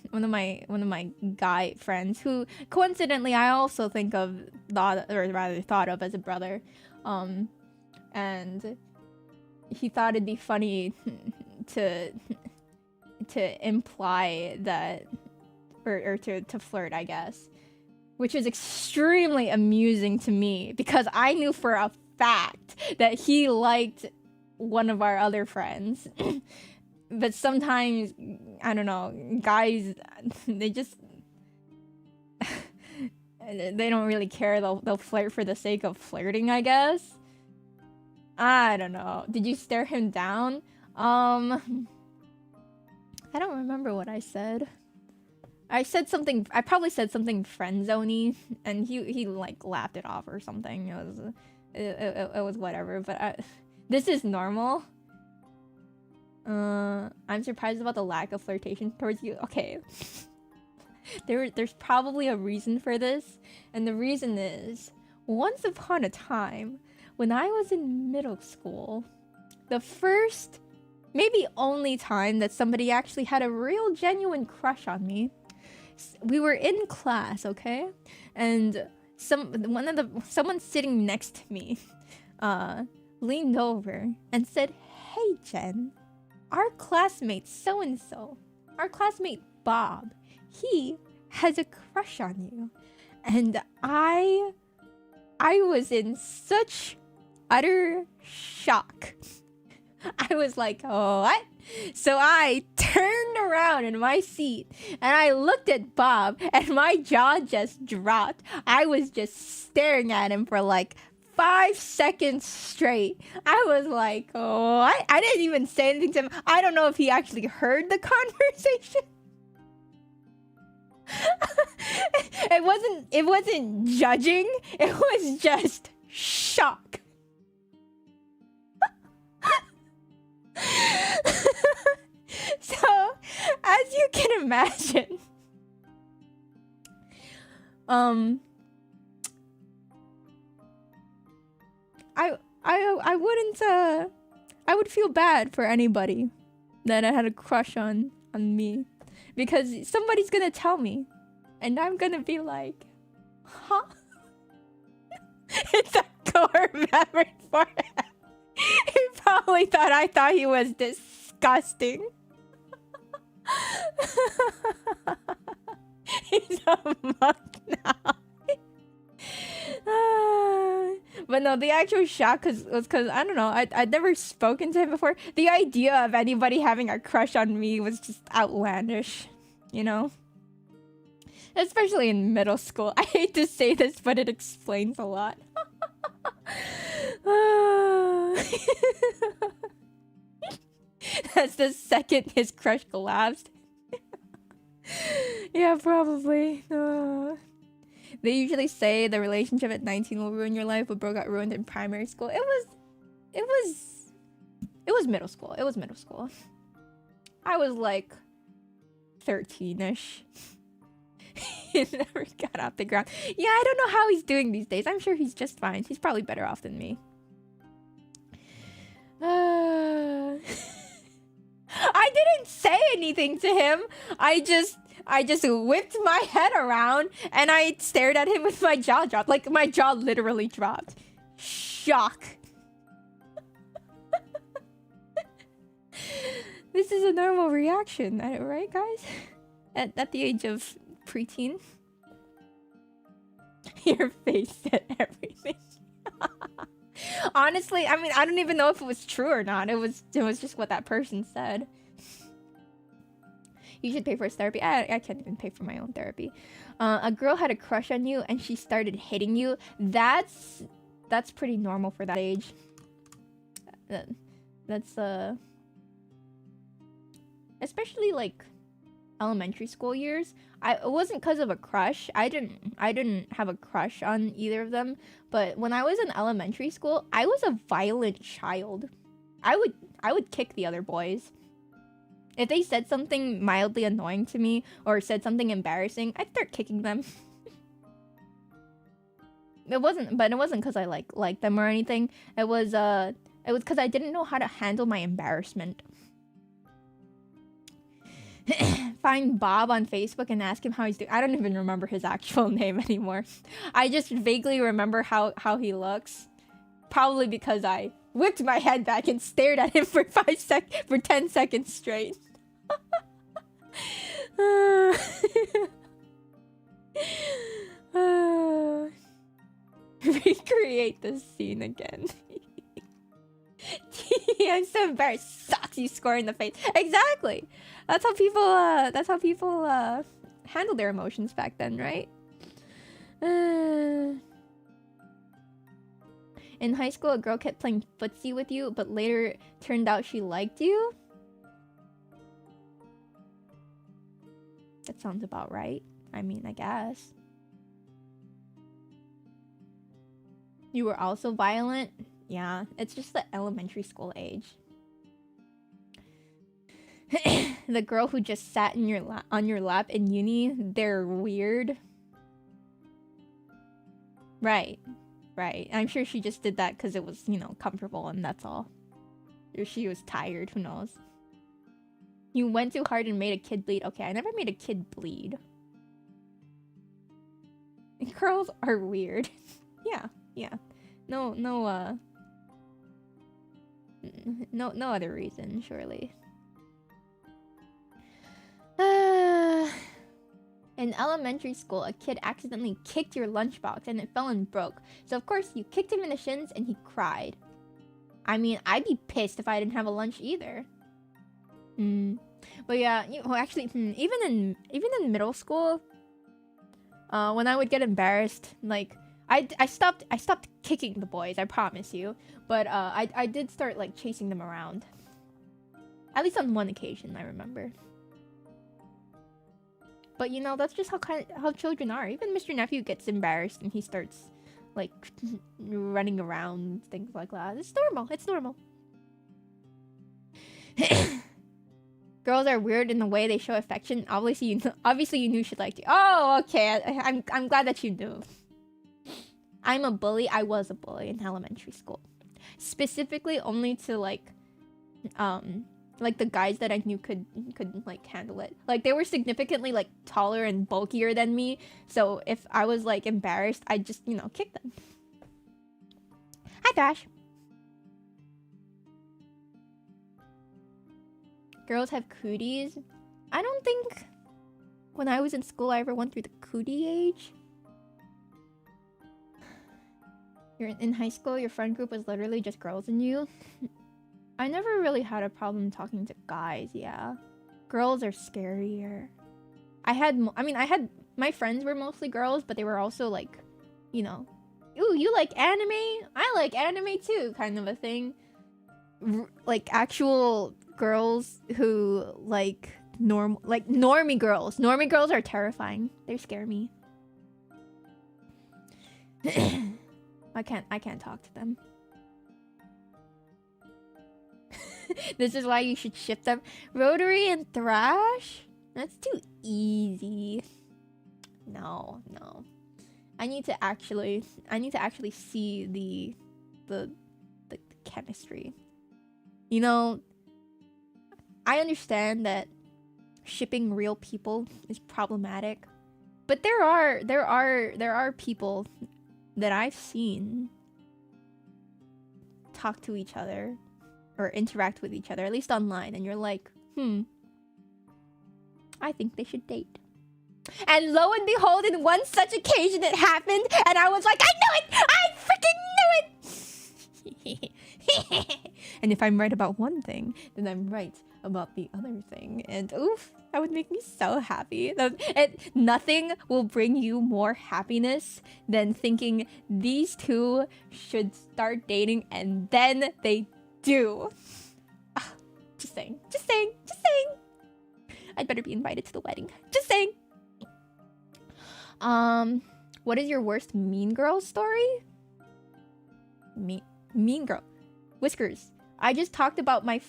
guy friends who coincidentally I also think of thought of as a brother. And he thought it'd be funny to imply that or to flirt, I guess. which was extremely amusing to me because I knew for a fact that he liked one of our other friends. But sometimes, I don't know, guys, they just they don't really care. They'll flirt for the sake of flirting, I guess. I don't know. Did you stare him down? I don't remember what I said. I probably said something friend-zoney, and he like laughed it off or something. It was whatever, but this is normal. I'm surprised about the lack of flirtation towards you. Okay. There's probably a reason for this, and the reason is, once upon a time, when I was in middle school, the first, maybe only time that somebody actually had a real genuine crush on me, we were in class, okay? And someone sitting next to me leaned over and said, "Hey Jen, our classmate so-and-so, our classmate Bob, he has a crush on you." And I was in such utter shock. I was like, "Oh, what?" So I turned around in my seat and I looked at Bob and my jaw just dropped. I was just staring at him for like 5 seconds straight. I was like, "Oh, what?" I didn't even say anything to him. I don't know if he actually heard the conversation. It wasn't judging. It was just shock. So, as you can imagine, I would feel bad for anybody that had a crush on me, because somebody's gonna tell me, and I'm gonna be like, huh? It's a core memory for him. He probably thought I thought he was disgusting. He's a monk now. But no, the actual shock was because, I don't know, I'd never spoken to him before. The idea of anybody having a crush on me was just outlandish, you know? Especially in middle school. I hate to say this, but it explains a lot. That's the second his crush collapsed. Yeah, probably. They usually say the relationship at 19 will ruin your life, but bro got ruined in primary school. It was middle school. It was middle school. I was like 13-ish. He never got off the ground. Yeah, I don't know how he's doing these days. I'm sure he's just fine. He's probably better off than me. I didn't say anything to him. I just whipped my head around and I stared at him with my jaw dropped. Like, my jaw literally dropped. Shock. This is a normal reaction, right, guys? At the age of preteen. Your face said everything. Honestly, I mean, I don't even know if it was true or not. It was just what that person said. You should pay for his therapy. I can't even pay for my own therapy. A girl had a crush on you and she started hitting you. That's pretty normal for that age. That's especially like elementary school years. It wasn't because of a crush. I didn't have a crush on either of them. But when I was in elementary school, I was a violent child. I would kick the other boys. If they said something mildly annoying to me or said something embarrassing, I'd start kicking them. It wasn't because I liked them or anything. It was because I didn't know how to handle my embarrassment. Find Bob on Facebook and ask him how he's doing. I don't even remember his actual name anymore. I just vaguely remember how he looks. Probably because I whipped my head back and stared at him for 10 seconds straight. recreate this scene again. I'm so embarrassed. Sucks. You score in the face. Exactly. That's how people. Handle their emotions back then, right? In high school, a girl kept playing footsie with you, but later turned out she liked you. That sounds about right. I mean, I guess. You were also violent? Yeah, it's just the elementary school age. The girl who just sat in on your lap in uni, they're weird. Right. I'm sure she just did that because it was, you know, comfortable and that's all. Or she was tired, who knows. You went too hard and made a kid bleed. Okay, I never made a kid bleed. Girls are weird. Yeah. No other reason, surely. In elementary school, a kid accidentally kicked your lunchbox and it fell and broke. So of course, you kicked him in the shins and he cried. I mean, I'd be pissed if I didn't have a lunch either. But yeah, well, actually, even in middle school, when I would get embarrassed, like I stopped kicking the boys, I promise you. But I did start like chasing them around. At least on one occasion, I remember. But you know, that's just how children are. Even Mr. Nephew gets embarrassed and he starts like running around, things like that. It's normal. It's normal. Girls are weird in the way they show affection. Obviously you knew she liked you. Oh, okay. I'm glad that you knew. I'm a bully. I was a bully in elementary school. Specifically only to like the guys that I knew could like handle it. Like they were significantly like taller and bulkier than me. So if I was like embarrassed, I'd just, you know, kick them. Hi, Thrash. Girls have cooties. I don't think when I was in school I ever went through the cootie age. You're in high school, your friend group was literally just girls and you. I never really had a problem talking to guys, yeah. Girls are scarier. My friends were mostly girls, but they were also like, you know, ooh, you like anime? I like anime too, kind of a thing. Like actual girls who like normie girls. Normie girls are terrifying. They scare me. I can't talk to them. This is why you should ship them. Rotary and Thrash? That's too easy. No. I need to actually see the chemistry. You know, I understand that shipping real people is problematic, but there are people that I've seen talk to each other or interact with each other, at least online, and you're like, I think they should date. And lo and behold, in one such occasion it happened, and I was like, I knew it! I freaking knew it! And if I'm right about one thing, then I'm right about the other thing. And oof, that would make me so happy. Nothing will bring you more happiness than thinking these two should start dating, and then they do. Just saying. I'd better be invited to the wedding. Just saying. What is your worst mean girl story? Mean girl. Whiskers. I just talked about my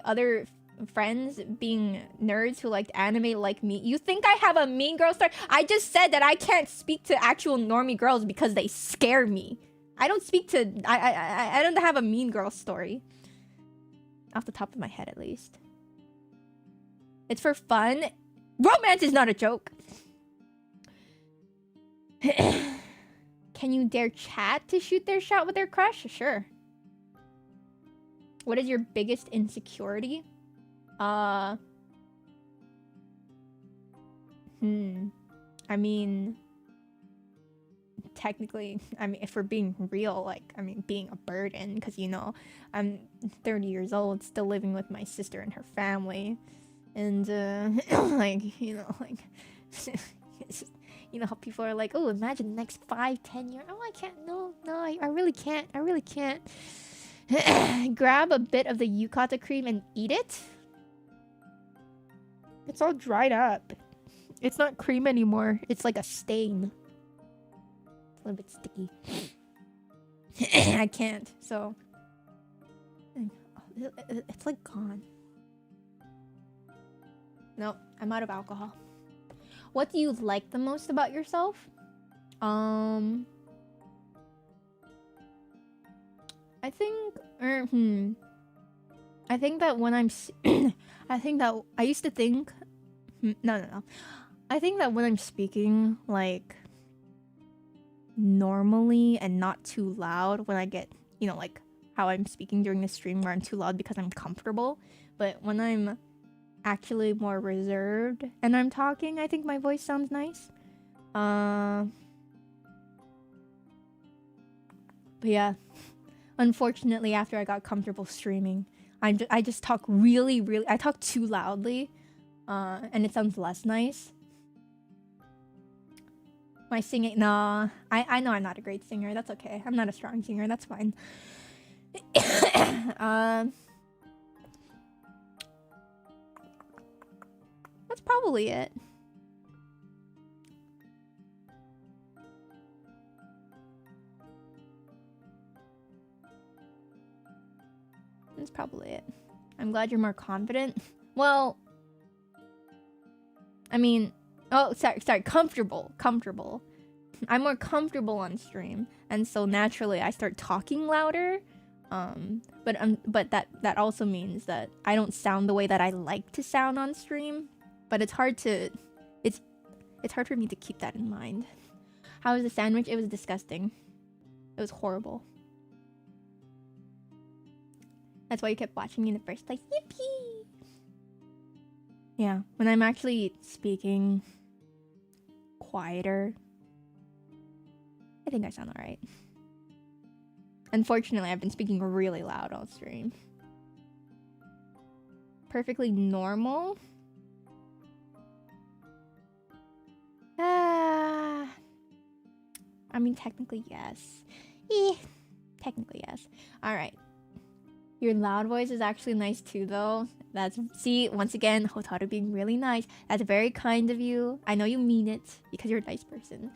other friends being nerds who liked anime like me. You think I have a mean girl story? I just said that I can't speak to actual normie girls because they scare me. I don't have a mean girl story. Off the top of my head, at least. It's for fun. Romance is not a joke. Can you dare chat to shoot their shot with their crush? Sure. What is your biggest insecurity? I mean, technically, I mean, if we're being real, like, I mean, being a burden, because, you know, I'm 30 years old, still living with my sister and her family. And, like, you know, like, it's just, you know how people are like, oh, imagine the next 5-10 years. Oh, I can't, no, I really can't. I really can't. Grab a bit of the yukata cream and eat it. It's all dried up. It's not cream anymore. It's like a stain. It's a little bit sticky. I can't, so. It's like gone. No, I'm out of alcohol. What do you like the most about yourself? I think, I think that when I'm, I think that I used to think, no. I think that when I'm speaking, like, normally and not too loud, when I get, you know, like how I'm speaking during the stream where I'm too loud because I'm comfortable, but when I'm actually more reserved and I'm talking, I think my voice sounds nice. But yeah, unfortunately, after I got comfortable streaming, I just talk really, I talk too loudly, and it sounds less nice. My singing, nah, I know I'm not a great singer. That's okay. I'm not a strong singer. That's fine. That's probably it. That's probably it. I'm glad you're more confident. Well, I mean, oh, sorry, comfortable. I'm more comfortable on stream, and so naturally I start talking louder. But that also means that I don't sound the way that I like to sound on stream. But it's hard for me to keep that in mind. How was the sandwich? It was disgusting. It was horrible. That's why you kept watching me in the first place. Yippee! Yeah, when I'm actually speaking quieter, I think I sound alright. Unfortunately, I've been speaking really loud on stream. Perfectly normal? I mean, technically, yes. Technically, yes. Alright. Your loud voice is actually nice too, though. See, once again, Hotaru being really nice. That's very kind of you. I know you mean it, because you're a nice person.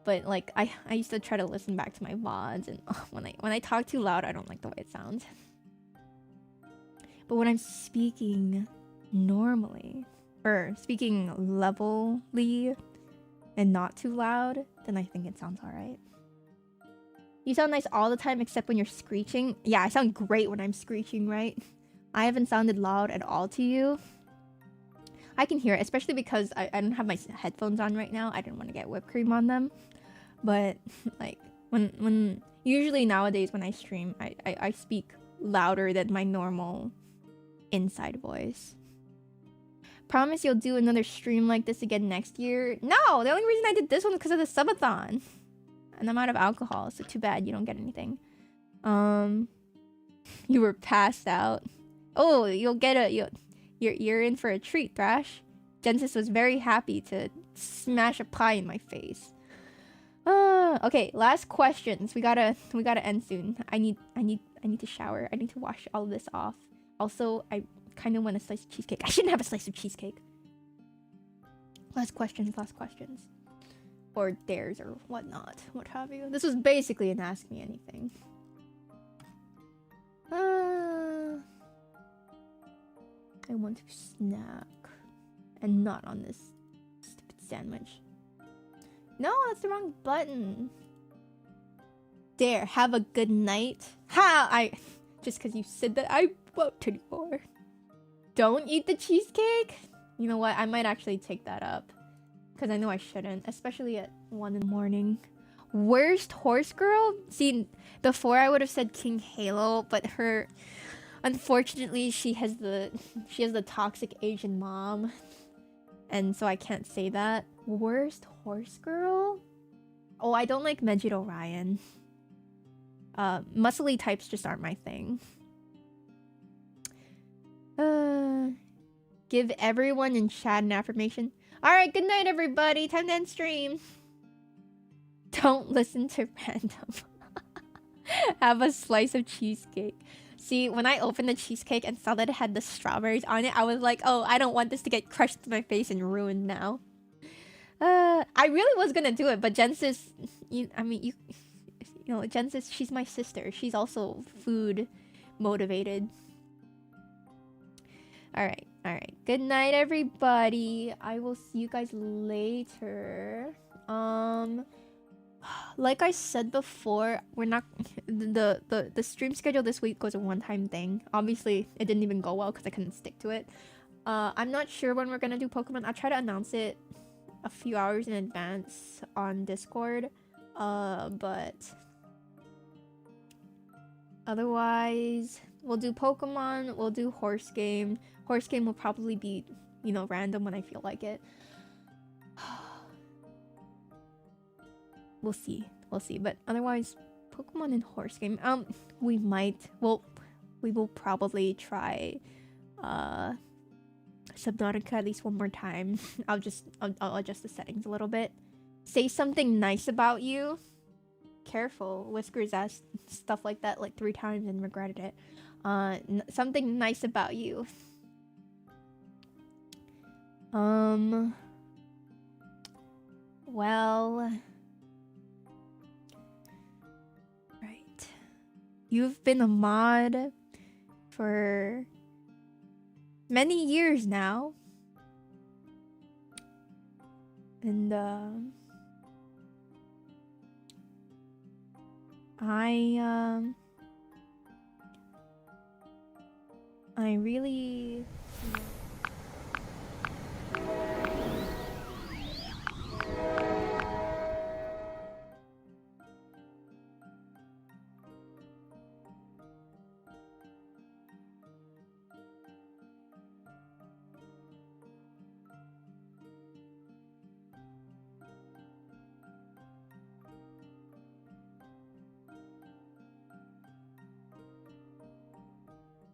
But, like, I used to try to listen back to my VODs, and when I talk too loud, I don't like the way it sounds. But when I'm speaking normally, or speaking levelly, and not too loud, then I think it sounds alright. You sound nice all the time except when you're screeching. Yeah, I sound great when I'm screeching, right? I haven't sounded loud at all to you. I can hear it, especially because I don't have my headphones on right now. I didn't want to get whipped cream on them. But, like, when usually nowadays when I stream, I speak louder than my normal inside voice. Promise you'll do another stream like this again next year? No! The only reason I did this one was because of the subathon. And I'm out of alcohol, so too bad you don't get anything. You were passed out. Oh, you'll get you're in for a treat, Thrash. Genesis was very happy to smash a pie in my face. Okay, last questions. We gotta end soon. I need to shower. I need to wash all of this off. Also, I kind of want a slice of cheesecake. I shouldn't have a slice of cheesecake. Last questions. Or dares or whatnot, what have you. This was basically an Ask Me Anything. I want to snack. And not on this stupid sandwich. No, that's the wrong button. There, have a good night. Ha! Just because you said that, I won't anymore. Don't eat the cheesecake? You know what? I might actually take that up. Because I know I shouldn't. Especially at 1 in the morning. Worst horse girl? See, before I would have said King Halo, but her... Unfortunately, she has the toxic Asian mom. And so I can't say that. Worst horse girl? Oh, I don't like Megid Orion. Muscly types just aren't my thing. Give everyone in chat an affirmation. Alright, good night everybody. Time to end stream. Don't listen to random. Have a slice of cheesecake. See, when I opened the cheesecake and saw that it had the strawberries on it, I was like, oh, I don't want this to get crushed in my face and ruined now. I really was gonna do it, but Jen says, you know, Jen says she's my sister. She's also food motivated. Alright, alright. Good night, everybody. I will see you guys later. Like I said before, we're not the stream schedule this week was a one-time thing. Obviously, it didn't even go well because I couldn't stick to it. I'm not sure when we're gonna do Pokemon. I'll try to announce it a few hours in advance on Discord. But otherwise, we'll do Pokemon. We'll do Horse Game. Horse Game will probably be, you know, random when I feel like it. We'll see. We'll see. But otherwise, Pokemon and Horse Game. We will probably try Subnautica at least one more time. I'll adjust the settings a little bit. Say something nice about you. Careful. Whiskers asked stuff like that like 3 times and regretted it. Something nice about you. Well, right. You've been a mod for many years now. And I really